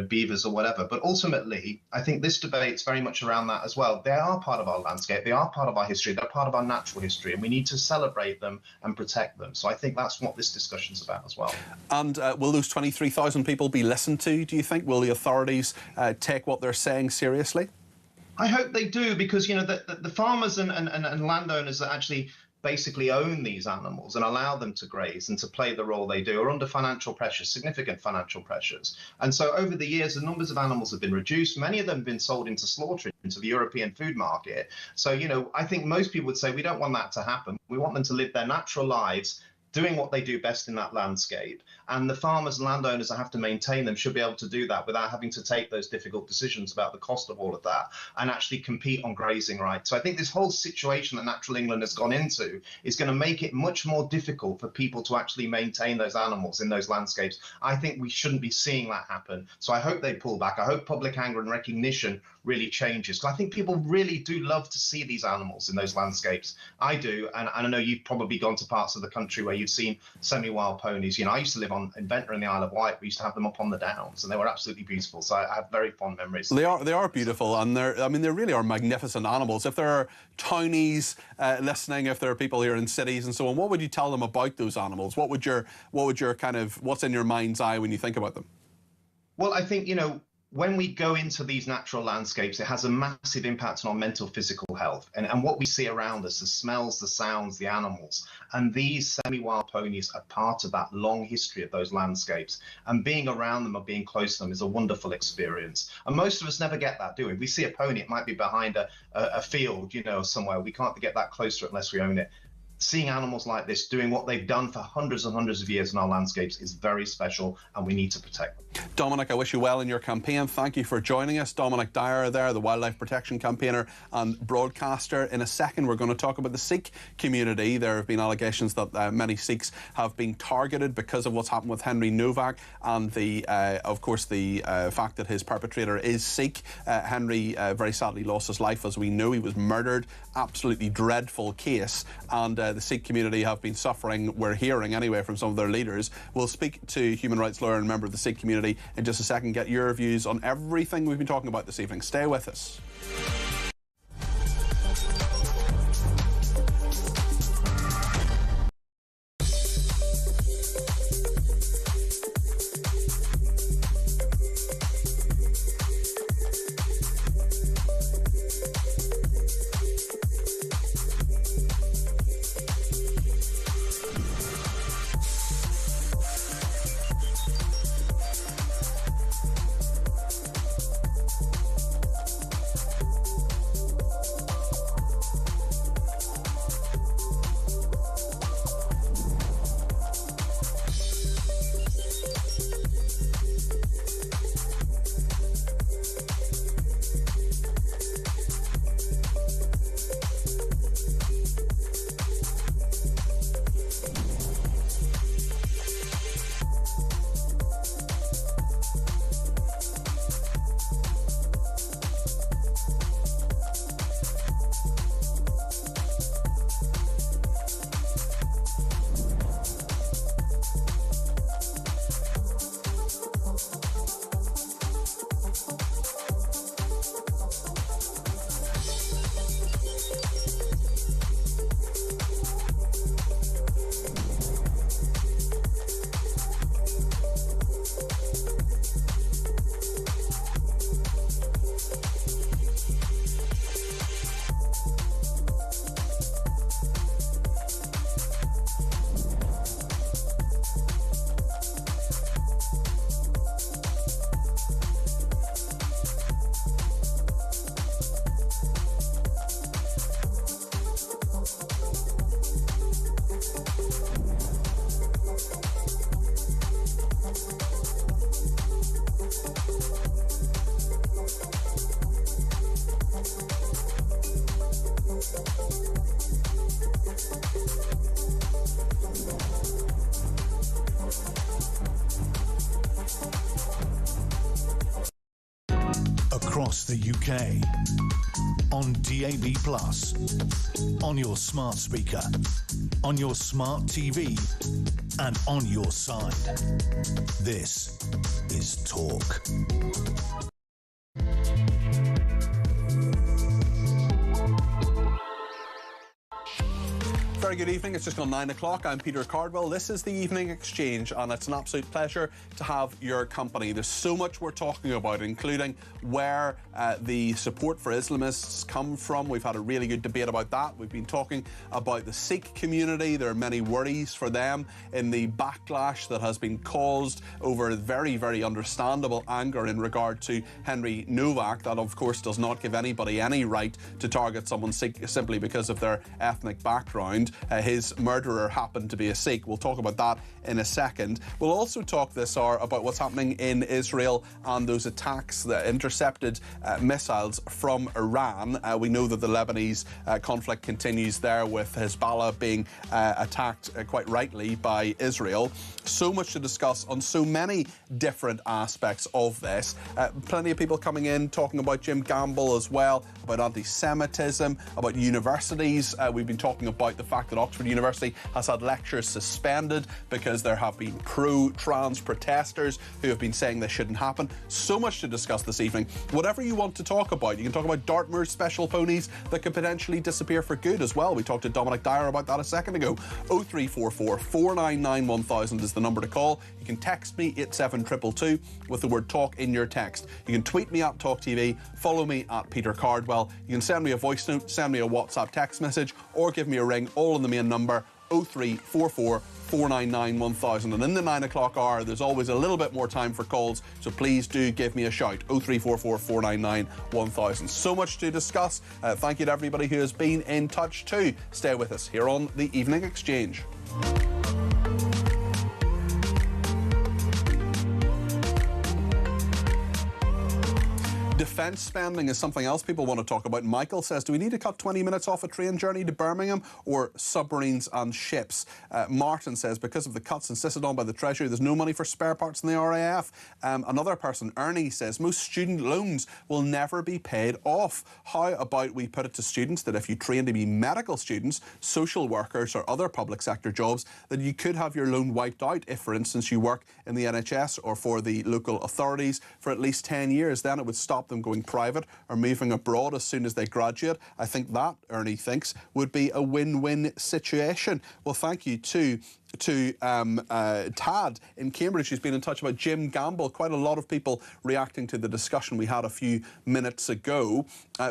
beavers or whatever. But ultimately, I think this debate's very much around that as well. They are part of our landscape. They are part of our history. They're part of our natural history, and we need to celebrate them and protect them. So I think that's what this discussion's about as well. And will those 23,000 people be listened to, do you think? Will the authorities take what they're saying seriously? I hope they do, because, the farmers and landowners that actually basically own these animals and allow them to graze and to play the role they do are under financial pressures, significant financial pressures. And so over the years, the numbers of animals have been reduced. Many of them have been sold into slaughter, into the European food market. So, I think most people would say we don't want that to happen. We want them to live their natural lives, doing what they do best in that landscape. And the farmers and landowners that have to maintain them should be able to do that without having to take those difficult decisions about the cost of all of that and actually compete on grazing rights. So I think this whole situation that Natural England has gone into is going to make it much more difficult for people to actually maintain those animals in those landscapes. I think we shouldn't be seeing that happen. So I hope they pull back. I hope public anger and recognition really changes, because I think people really do love to see these animals in those landscapes. I do, and I know you've probably gone to parts of the country where you've seen semi-wild ponies. I used to live on Inventor in the Isle of Wight. We used to have them up on the downs, and they were absolutely beautiful. So I have very fond memories. They are beautiful, and they really are magnificent animals. If there are townies listening, if there are people here in cities and so on, what would you tell them about those animals? What would your kind of, what's in your mind's eye when you think about them? Well, I think, when we go into these natural landscapes, it has a massive impact on our mental, physical health. And what we see around us, the smells, the sounds, the animals. And these semi-wild ponies are part of that long history of those landscapes. And being around them or being close to them is a wonderful experience. And most of us never get that, do we? We see a pony, it might be behind a field, somewhere. We can't get that close to it unless we own it. Seeing animals like this doing what they've done for hundreds and hundreds of years in our landscapes is very special, and we need to protect them. Dominic, I wish you well in your campaign. Thank you for joining us. Dominic Dyer there, the wildlife protection campaigner and broadcaster. In a second, we're going to talk about the Sikh community. There have been allegations that many Sikhs have been targeted because of what's happened with Henry Novak and of course, the fact that his perpetrator is Sikh. Henry very sadly lost his life, as we know. He was murdered. Absolutely dreadful case. And the Sikh community have been suffering, we're hearing anyway, from some of their leaders. We'll speak to human rights lawyer and member of the Sikh community in just a second, get your views on everything we've been talking about this evening. Stay with us. across the UK, on DAB+, on your smart speaker, on your smart TV, and on your side. This is Talk. Very good evening. It's just gone 9 o'clock. I'm Peter Cardwell. This is the Evening Exchange, and it's an absolute pleasure to have your company. There's so much we're talking about, including where the support for Islamists come from. We've had a really good debate about that. We've been talking about the Sikh community. There are many worries for them in the backlash that has been caused over very, very understandable anger in regard to Henry Novak. That, of course, does not give anybody any right to target someone simply because of their ethnic background. His murderer happened to be a Sikh. We'll talk about that in a second. We'll also talk this hour about what's happening in Israel and those attacks, the intercepted missiles from Iran. We know that the Lebanese conflict continues there, with Hezbollah being attacked quite rightly by Israel. So much to discuss on so many different aspects of this. Plenty of people coming in talking about Jim Gamble as well, about anti-Semitism, about universities. We've been talking about the fact that Oxford University has had lectures suspended because there have been pro-trans protesters who have been saying this shouldn't happen. So much to discuss this evening. Whatever you want to talk about. You can talk about Dartmoor's special ponies that could potentially disappear for good as well. We talked to Dominic Dyer about that a second ago. 0344 499 1000 is the number to call. You can text me 87222 with the word talk in your text. You can tweet me at talkTV, follow me at Peter Cardwell. You can send me a voice note, send me a WhatsApp text message, or give me a ring, all on the main number 0344 499 1000. And in the 9 o'clock hour, there's always a little bit more time for calls, so please do give me a shout. 0344 499 1000. So much to discuss. Thank you to everybody who has been in touch too. Stay with us here on the Evening Exchange. Defence spending is something else people want to talk about. Michael says, do we need to cut 20 minutes off a train journey to Birmingham, or submarines and ships? Martin says, because of the cuts insisted on by the Treasury, there's no money for spare parts in the RAF. Another person, Ernie, says, most student loans will never be paid off. How about we put it to students that if you train to be medical students, social workers or other public sector jobs, that you could have your loan wiped out if, for instance, you work in the NHS or for the local authorities for at least 10 years. Then it would stop them going private or moving abroad as soon as they graduate. I think that, Ernie thinks, would be a win-win situation. Well, thank you to Tad in Cambridge, who's been in touch about Jim Gamble. Quite a lot of people reacting to the discussion we had a few minutes ago.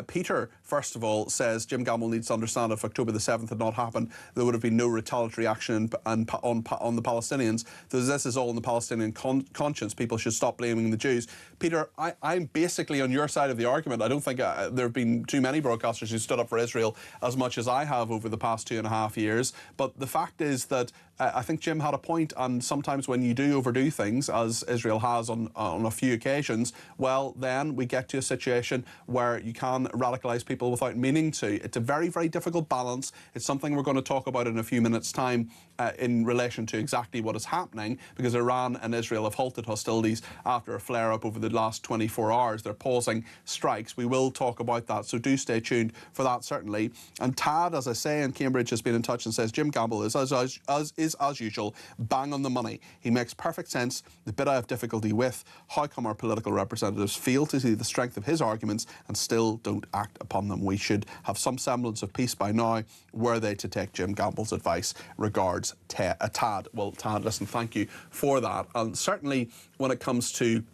Peter, first of all, says Jim Gamble needs to understand if October the 7th had not happened, there would have been no retaliatory action on the Palestinians. This is all in the Palestinian conscience. People should stop blaming the Jews. Peter, I'm basically on your side of the argument. I don't think there have been too many broadcasters who stood up for Israel as much as I have over the past 2.5 years. But the fact is that I think Jim had a point, and sometimes when you do overdo things, as Israel has on a few occasions, well, then we get to a situation where you can radicalise people without meaning to. It's a very, very difficult balance. It's something we're going to talk about in a few minutes' time in relation to exactly what is happening, because Iran and Israel have halted hostilities after a flare-up over the last 24 hours. They're pausing strikes. We will talk about that, so do stay tuned for that, certainly. And Tad, as I say, in Cambridge, has been in touch and says Jim Gamble is, as usual, bang on the money. He makes perfect sense. The bit I have difficulty with, how come our political representatives fail to see the strength of his arguments and still don't act upon them? We should have some semblance of peace by now, were they to take Jim Gamble's advice. Regards, Tad. Well, Tad, listen, thank you for that. And certainly when it comes to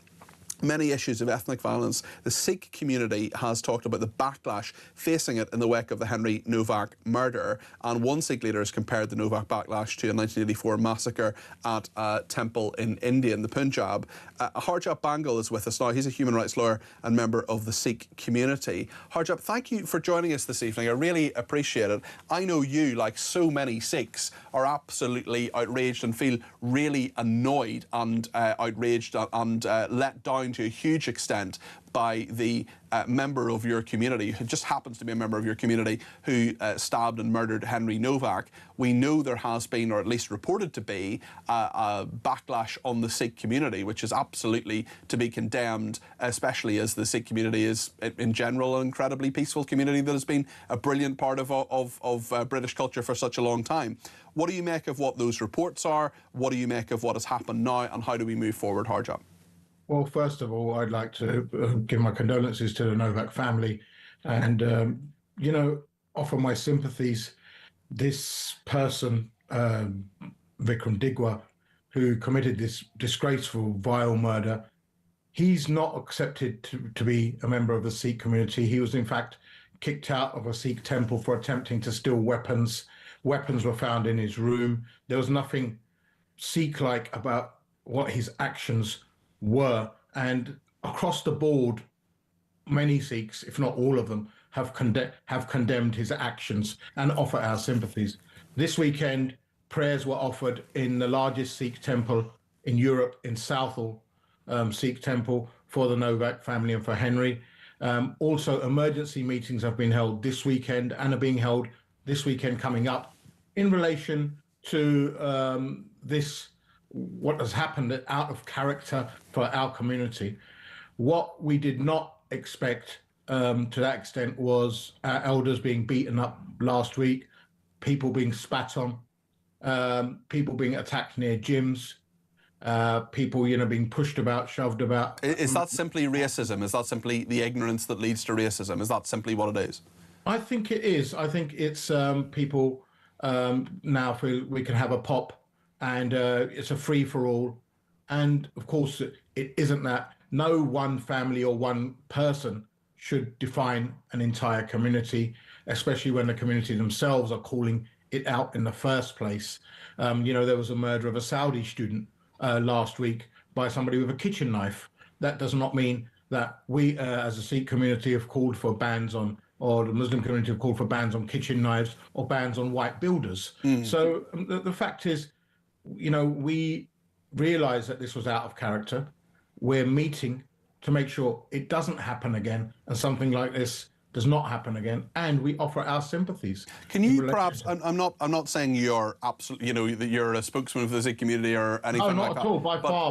many issues of ethnic violence, the Sikh community has talked about the backlash facing it in the wake of the Henry Novak murder, and one Sikh leader has compared the Novak backlash to a 1984 massacre at a temple in India, in the Punjab. Harjap Bangal is with us now. He's a human rights lawyer and member of the Sikh community. Harjap, thank you for joining us this evening. I really appreciate it. I know you, like so many Sikhs, are absolutely outraged and feel really annoyed and outraged and let down down to a huge extent by the member of your community, who just happens to be a member of your community, who stabbed and murdered Henry Novak. We know there has been, or at least reported to be, a backlash on the Sikh community, which is absolutely to be condemned, especially as the Sikh community is, in general, an incredibly peaceful community that has been a brilliant part of British culture for such a long time. What do you make of what those reports are? What do you make of what has happened now, and how do we move forward, Harjap? Well, first of all, I'd like to give my condolences to the Novak family and, offer my sympathies. This person, Vikram Digwa, who committed this disgraceful, vile murder, he's not accepted to be a member of the Sikh community. He was, in fact, kicked out of a Sikh temple for attempting to steal weapons. Weapons were found in his room. There was nothing Sikh-like about what his actions were, and across the board, many Sikhs, if not all of them, have condemned his actions and offer our sympathies. This weekend, prayers were offered in the largest Sikh temple in Europe, in Southall Sikh temple, for the Novak family and for Henry. Also, emergency meetings have been held this weekend and are being held this weekend coming up in relation to what has happened out of character for our community. What we did not expect to that extent was our elders being beaten up last week, people being spat on, people being attacked near gyms, people, being pushed about, shoved about. Is that simply racism? Is that simply the ignorance that leads to racism? Is that simply what it is? I think it is. I think it's people now feel we can have a pop, and it's a free-for-all. And, of course, it isn't that. No one family or one person should define an entire community, especially when the community themselves are calling it out in the first place. There was a murder of a Saudi student last week by somebody with a kitchen knife. That does not mean that we, as a Sikh community, have called for bans on, or the Muslim community have called for bans on kitchen knives or bans on white builders. So the fact is, we realise that this was out of character. We're meeting to make sure it doesn't happen again, and something like this does not happen again, and we offer our sympathies. Can you perhaps? I'm not saying you're absolutely, that you're a spokesman for the Sikh community or anything like that. No, not at all.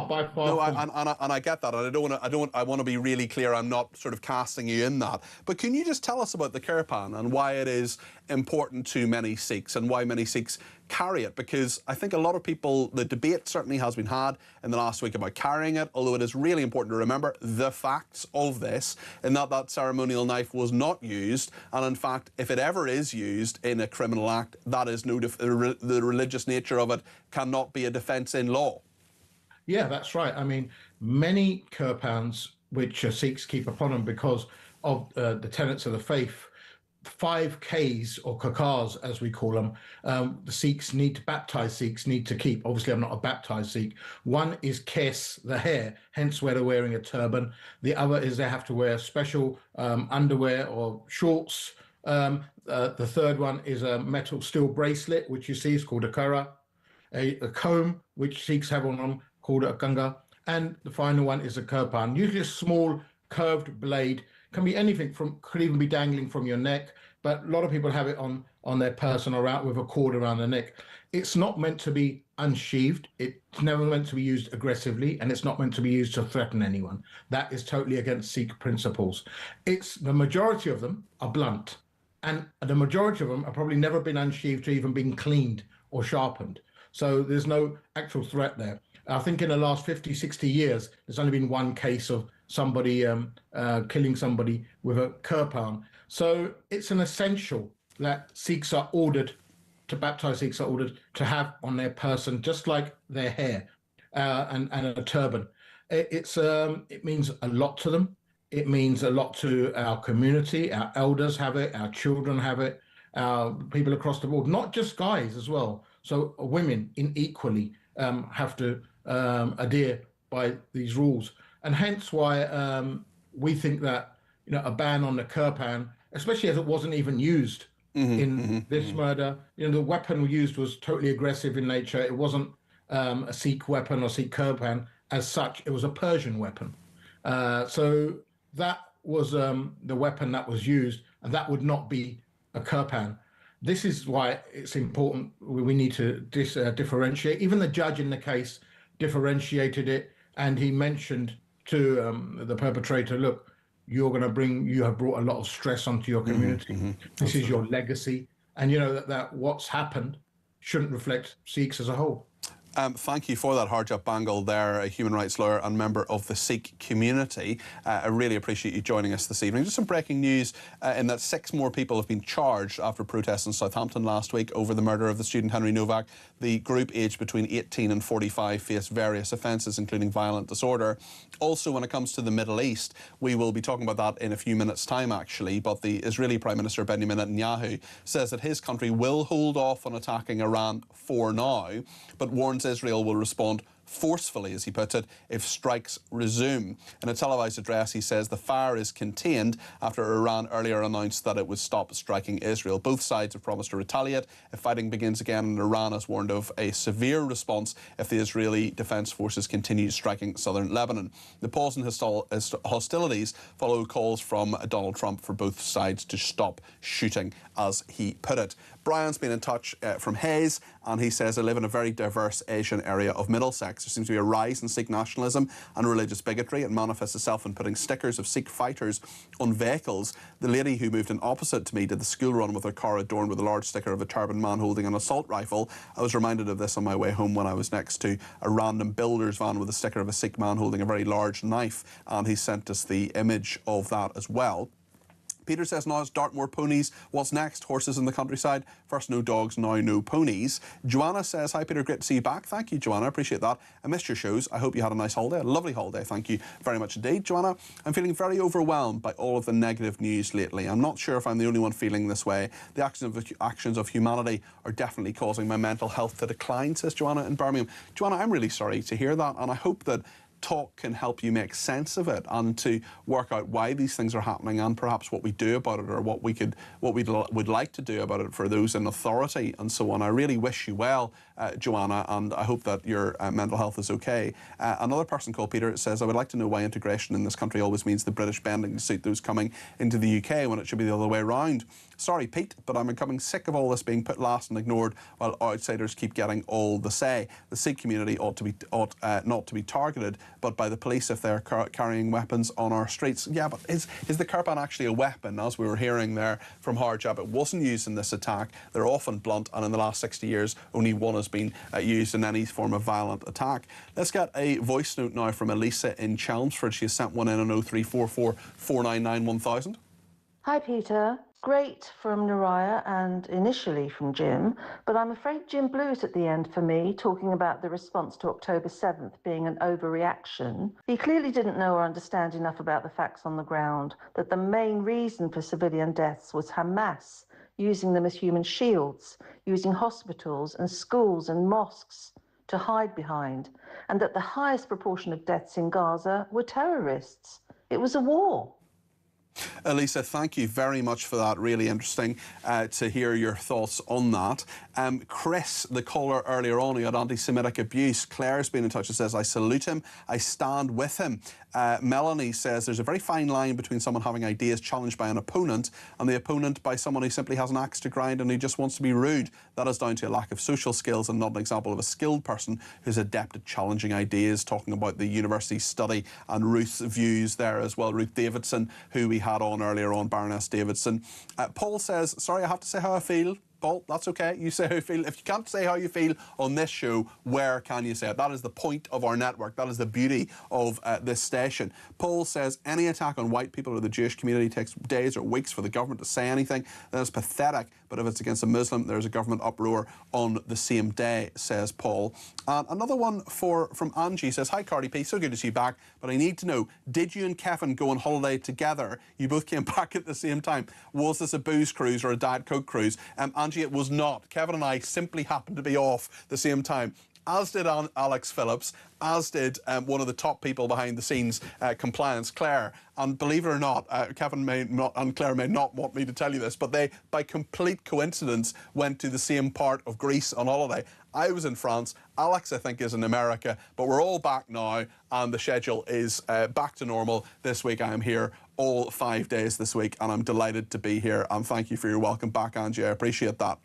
By far. No, and I get that, and I want to be really clear. I'm not sort of casting you in that. But can you just tell us about the kirpan and why it is important to many Sikhs and why many Sikhs carry it? Because I think a lot of people, the debate certainly has been had in the last week about carrying it, although it is really important to remember the facts of this, and that ceremonial knife was not used, and in fact, if it ever is used in a criminal act, that is the religious nature of it cannot be a defence in law. Yeah, that's right. I mean, many kirpans which Sikhs keep upon them because of the tenets of the faith, 5Ks or kakars, as we call them, the Sikhs need to, baptized Sikhs need to keep. Obviously, I'm not a baptized Sikh. One is kes, the hair, hence why they're wearing a turban. The other is they have to wear special underwear or shorts. The third one is a metal steel bracelet, which you see is called a kara. A comb, which Sikhs have on them, called a ganga. And the final one is a kirpan, usually a small curved blade. Can be anything could even be dangling from your neck, but a lot of people have it on their person or out with a cord around the neck. It's not meant to be unsheathed. It's never meant to be used aggressively, and it's not meant to be used to threaten anyone. That is totally against Sikh principles. The majority of them are blunt, and the majority of them have probably never been unsheathed or even been cleaned or sharpened. So there's no actual threat there. I think in the last 50, 60 years, there's only been one case of somebody killing somebody with a kirpan. So it's an essential that Sikhs are ordered to, baptized Sikhs are ordered to have on their person, just like their hair and a turban. It means a lot to them. It means a lot to our community. Our elders have it, our children have it, our people across the board, not just guys as well. So women equally have to adhere by these rules. And hence why we think that a ban on the kirpan, especially as it wasn't even used in this murder, the weapon used was totally aggressive in nature. It wasn't a Sikh weapon or Sikh kirpan as such. It was a Persian weapon. So that was the weapon that was used, and that would not be a Kirpan. This is why it's important. We need to differentiate. Even the judge in the case differentiated it, and he mentioned to the perpetrator, look, you have brought a lot of stress onto your community. This is your legacy. And you know that what's happened shouldn't reflect Sikhs as a whole. Thank you for that, Harjap Bangal there, a human rights lawyer and member of the Sikh community. I really appreciate you joining us this evening. Just some breaking news in that 6 more people have been charged after protests in Southampton last week over the murder of the student Henry Novak. The group aged between 18 and 45 faced various offences, including violent disorder. Also, when it comes to the Middle East, we will be talking about that in a few minutes' time, actually, but the Israeli Prime Minister Benjamin Netanyahu says that his country will hold off on attacking Iran for now, but warns Israel will respond forcefully, as he puts it, if strikes resume. In a televised address, he says the fire is contained after Iran earlier announced that it would stop striking Israel. Both sides have promised to retaliate if fighting begins again, and Iran has warned of a severe response if the Israeli Defense Forces continue striking southern Lebanon. The pause in hostilities follow calls from Donald Trump for both sides to stop shooting, as he put it. Brian's been in touch from Hayes, and he says, I live in a very diverse Asian area of Middlesex. There seems to be a rise in Sikh nationalism and religious bigotry. It manifests itself in putting stickers of Sikh fighters on vehicles. The lady who moved in opposite to me did the school run with her car adorned with a large sticker of a turbaned man holding an assault rifle. I was reminded of this on my way home when I was next to a random builder's van with a sticker of a Sikh man holding a very large knife, and he sent us the image of that as well. Peter says, now it's Dartmoor ponies. What's next? Horses in the countryside. First no dogs, now no ponies. Joanna says, hi Peter, great to see you back. Thank you, Joanna, I appreciate that. I missed your shows. I hope you had a nice holiday, a lovely holiday. Thank you very much indeed. Joanna, I'm feeling very overwhelmed by all of the negative news lately. I'm not sure if I'm the only one feeling this way. The actions of humanity are definitely causing my mental health to decline, says Joanna in Birmingham. Joanna, I'm really sorry to hear that, and I hope that talk can help you make sense of it and to work out why these things are happening and perhaps what we do about it, or what we would like to do about it for those in authority and so on. I really wish you well, Joanna, and I hope that your mental health is okay. Another person called Peter says, I would like to know why integration in this country always means the British bending to suit those coming into the UK when it should be the other way around. Sorry, Pete, but I'm becoming sick of all this being put last and ignored while outsiders keep getting all the say. The Sikh community ought not to be targeted, but by the police if they're carrying weapons on our streets. Yeah, but is the Kirpan actually a weapon? As we were hearing there from Harjab, it wasn't used in this attack. They're often blunt, and in the last 60 years, only one has been used in any form of violent attack. Let's get a voice note now from Elisa in Chelmsford. She has sent one in on 0344 499 1000. Hi, Peter. Great from Naraya and initially from Jim, but I'm afraid Jim blew it at the end for me, talking about the response to October 7th being an overreaction. He clearly didn't know or understand enough about the facts on the ground, that the main reason for civilian deaths was Hamas, using them as human shields, using hospitals and schools and mosques to hide behind, and that the highest proportion of deaths in Gaza were terrorists. It was a war. Elisa, thank you very much for that. Really interesting to hear your thoughts on that. Chris, the caller earlier on, who had anti-Semitic abuse, Claire's been in touch and says, I salute him, I stand with him. Melanie says there's a very fine line between someone having ideas challenged by an opponent and the opponent by someone who simply has an axe to grind and who just wants to be rude. That is down to a lack of social skills and not an example of a skilled person who's adept at challenging ideas, talking about the university study and Ruth's views there as well. Ruth Davidson, who we had on earlier on, Baroness Davidson. Paul says, sorry, I have to say how I feel. Paul, that's okay. You say how you feel. If you can't say how you feel on this show, where can you say it? That is the point of our network. That is the beauty of this station. Paul says any attack on white people or the Jewish community takes days or weeks for the government to say anything. That is pathetic. But if it's against a Muslim, there's a government uproar on the same day, says Paul. And another one from Angie says, hi, Cardi P, so good to see you back. But I need to know, did you and Kevin go on holiday together? You both came back at the same time. Was this a booze cruise or a Diet Coke cruise? Angie, it was not. Kevin and I simply happened to be off the same time. as did Alex Phillips, as did one of the top people behind the scenes, compliance, Claire. And believe it or not, Kevin may not, and Claire may not want me to tell you this, but they, by complete coincidence, went to the same part of Greece on holiday. I was in France, Alex, I think, is in America, but we're all back now, and the schedule is back to normal. This week I am here all 5 days this week, and I'm delighted to be here, and thank you for your welcome back, Angie. I appreciate that.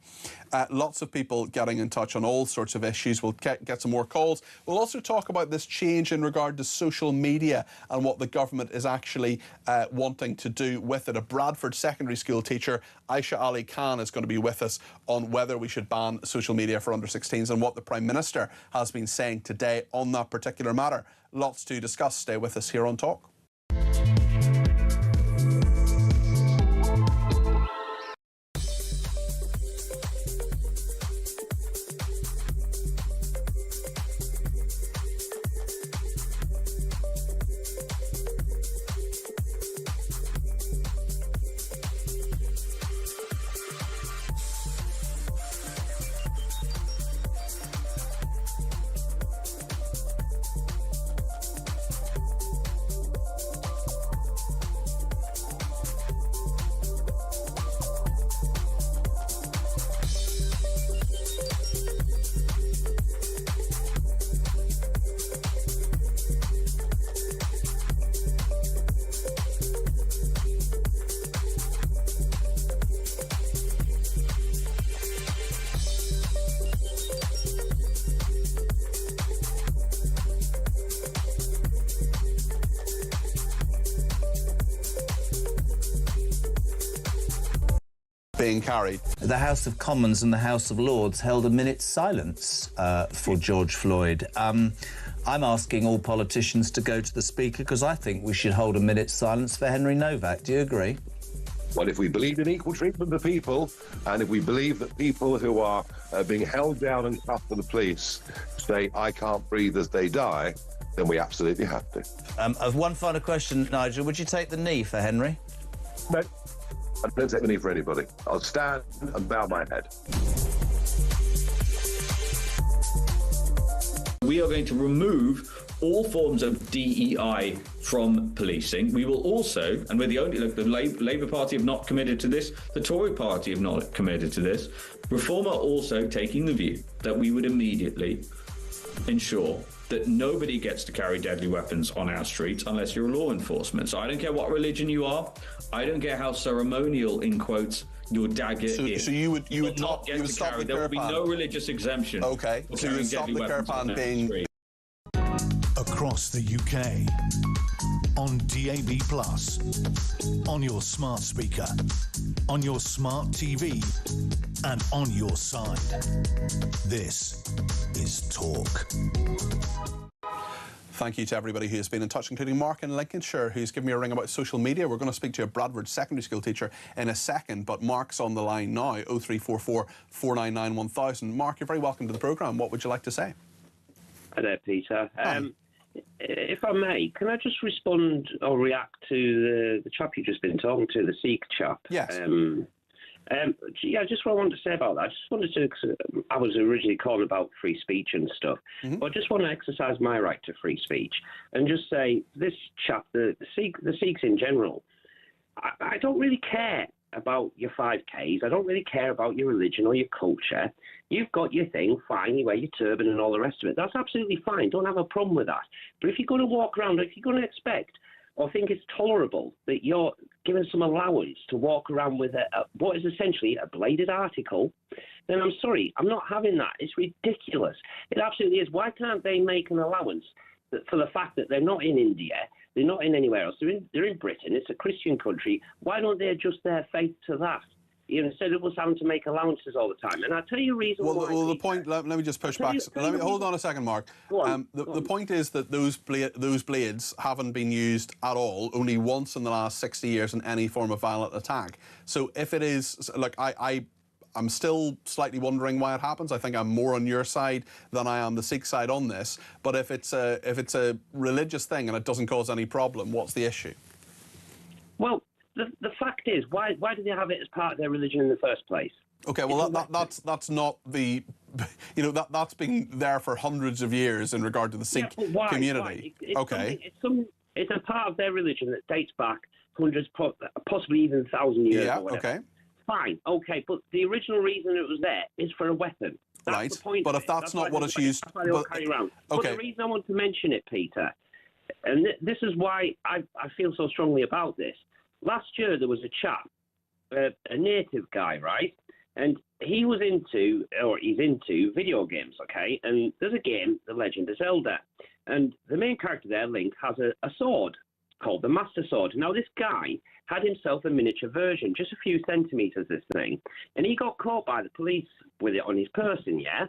Lots of people getting in touch on all sorts of issues. We'll get some more calls. We'll also talk about this change in regard to social media and what the government is actually wanting to do with it. A Bradford secondary school teacher, Aisha Ali Khan, is going to be with us on whether we should ban social media for under 16s and what the Prime Minister has been saying today on that particular matter. Lots to discuss. Stay with us here on Talk. Being carried. The House of Commons and the House of Lords held a minute's silence for George Floyd. I'm asking all politicians to go to the Speaker because I think we should hold a minute's silence for Henry Novak. Do you agree? Well, if we believe in equal treatment of people, and if we believe that people who are being held down and cuffed for the police say, I can't breathe as they die, then we absolutely have to. One final question, Nigel. Would you take the knee for Henry? No. I don't take the knee for anybody. I'll stand and bow my head. We are going to remove all forms of DEI from policing. We will also, and we're the only, look, the Labour Party have not committed to this, the Tory Party have not committed to this. Reform are also taking the view that we would immediately ensure that nobody gets to carry deadly weapons on our streets unless you're law enforcement. So I don't care what religion you are. I don't care how ceremonial, in quotes, your dagger is. So you would not get to carry. There will be no religious exemption. Okay. So you would stop the Kirpan being across the UK, on DAB+, on your smart speaker, on your smart TV, and on your side. This is Talk. Thank you to everybody who has been in touch, including Mark in Lincolnshire, who's given me a ring about social media. We're going to speak to a Bradford secondary school teacher in a second, but Mark's on the line now, 0344 499 1000. Mark, you're very welcome to the programme. What would you like to say? Hi there, Peter. If I may, can I just respond or react to the chap you've just been talking to, the Sikh chap? Yes. Yeah, just what I wanted to say about that. I just wanted to, I was originally calling about free speech and stuff, but I just want to exercise my right to free speech and just say, this chap, the Sikhs in general, I don't really care about your 5Ks. I don't really care about your religion or your culture. You've got your thing, fine, you wear your turban and all the rest of it. That's absolutely fine. Don't have a problem with that. But if you're going to walk around, if you're going to expect or think it's tolerable that you're given some allowance to walk around with what is essentially a bladed article, then I'm sorry, I'm not having that. It's ridiculous. It absolutely is. Why can't they make an allowance for the fact that they're not in India, they're not in anywhere else, they're in Britain, it's a Christian country. Why don't they adjust their faith to that? You know, instead of us having to make allowances all the time. And I'll tell you a reason why. Well, the point, let me just push back. Hold on a second, Mark. The point is that those blades haven't been used at all, only once in the last 60 years in any form of violent attack. So if it is, look, I'm still slightly wondering why it happens. I think I'm more on your side than I am the Sikh side on this. But if it's a religious thing and it doesn't cause any problem, what's the issue? Well, the fact is, why do they have it as part of their religion in the first place? Okay, well, that's not the you know, that's been there for hundreds of years in regard to the Sikh community. Okay. It's a part of their religion that dates back hundreds, possibly even 1,000 years. Yeah, or whatever. okay. Fine, okay, but the original reason it was there is for a weapon. That's Right, the point. but if that's not what it's used... That's why they all carry around. Okay. But the reason I want to mention it, Peter, and this is why I feel so strongly about this. Last year there was a chap, a native guy, right? And he's into video games, okay? And there's a game, The Legend of Zelda. And the main character there, Link, has a sword called the Master Sword. Now, this guy had himself a miniature version, just a few centimetres, this thing. And he got caught by the police with it on his person, yeah?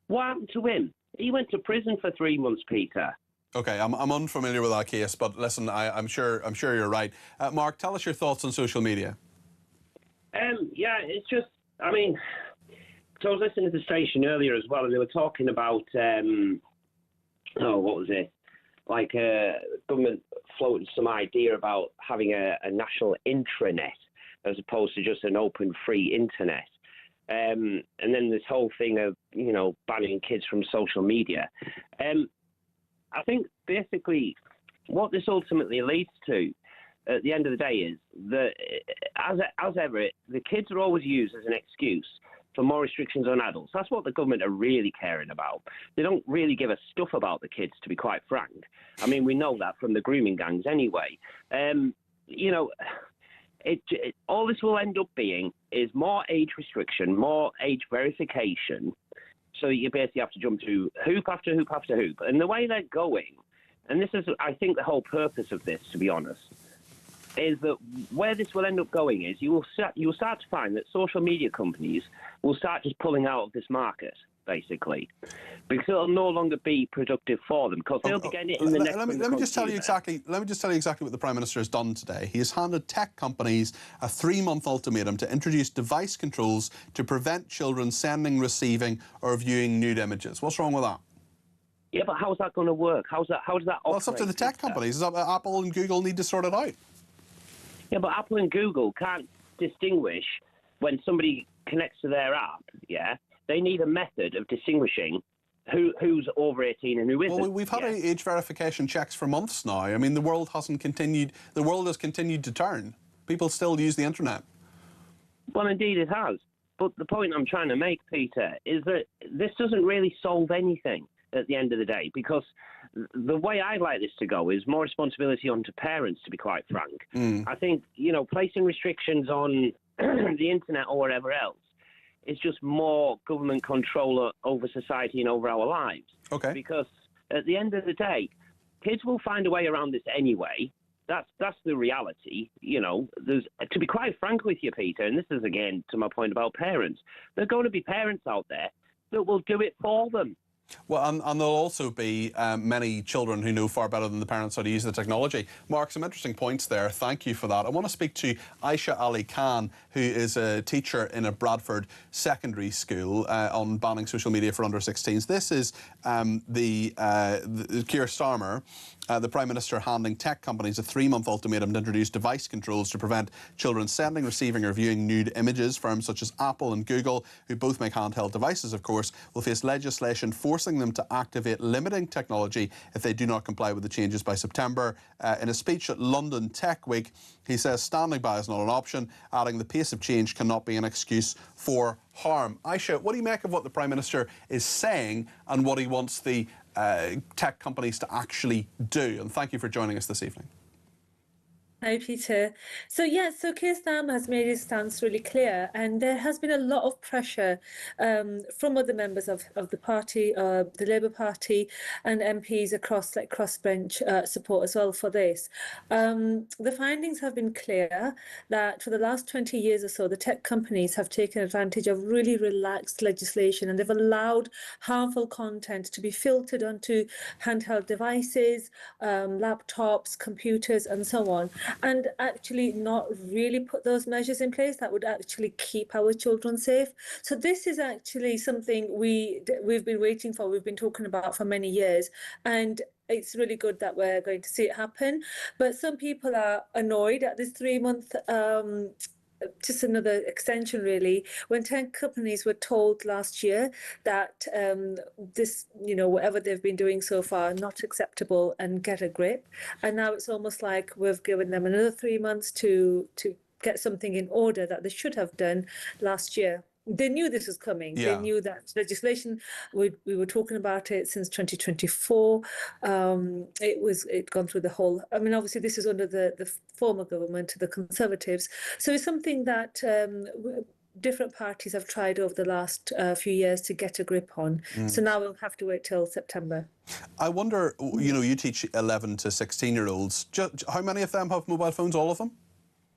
What happened to him? He went to prison for 3 months, Peter. Okay, I'm unfamiliar with that case, but listen, I'm sure you're right. Mark, tell us your thoughts on social media. Yeah, it's just, I mean, so I was listening to the station earlier as well, and they were talking about, what was it? Like government floated some idea about having a national intranet as opposed to just an open, free internet. And then this whole thing of, you know, banning kids from social media. I think basically what this ultimately leads to at the end of the day is that, as ever, the kids are always used as an excuse for more restrictions on adults. That's what the government are really caring about. They don't really give a stuff about the kids, to be quite frank. I mean, we know that from the grooming gangs anyway. You know, all this will end up being is more age restriction, more age verification, so you basically have to jump through hoop after hoop after hoop. And the way they're going, and this is, I think, the whole purpose of this, to be honest, is that where this will end up going is you'll start to find that social media companies will start just pulling out of this market, basically, because it'll no longer be productive for them, because they'll be getting it in the next. Let me just tell you exactly what the Prime Minister has done today. He has handed tech companies a 3-month ultimatum to introduce device controls to prevent children sending, receiving, or viewing nude images. What's wrong with that? Yeah, but how's that going to work? How does that operate? Well, it's up to the tech companies. Apple and Google need to sort it out. Yeah, but Apple and Google can't distinguish when somebody connects to their app, yeah? They need a method of distinguishing who's over 18 and who isn't. Well, we've had age verification checks for months now. I mean, the world has continued to turn. People still use the internet. Well, indeed it has. But the point I'm trying to make, Peter, is that this doesn't really solve anything at the end of the day, because the way I'd like this to go is more responsibility onto parents, to be quite frank. I think, you know, placing restrictions on the internet or whatever else is just more government control over society and over our lives. Okay. Because at the end of the day, kids will find a way around this anyway. That's the reality. You know, to be quite frank with you, Peter, and this is again to my point about parents, there are going to be parents out there that will do it for them. Well, and there'll also be many children who know far better than the parents how to use the technology. Mark, some interesting points there. Thank you for that. I want to speak to Aisha Ali Khan, who is a teacher in a Bradford secondary school, on banning social media for under-16s. This is the Keir Starmer, the Prime Minister, handing tech companies a 3-month ultimatum to introduce device controls to prevent children sending, receiving or viewing nude images. Firms such as Apple and Google, who both make handheld devices, of course, will face legislation forcing them to activate limiting technology if they do not comply with the changes by September. In a speech at London Tech Week, he says standing by is not an option, adding the pace of change cannot be an excuse for harm. Aisha, what do you make of what the Prime Minister is saying and what he wants the tech companies to actually do? And thank you for joining us this evening. Hi, Peter. So Keir Starmer has made his stance really clear, and there has been a lot of pressure from other members of the party, the Labour Party, and MPs across cross-bench support as well for this. The findings have been clear that for the last 20 years or so, the tech companies have taken advantage of really relaxed legislation, and they've allowed harmful content to be filtered onto handheld devices, laptops, computers, and so on, and actually not really put those measures in place that would actually keep our children safe. So this is actually something we've been waiting for, we've been talking about for many years, and it's really good that we're going to see it happen. But some people are annoyed at this 3-month just another extension, really. When tech companies were told last year that this, whatever they've been doing so far, not acceptable and get a grip, and now it's almost like we've given them another 3 months to get something in order that they should have done last year. They knew this was coming. Yeah. They knew that legislation. We were talking about it since 2024. It gone through the whole. I mean, obviously, this is under the former government, the Conservatives. So it's something that different parties have tried over the last few years to get a grip on. So now we'll have to wait till September. I wonder. You teach 11 to 16-year-olds. How many of them have mobile phones? All of them?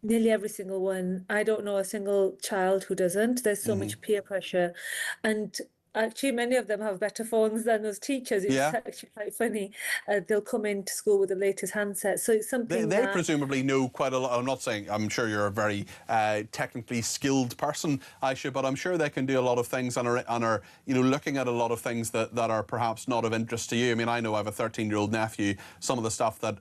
Nearly every single one. I don't know a single child who doesn't. There's so much peer pressure. And actually, many of them have better phones than those teachers. It's actually quite funny. They'll come into school with the latest handset. So it's something they presumably know quite a lot. I'm not saying, I'm sure you're a very technically skilled person, Aisha, but I'm sure they can do a lot of things and are looking at a lot of things that are perhaps not of interest to you. I mean, I know I have a 13-year-old nephew. Some of the stuff that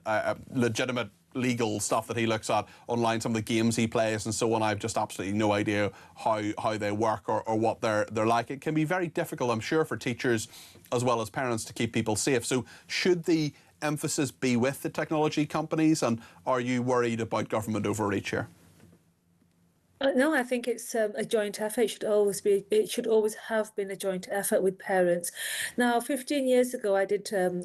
legitimate legal stuff that he looks at online, some of the games he plays and so on, I've just absolutely no idea how they work or what they're like. It can be very difficult, I'm sure, for teachers as well as parents to keep people safe. So should the emphasis be with the technology companies, and are you worried about government overreach here? No, I think it's a joint effort. It should always have been a joint effort with parents. Now, 15 years ago, I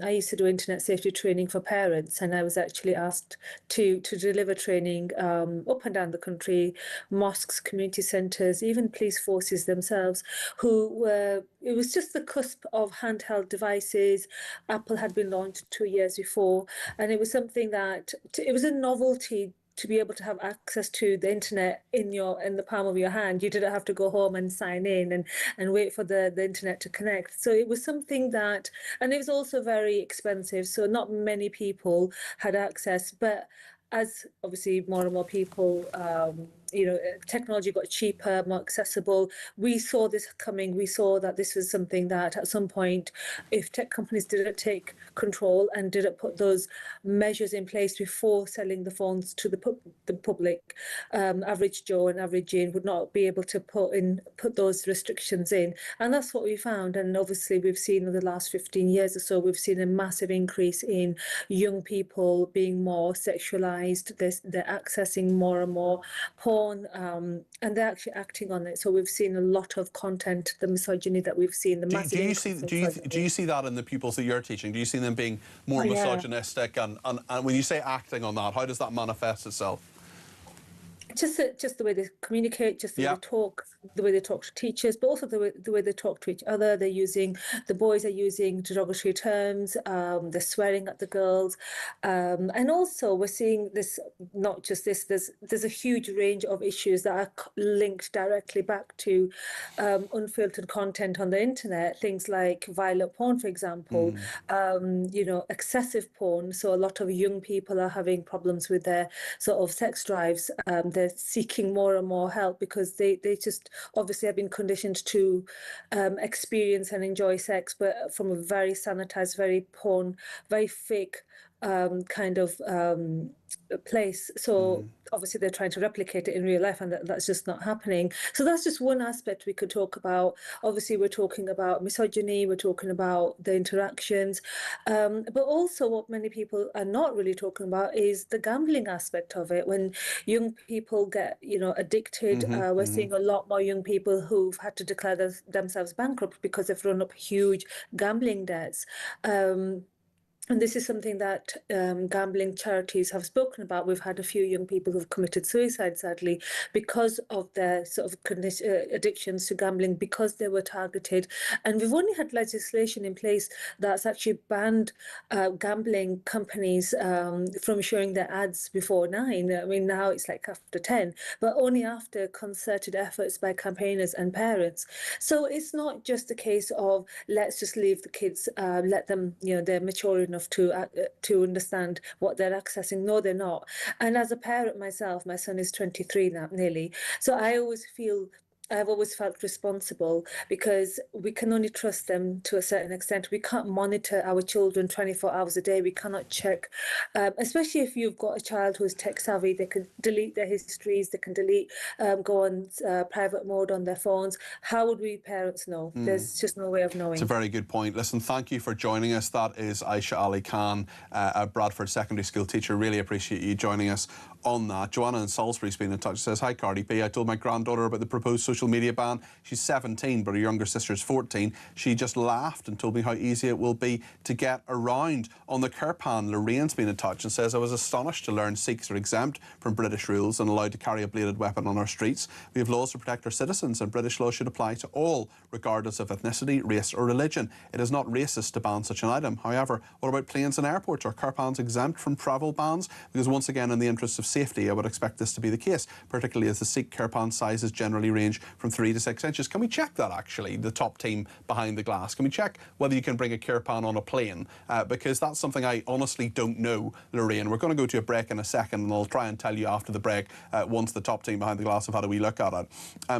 used to do internet safety training for parents, and I was actually asked to deliver training up and down the country, mosques, community centres, even police forces themselves, it was just the cusp of handheld devices. Apple had been launched 2 years before, and it was something that, it was a novelty to be able to have access to the internet in the palm of your hand. You didn't have to go home and sign in and wait for the internet to connect. So it was something that, and it was also very expensive. So not many people had access, but as obviously more and more people, technology got cheaper, more accessible. We saw this coming. We saw that this was something that at some point, if tech companies didn't take control and didn't put those measures in place before selling the phones to the public, average Joe and average Jane would not be able to put those restrictions in. And that's what we found. And obviously we've seen in the last 15 years or so, we've seen a massive increase in young people being more sexualized. They're accessing more and more porn, and they're actually acting on it. So we've seen a lot of content, the misogyny that we've seen, do you see that in the pupils that you're teaching? Do you see them being more misogynistic? And when you say acting on that, how does that manifest itself? Just the way they communicate, just the way they talk, the way they talk to teachers, but also the way they talk to each other. The boys are using derogatory terms, they're swearing at the girls. And also we're seeing this, not just this, there's a huge range of issues that are linked directly back to unfiltered content on the internet, things like violent porn, for example, excessive porn. So a lot of young people are having problems with their sort of sex drives. They're seeking more and more help because they just obviously have been conditioned to experience and enjoy sex, but from a very sanitized, very porn, very fake kind of place. So obviously they're trying to replicate it in real life, and that's just not happening. So that's just one aspect we could talk about. Obviously we're talking about misogyny, we're talking about the interactions, but also what many people are not really talking about is the gambling aspect of it. When young people get addicted, we're seeing a lot more young people who've had to declare themselves bankrupt because they've run up huge gambling debts. And this is something that gambling charities have spoken about. We've had a few young people who've committed suicide, sadly, because of their sort of addictions to gambling, because they were targeted. And we've only had legislation in place that's actually banned gambling companies from showing their ads before 9. I mean, now it's like after 10, but only after concerted efforts by campaigners and parents. So it's not just a case of let's just leave the kids, let them, they're mature enough to understand what they're accessing. No, they're not. And as a parent myself, my son is 23 now, nearly. So I always feel I've always felt responsible because we can only trust them to a certain extent. We can't monitor our children 24 hours a day. We cannot check, especially if you've got a child who is tech savvy. They can delete their histories. They can go on private mode on their phones. How would we parents know? There's just no way of knowing. It's a very good point. Listen, thank you for joining us. That is Aisha Ali Khan, a Bradford secondary school teacher. Really appreciate you joining us on that. Joanna in Salisbury's been in touch. Says, hi Cardi B, I told my granddaughter about the proposed social media ban. She's 17, but her younger sister's 14. She just laughed and told me how easy it will be to get around. On the Kirpan, Lorraine's been in touch and says, I was astonished to learn Sikhs are exempt from British rules and allowed to carry a bladed weapon on our streets. We have laws to protect our citizens, and British law should apply to all, regardless of ethnicity, race or religion. It is not racist to ban such an item. However, what about planes and airports? Are Kirpans exempt from travel bans? Because once again, in the interests of safety, I would expect this to be the case, particularly as the Sikh Kirpan sizes generally range from 3 to 6 inches. Can we check that, actually, the top team behind the glass? Can we check whether you can bring a Kirpan on a plane? Because that's something I honestly don't know, Lorraine. We're going to go to a break in a second, and I'll try and tell you after the break once the top team behind the glass have had a wee look at it.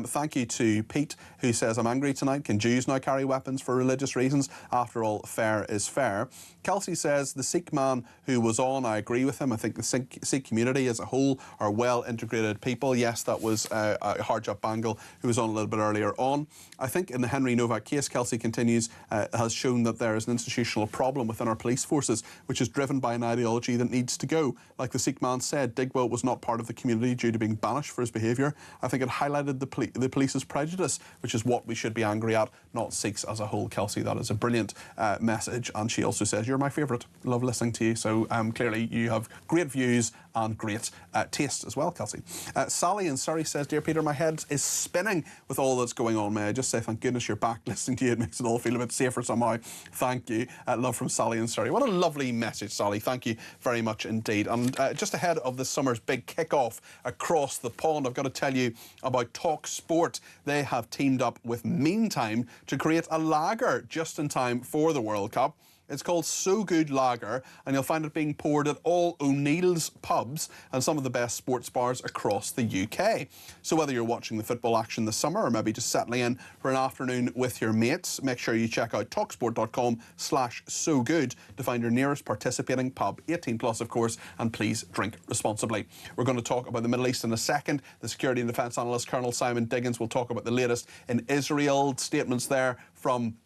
Thank you to Pete, who says, I'm angry tonight. Can Jews now carry weapons for religious reasons? After all, fair is fair. Kelsey says, the Sikh man who was on, I agree with him. I think the Sikh community as a whole are well-integrated people. Yes, that was Harjap Bangal, who was on a little bit earlier on. I think in the Henry Novak case, Kelsey continues, has shown that there is an institutional problem within our police forces, which is driven by an ideology that needs to go. Like the Sikh man said, Digwell was not part of the community due to being banished for his behaviour. I think it highlighted the police's prejudice, which is what we should be angry at, not Sikhs as a whole. Kelsey, that is a brilliant message. And she also says, you're my favourite. Love listening to you. So clearly you have great views and great taste as well, Kelsey. Sally in Surrey says, dear Peter, my head is spinning with all that's going on. May I just say thank goodness you're back listening to you. It makes it all feel a bit safer somehow. Thank you. Love from Sally in Surrey. What a lovely message, Sally. Thank you very much indeed. And just ahead of this summer's big kick-off across the pond, I've got to tell you about talkSPORT. They have teamed up with Meantime to create a lager just in time for the World Cup. It's called So Good Lager, and you'll find it being poured at all O'Neill's pubs and some of the best sports bars across the UK. So whether you're watching the football action this summer or maybe just settling in for an afternoon with your mates, make sure you check out talksport.com/sogood to find your nearest participating pub. 18 plus, of course, and please drink responsibly. We're going to talk about the Middle East in a second. The security and defence analyst, Colonel Simon Diggins, will talk about the latest in Israel. Statements there from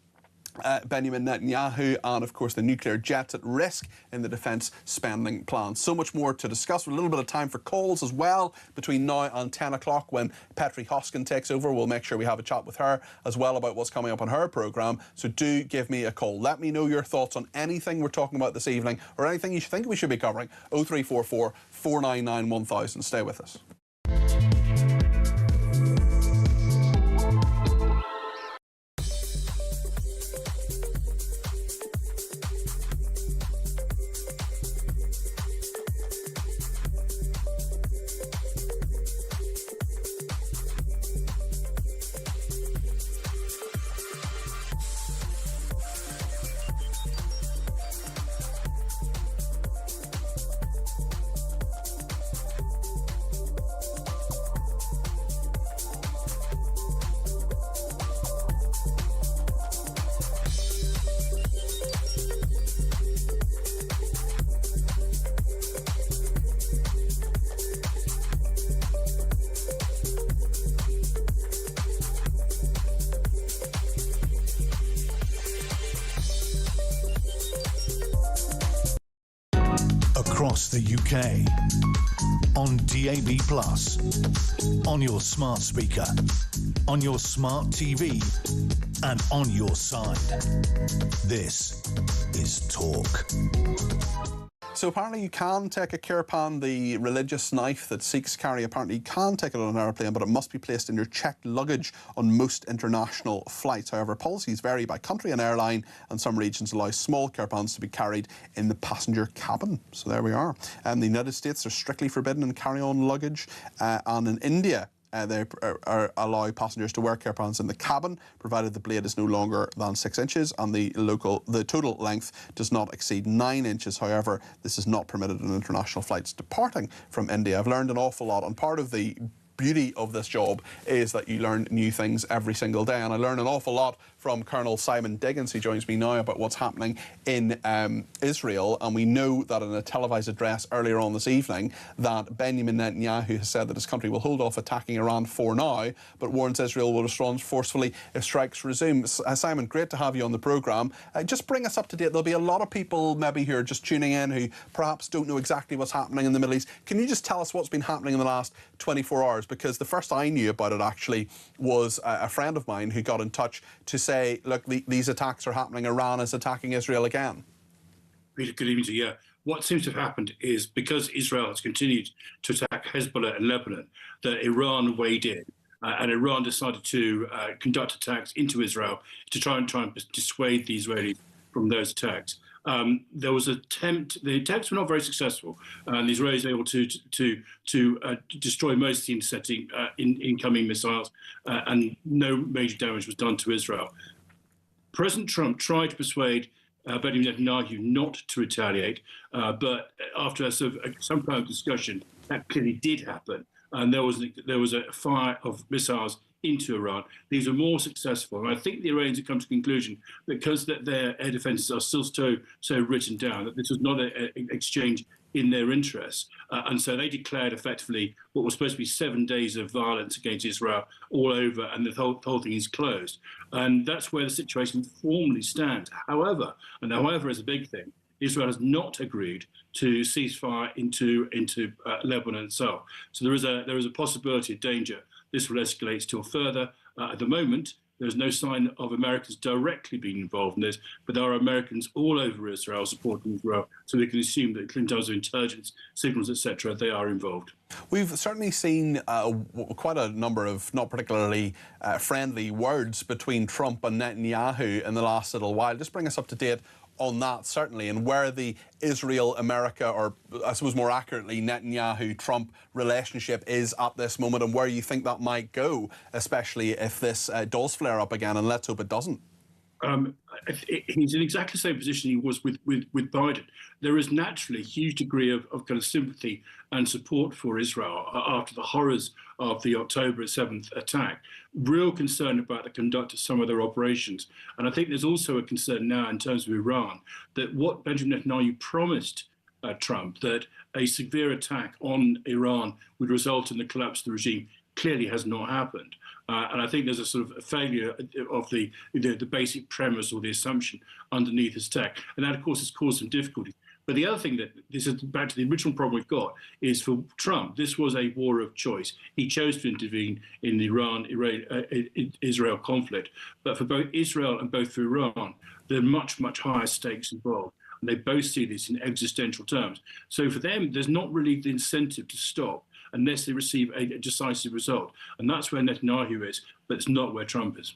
Benjamin Netanyahu, and of course the nuclear jets at risk in the defence spending plan. So much more to discuss, with a little bit of time for calls as well between now and 10 o'clock when Petri Hoskin takes over. We'll make sure we have a chat with her as well about what's coming up on her programme, so do give me a call. Let me know your thoughts on anything we're talking about this evening or anything you think we should be covering. 0344 499 1000. Stay with us. Across the UK, on DAB+, on your smart speaker, on your smart TV, and on your side. This is Talk. So apparently you can take a kirpan, the religious knife that Sikhs carry. Apparently you can take it on an aeroplane, but it must be placed in your checked luggage on most international flights. However, policies vary by country and airline, and some regions allow small kirpans to be carried in the passenger cabin. So there we are. The United States are strictly forbidden in carry-on luggage, and in India, they allow passengers to wear kirpans in the cabin, provided the blade is no longer than 6 inches and the total length does not exceed 9 inches. However, this is not permitted on international flights departing from India. I've learned an awful lot, and part of the beauty of this job is that you learn new things every single day. And I learn an awful lot from Colonel Simon Diggins, who joins me now, about what's happening in Israel. And we know that in a televised address earlier on this evening that Benjamin Netanyahu has said that his country will hold off attacking Iran for now, but warns Israel will respond forcefully if strikes resume. Simon, great to have you on the programme. Just bring us up to date. There'll be a lot of people maybe who are just tuning in who perhaps don't know exactly what's happening in the Middle East. Can you just tell us what's been happening in the last 24 hours? Because the first I knew about it actually was a friend of mine who got in touch to say, look, these attacks are happening. Iran is attacking Israel again. Peter, good evening to you. What seems to have happened is because Israel has continued to attack Hezbollah in Lebanon, that Iran weighed in. And Iran decided to conduct attacks into Israel to try and dissuade the Israelis from those attacks. There was an attempt. The attacks were not very successful, and the Israelis were able to destroy most of the intercepting incoming missiles, and no major damage was done to Israel. President Trump tried to persuade Benjamin Netanyahu not to retaliate, but after some kind of discussion, that clearly did happen. And there was a fire of missiles into Iran. These are more successful. And I think the Iranians have come to the conclusion, because their air defences are still so written down, that this was not an exchange in their interests. And so they declared effectively what was supposed to be 7 days of violence against Israel all over, and the whole thing is closed. And that's where the situation formally stands. However, and however is a big thing, Israel has not agreed to ceasefire into Lebanon itself. So there is a possibility of danger this will escalate still further. At the moment, there's no sign of Americans directly being involved in this, but there are Americans all over Israel supporting Israel, so we can assume that in terms of intelligence, signals, etc., they are involved. We've certainly seen quite a number of not particularly friendly words between Trump and Netanyahu in the last little while. Just bring us up to date on that, certainly, and where the Israel-America, or I suppose more accurately, Netanyahu-Trump relationship is at this moment, and where you think that might go, especially if this does flare up again, and let's hope it doesn't. He's in exactly the same position he was with Biden. There is naturally a huge degree of kind of sympathy and support for Israel after the horrors of the October 7th attack. Real concern about the conduct of some of their operations. And I think there's also a concern now in terms of Iran, that what Benjamin Netanyahu promised Trump, that a severe attack on Iran would result in the collapse of the regime, clearly has not happened. And I think there's a sort of a failure of the basic premise or the assumption underneath this attack. And that, of course, has caused some difficulties. But the other thing that this is back to the original problem we've got is, for Trump, this was a war of choice. He chose to intervene in the Iran-Israel conflict. But for both Israel and both for Iran, there are much, much higher stakes involved. And they both see this in existential terms. So for them, there's not really the incentive to stop unless they receive a decisive result. And that's where Netanyahu is, but it's not where Trump is.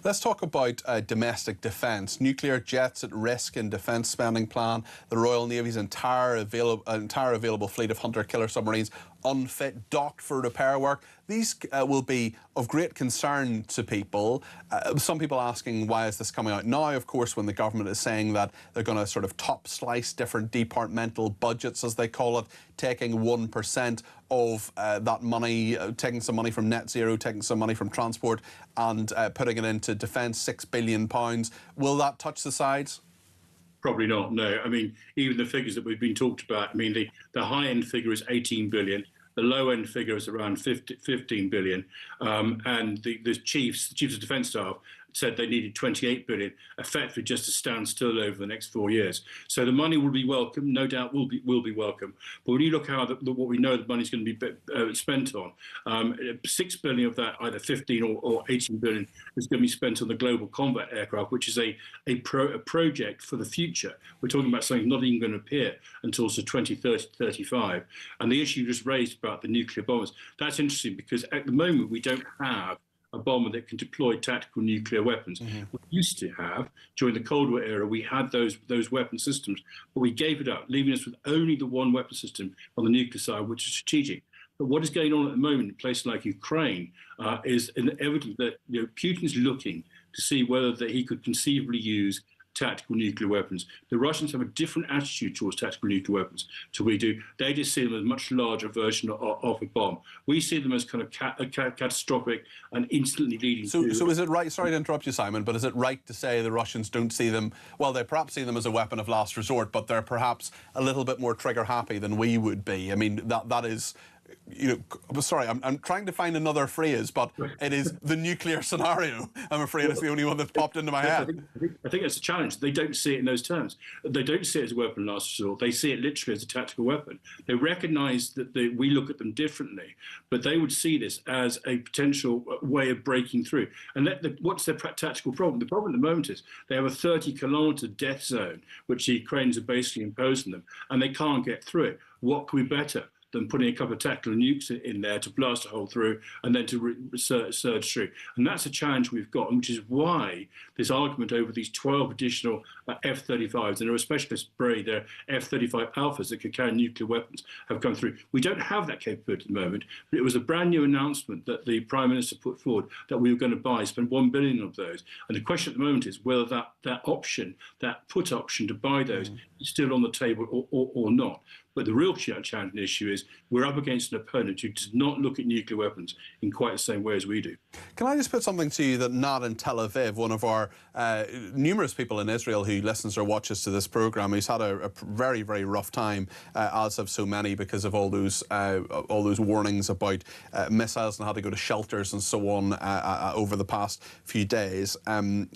Let's talk about domestic defence. Nuclear jets at risk in defence spending plan. The Royal Navy's entire available fleet of hunter-killer submarines unfit, docked for repair work. These will be of great concern to people. Some people asking, why is this coming out now? Of course, when the government is saying that they're going to sort of top slice different departmental budgets, as they call it, taking 1% of that money, taking some money from net zero, taking some money from transport, and putting it into defence, £6 billion. Will that touch the sides? Probably not, no. I mean, even the figures that we've been talked about, I mean, the high-end figure is 18 billion. The low-end figure is around 15 billion. And the chiefs of defence staff said they needed 28 billion, effectively just to stand still over the next 4 years. So the money will be welcome, no doubt will be welcome. But when you look how what we know the money's going to be spent on, 6 billion of that, either 15 or 18 billion, is going to be spent on the Global Combat Aircraft, which is a project for the future. We're talking about something not even going to appear until 2030, 35. And the issue just raised about the nuclear bombers, that's interesting, because at the moment we don't have a bomber that can deploy tactical nuclear weapons. Mm-hmm. We used to have, during the Cold War era, we had those weapon systems, but we gave it up, leaving us with only the one weapon system on the nuclear side, which is strategic. But what is going on at the moment in places like Ukraine is evident that Putin is looking to see whether he could conceivably use tactical nuclear weapons. The Russians have a different attitude towards tactical nuclear weapons to we do. They just see them as a much larger version of a bomb. We see them as kind of catastrophic and instantly leading to... So is it right, sorry to interrupt you, Simon, but is it right to say the Russians don't see them, well, they perhaps see them as a weapon of last resort, but they're perhaps a little bit more trigger-happy than we would be? I mean, that is... sorry, I'm trying to find another phrase, but it is the nuclear scenario. I'm afraid it's the only one that's popped into my head. I think it's a challenge. They don't see it in those terms. They don't see it as a weapon of last resort. They see it literally as a tactical weapon. They recognise that we look at them differently, but they would see this as a potential way of breaking through. And what's their tactical problem? The problem at the moment is they have a 30-kilometre death zone, which the Ukrainians have basically imposed on them, and they can't get through it. What could be better than putting a couple of tactical nukes in there to blast a hole through and then to surge through? And that's a challenge we've got, which is why this argument over these 12 additional F-35s, and there are specialists brave, they're F-35 Alphas that could carry nuclear weapons, have come through. We don't have that capability at the moment, but it was a brand new announcement that the Prime Minister put forward that we were going to spend $1 billion of those. And the question at the moment is whether that option, that put option to buy those, is still on the table or not. But the real challenge and issue is we're up against an opponent who does not look at nuclear weapons in quite the same way as we do. Can I just put something to you that Nad in Tel Aviv, one of our numerous people in Israel who listens or watches to this programme, who's had a very, very rough time, as have so many, because of all those warnings about missiles and how to go to shelters and so on over the past few days.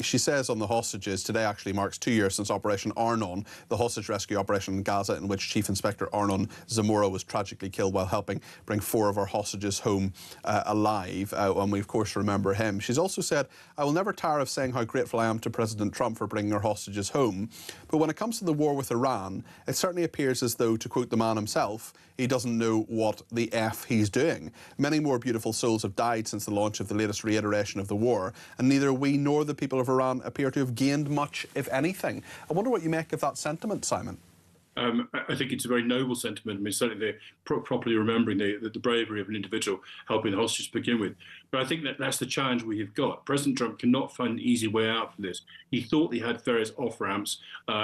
She says on the hostages, today actually marks 2 years since Operation Arnon, the hostage rescue operation in Gaza, in which Chief Inspector Arnon Zamora was tragically killed while helping bring 4 of our hostages home alive, and we of course remember him. She's also said, I will never tire of saying how grateful I am to President Trump for bringing our hostages home, but when it comes to the war with Iran, it certainly appears as though, to quote the man himself, he doesn't know what the F he's doing. Many more beautiful souls have died since the launch of the latest reiteration of the war, and neither we nor the people of Iran appear to have gained much, if anything. I wonder what you make of that sentiment, Simon. I think it's a very noble sentiment. I mean, certainly they're properly remembering the bravery of an individual helping the hostages to begin with. But I think that's the challenge we have got. President Trump cannot find an easy way out from this. He thought he had various off-ramps.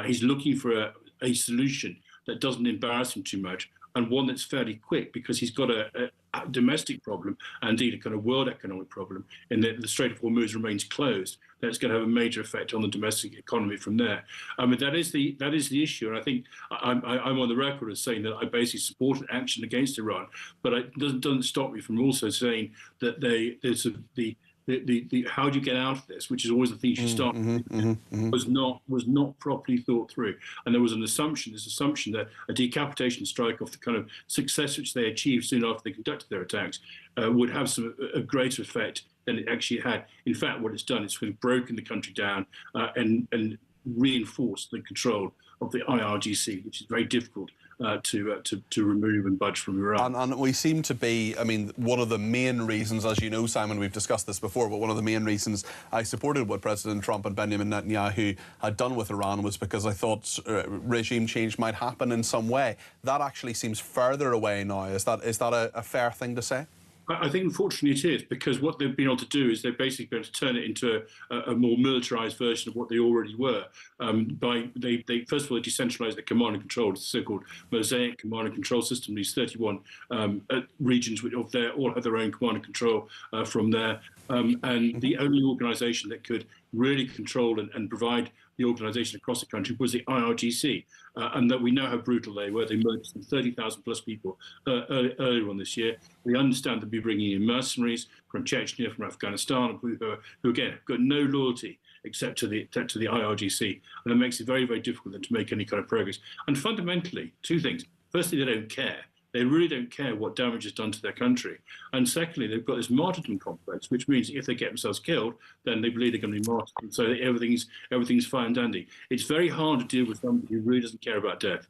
He's looking for a solution that doesn't embarrass him too much, and one that's fairly quick, because he's got a domestic problem, and indeed a kind of world economic problem, in that the Strait of Hormuz remains closed. That's going to have a major effect on the domestic economy from there. I mean, that is the issue, and I think I'm on the record as saying that I basically support action against Iran, but it doesn't stop me from also saying that the how do you get out of this, which is always the thing you start was not properly thought through. And there was this assumption that a decapitation strike off the kind of success which they achieved soon after they conducted their attacks would have a greater effect than it actually had. In fact, what it's done is sort of broken the country down and reinforced the control of the IRGC, which is very difficult to remove and budge from Iran. And we seem to be, I mean, one of the main reasons, as you know, Simon, we've discussed this before, but one of the main reasons I supported what President Trump and Benjamin Netanyahu had done with Iran was because I thought regime change might happen in some way. That actually seems further away now. Is that a fair thing to say? I think, unfortunately, it is, because what they've been able to do is they're basically going to turn it into a more militarised version of what they already were. They first of all, they decentralised the command and control, the so-called Mosaic command and control system. These 31 regions of there all have their own command and control from there. And the only organisation that could really control and provide the organisation across the country was the IRGC, and that we know how brutal they were. They murdered some 30,000 plus people earlier on this year. We understand they'll be bringing in mercenaries from Chechnya, from Afghanistan, who again have got no loyalty except to the IRGC, and it makes it very, very difficult to make any kind of progress. And fundamentally, two things. Firstly, they don't care. They really don't care what damage is done to their country. And secondly, they've got this martyrdom complex, which means if they get themselves killed, then they believe they're going to be martyred. And so everything's fine and dandy. It's very hard to deal with somebody who really doesn't care about death.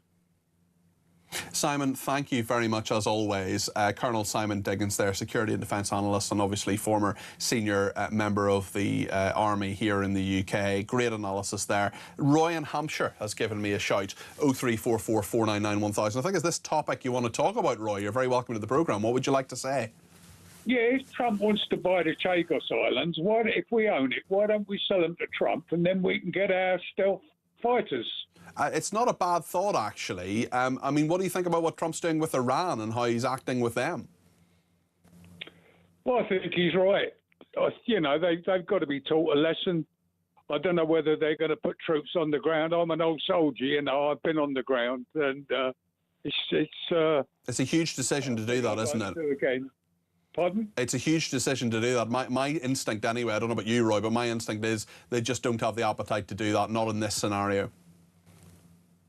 Simon, thank you very much, as always. Colonel Simon Diggins there, security and defence analyst, and obviously former senior member of the Army here in the UK. Great analysis there. Roy in Hampshire has given me a shout, 0344 499 1000. I think it's this topic you want to talk about, Roy. You're very welcome to the programme. What would you like to say? Yeah, if Trump wants to buy the Chagos Islands, if we own it, why don't we sell them to Trump and then we can get our stealth fighters? It's not a bad thought, actually. I mean, what do you think about what Trump's doing with Iran and how he's acting with them? Well, I think he's right. You know, they've got to be taught a lesson. I don't know whether they're going to put troops on the ground. I'm an old soldier, you know. I've been on the ground, and it's a huge decision to do that, isn't it? Again. Pardon? It's a huge decision to do that. My instinct, anyway, I don't know about you, Roy, but my instinct is they just don't have the appetite to do that, not in this scenario.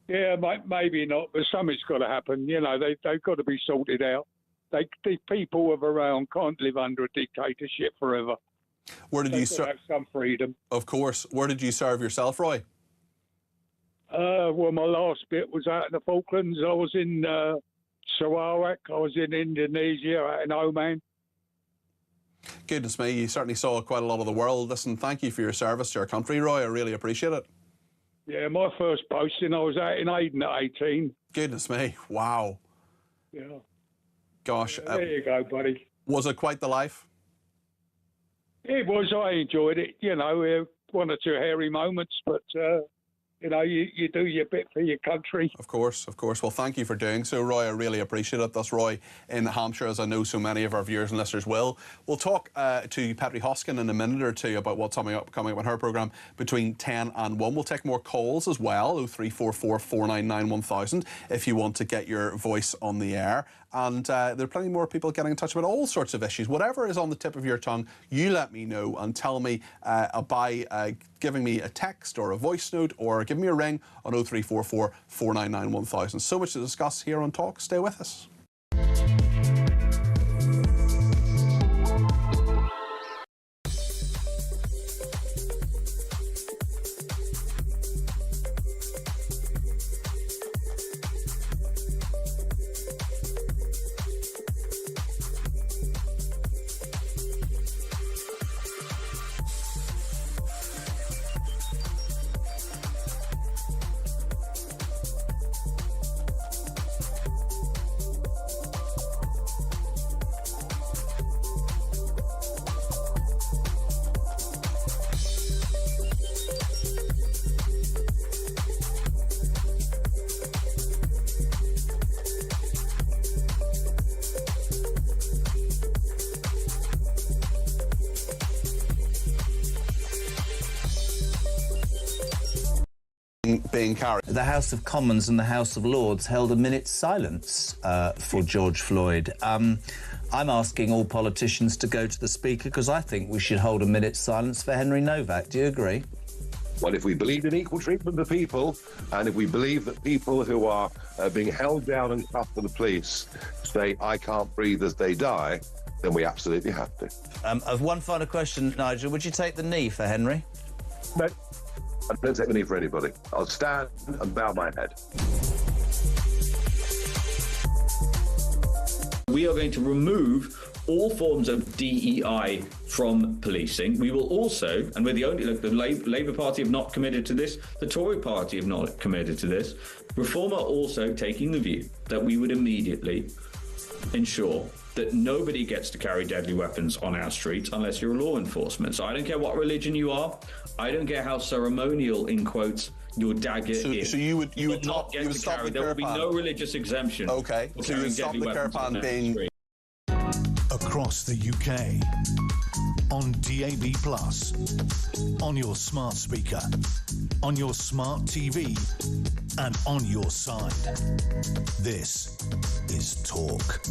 Yeah, maybe not, but something's got to happen. You know, they've got to be sorted out. The people of Iran can't live under a dictatorship forever. Where did you serve? Have some freedom. Of course. Where did you serve yourself, Roy? Well, my last bit was out in the Falklands. I was in Sarawak. I was in Indonesia, out in Oman. Goodness me, you certainly saw quite a lot of the world. Listen, thank you for your service to our country, Roy. I really appreciate it. Yeah, my first posting, I was out in Aden at 18. Goodness me, wow. Yeah. Gosh. There you go, buddy. Was it quite the life? It was. I enjoyed it. You know, one or two hairy moments, but you know, you do your bit for your country. Of course, of course. Well, thank you for doing so, Roy. I really appreciate it. That's Roy in Hampshire, as I know so many of our viewers and listeners will. We'll talk to Petri Hoskin in a minute or two about what's coming up on her programme between 10 and 1. We'll take more calls as well, 0344 499 1000, if you want to get your voice on the air. And there are plenty more people getting in touch about all sorts of issues. Whatever is on the tip of your tongue, you let me know and tell me by giving me a text or a voice note or give me a ring on 0344 499 1000. So much to discuss here on Talk. Stay with us. Being carried. The House of Commons and the House of Lords held a minute's silence for George Floyd. I'm asking all politicians to go to the Speaker because I think we should hold a minute's silence for Henry Novak. Do you agree? Well, if we believe in equal treatment of people, and if we believe that people who are being held down and cuffed to the police say, I can't breathe as they die, then we absolutely have to. I've one final question, Nigel. Would you take the knee for Henry? No. I don't take the knee for anybody. I'll stand and bow my head. We are going to remove all forms of DEI from policing. We will also, and we're the only, look, the Labour Party have not committed to this, the Tory Party have not committed to this. Reform are also taking the view that we would immediately ensure that nobody gets to carry deadly weapons on our streets unless you're law enforcement. So I don't care what religion you are. I don't care how ceremonial, in quotes, your dagger is. So you would not get to carry. There will be no religious exemption. Okay. So you would stop the caravan being across the UK on DAB+, on your smart speaker, on your smart TV, and on your side. This is Talk.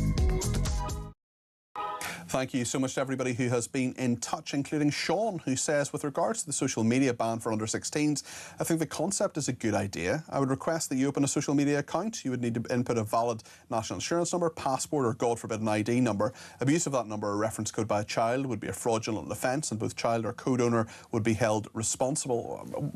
Thank you so much to everybody who has been in touch, including Sean, who says, with regards to the social media ban for under-16s, I think the concept is a good idea. I would request that you open a social media account. You would need to input a valid national insurance number, passport, or, God forbid, an ID number. Abuse of that number or reference code by a child would be a fraudulent offence, and both child or code owner would be held responsible.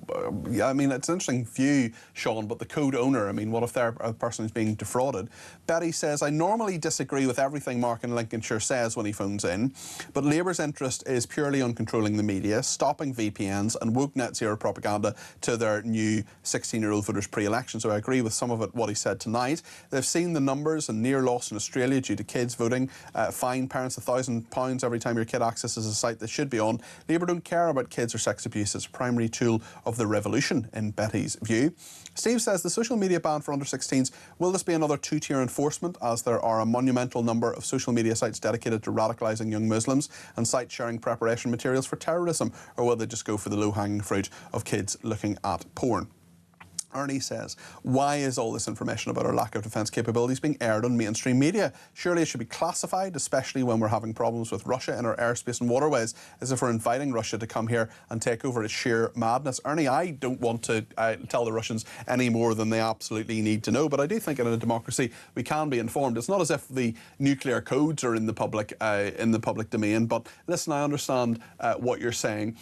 Yeah, I mean, it's an interesting view, Sean, but the code owner, I mean, what if they're a person who's being defrauded? Betty says, I normally disagree with everything Mark in Lincolnshire says when he phones in. But Labour's interest is purely on controlling the media, stopping VPNs and woke net zero propaganda to their new 16-year-old voters pre-election. So I agree with some of it, what he said tonight. They've seen the numbers and near loss in Australia due to kids voting. Fine parents £1,000 every time your kid accesses a site they should be on. Labour don't care about kids or sex abuse. It's a primary tool of the revolution, in Betty's view. Steve says the social media ban for under 16s, will this be another two-tier enforcement, as there are a monumental number of social media sites dedicated to radicalising young Muslims and sites sharing preparation materials for terrorism, or will they just go for the low-hanging fruit of kids looking at porn? Ernie says, why is all this information about our lack of defence capabilities being aired on mainstream media? Surely it should be classified, especially when we're having problems with Russia in our airspace and waterways, as if we're inviting Russia to come here and take over. It's sheer madness. Ernie, I don't want to tell the Russians any more than they absolutely need to know, but I do think in a democracy we can be informed. It's not as if the nuclear codes are in the public domain, but listen, I understand what you're saying.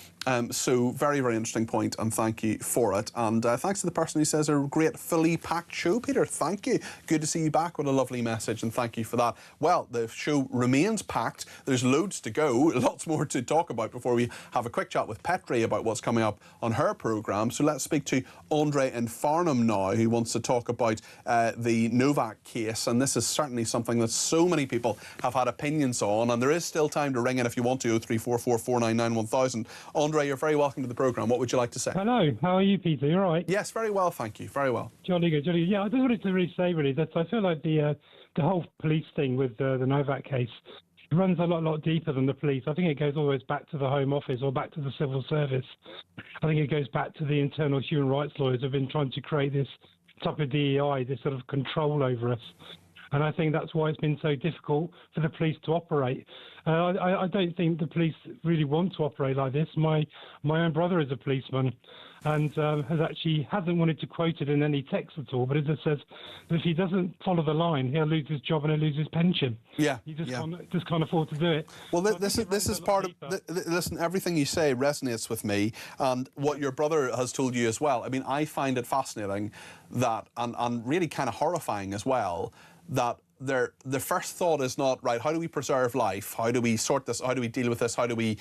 So very, very interesting point, and thank you for it. And thanks to the person who says a great fully packed show, Peter. Thank you. Good to see you back. What a lovely message, and thank you for that. Well, the show remains packed. There's loads to go, lots more to talk about before we have a quick chat with Petri about what's coming up on her programme. So let's speak to Andre in Farnham now, who wants to talk about the Novak case. And this is certainly something that so many people have had opinions on, and there is still time to ring in if you want to, 0344 499 1000. Andre, you're very welcome to the programme. What would you like to say? Hello, how are you, Peter? You all right? Yes, very well, thank you. Very well. Jolly good, jolly good. Yeah, I just wanted to really say, really, that I feel like the whole police thing with the Novak case runs a lot deeper than the police. I think it goes always back to the Home Office or back to the civil service. I think it goes back to the internal human rights lawyers who have been trying to create this type of DEI, this sort of control over us. And I think that's why it's been so difficult for the police to operate. I don't think the police really want to operate like this. My own brother is a policeman and hasn't wanted to quote it in any text at all, but it just says that if he doesn't follow the line, he'll lose his job and he'll lose his pension. Yeah, he just can't afford to do it. Well, this is part of. Listen, everything you say resonates with me, and what your brother has told you as well. I mean, I find it fascinating that, and really kind of horrifying as well, that the first thought is not, right, how do we preserve life? How do we sort this? How do we deal with this? How do we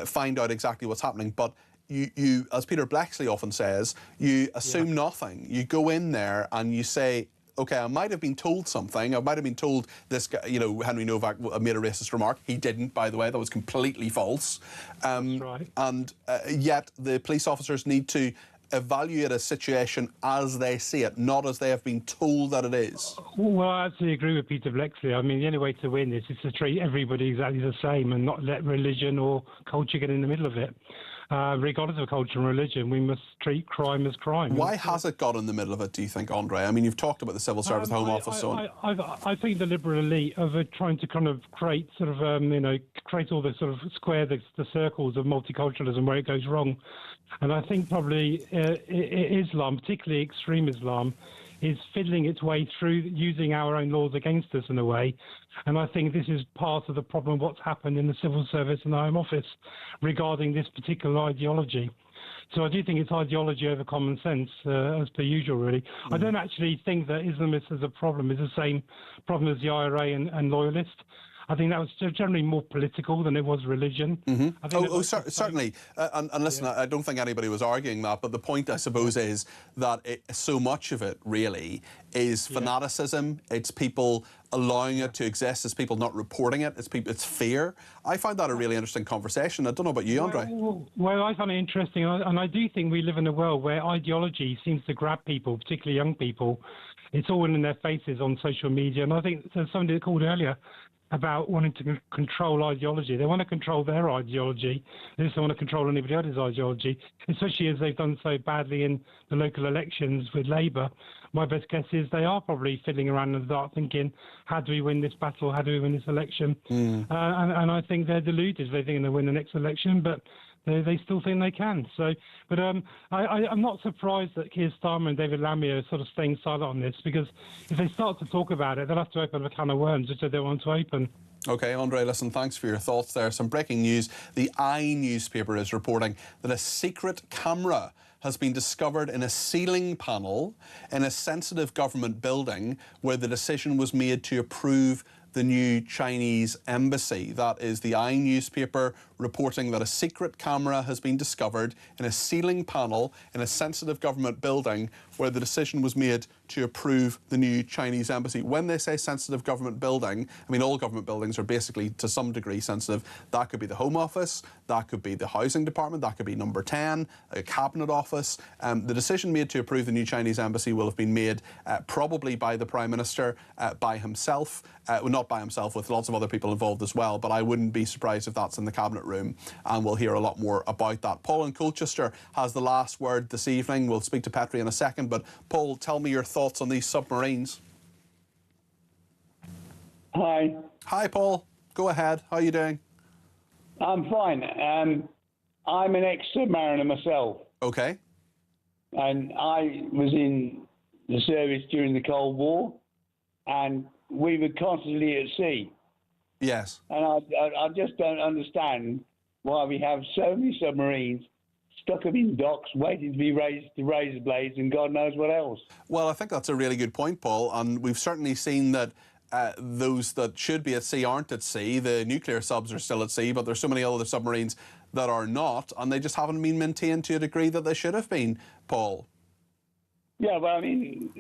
find out exactly what's happening? But you, as Peter Blexley often says, you assume nothing. You go in there and you say, OK, I might have been told something. I might have been told this guy, Henry Novak made a racist remark. He didn't, by the way. That was completely false. That's right. And yet the police officers need to evaluate a situation as they see it, not as they have been told that it is. Well, I absolutely agree with Peter Blexley. I mean, the only way to win this is to treat everybody exactly the same and not let religion or culture get in the middle of it. Regardless of culture and religion, we must treat crime as crime. Why has it got in the middle of it, do you think, Andre? I mean, you've talked about the civil service, Home Office, so on. I think the Liberal elite are trying to kind of create sort of, create all the sort of square the circles of multiculturalism where it goes wrong. And I think probably Islam, particularly extreme Islam, is fiddling its way through using our own laws against us in a way. And I think this is part of the problem of what's happened in the civil service and the Home Office regarding this particular ideology. So I do think it's ideology over common sense, as per usual, really. I don't actually think that Islamists as a problem is the same problem as the IRA and loyalists. I think that was generally more political than it was religion. Mm-hmm. Certainly. And listen, I don't think anybody was arguing that, but the point, I suppose, is that so much of it, really, is fanaticism. It's people allowing it to exist. It's people not reporting it. It's fear. I find that a really interesting conversation. I don't know about you, Andre. Well, I find it interesting, and I do think we live in a world where ideology seems to grab people, particularly young people. It's all in their faces on social media, and I think somebody called earlier about wanting to control ideology. They want to control their ideology. They just don't want to control anybody else's ideology, especially as they've done so badly in the local elections with Labour. My best guess is they are probably fiddling around in the dark thinking, how do we win this battle? How do we win this election? And I think they're deluded. They think they'll win the next election, but they still think they can. So, but I'm not surprised that Keir Starmer and David Lammy are sort of staying silent on this, because if they start to talk about it, they'll have to open a can of worms, which they don't want to open. OK, Andre, listen, thanks for your thoughts there. Some breaking news. The newspaper is reporting that a secret camera has been discovered in a ceiling panel in a sensitive government building where the decision was made to approve the new Chinese embassy. That is the I newspaper reporting that a secret camera has been discovered in a ceiling panel in a sensitive government building where the decision was made to approve the new Chinese embassy. When they say sensitive government building, I mean, all government buildings are basically to some degree sensitive. That could be the Home Office, that could be the Housing Department, that could be Number 10, a Cabinet Office. The decision made to approve the new Chinese embassy will have been made probably by the Prime Minister, by himself, well, not by himself, with lots of other people involved as well, but I wouldn't be surprised if that's in the Cabinet room, and we'll hear a lot more about that. Paul in Colchester has the last word this evening. We'll speak to Petri in a second, but Paul, tell me your thoughts on these submarines. Hi. Hi, Paul. Go ahead. How are you doing? I'm fine. I'm an ex-submariner myself. Okay. And I was in the service during the Cold War, and we were constantly at sea. Yes. And I just don't understand why we have so many submarines stuck them in docks waiting to be raised to razor blades and God knows what else. Well, I think that's a really good point, Paul, and we've certainly seen that those that should be at sea aren't at sea. The nuclear subs are still at sea, but there's so many other submarines that are not, and they just haven't been maintained to a degree that they should have been, Paul. Yeah, well, I mean,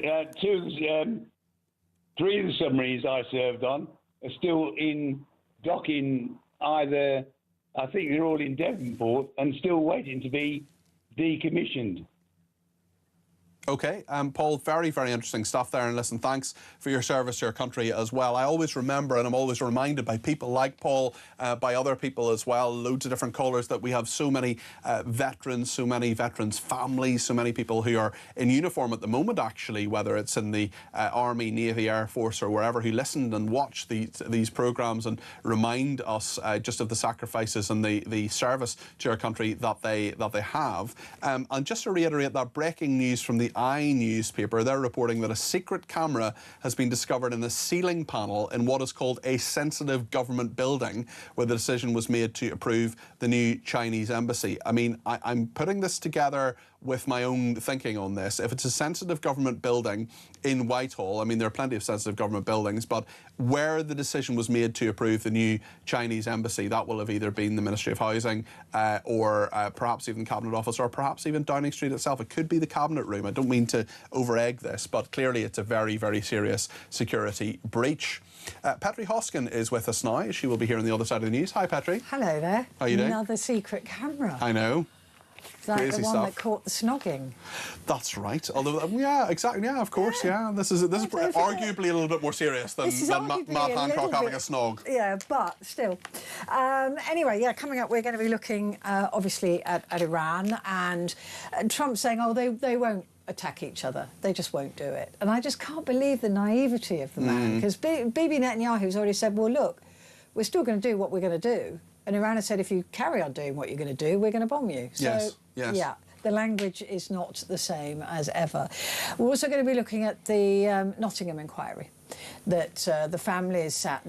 three of the submarines I served on are still in docking either, I think they're all in Devonport and still waiting to be decommissioned. Okay, Paul, very, very interesting stuff there. And listen, thanks for your service to your country as well. I always remember, and I'm always reminded by people like Paul, by other people as well, loads of different colours, that we have so many veterans, so many veterans' families, so many people who are in uniform at the moment, actually, whether it's in the Army, Navy, Air Force or wherever, who listened and watched these programmes and remind us just of the sacrifices and the service to our country that they have. And just to reiterate that breaking news from the I newspaper, they're reporting that a secret camera has been discovered in a ceiling panel in what is called a sensitive government building, where the decision was made to approve the new Chinese embassy. I mean, I'm putting this together with my own thinking on this. If it's a sensitive government building in Whitehall, I mean, there are plenty of sensitive government buildings, but where the decision was made to approve the new Chinese embassy, that will have either been the Ministry of Housing or perhaps even Cabinet Office, or perhaps even Downing Street itself. It could be the Cabinet room. I don't mean to over-egg this, but clearly it's a very, very serious security breach. Petri Hoskin is with us now. She will be here on the other side of the news. Hi, Petri. Hello there. How are you doing? Another secret camera. I know. It's like Crazy the one stuff. that caught the snogging. That's right. Although, yeah, exactly. Yeah, of course. Yeah, this is arguably a little bit more serious than Matt Hancock having a snog. Yeah, but still. Anyway, yeah, coming up, we're going to be looking obviously at Iran, and Trump saying, oh, they won't attack each other. They just won't do it. And I just can't believe the naivety of the man, because Bibi Netanyahu's already said, well, look, we're still going to do what we're going to do. And Iran has said, if you carry on doing what you're going to do, we're going to bomb you. So, yes. Yeah, the language is not the same as ever. We're also going to be looking at the Nottingham inquiry, that the family is sat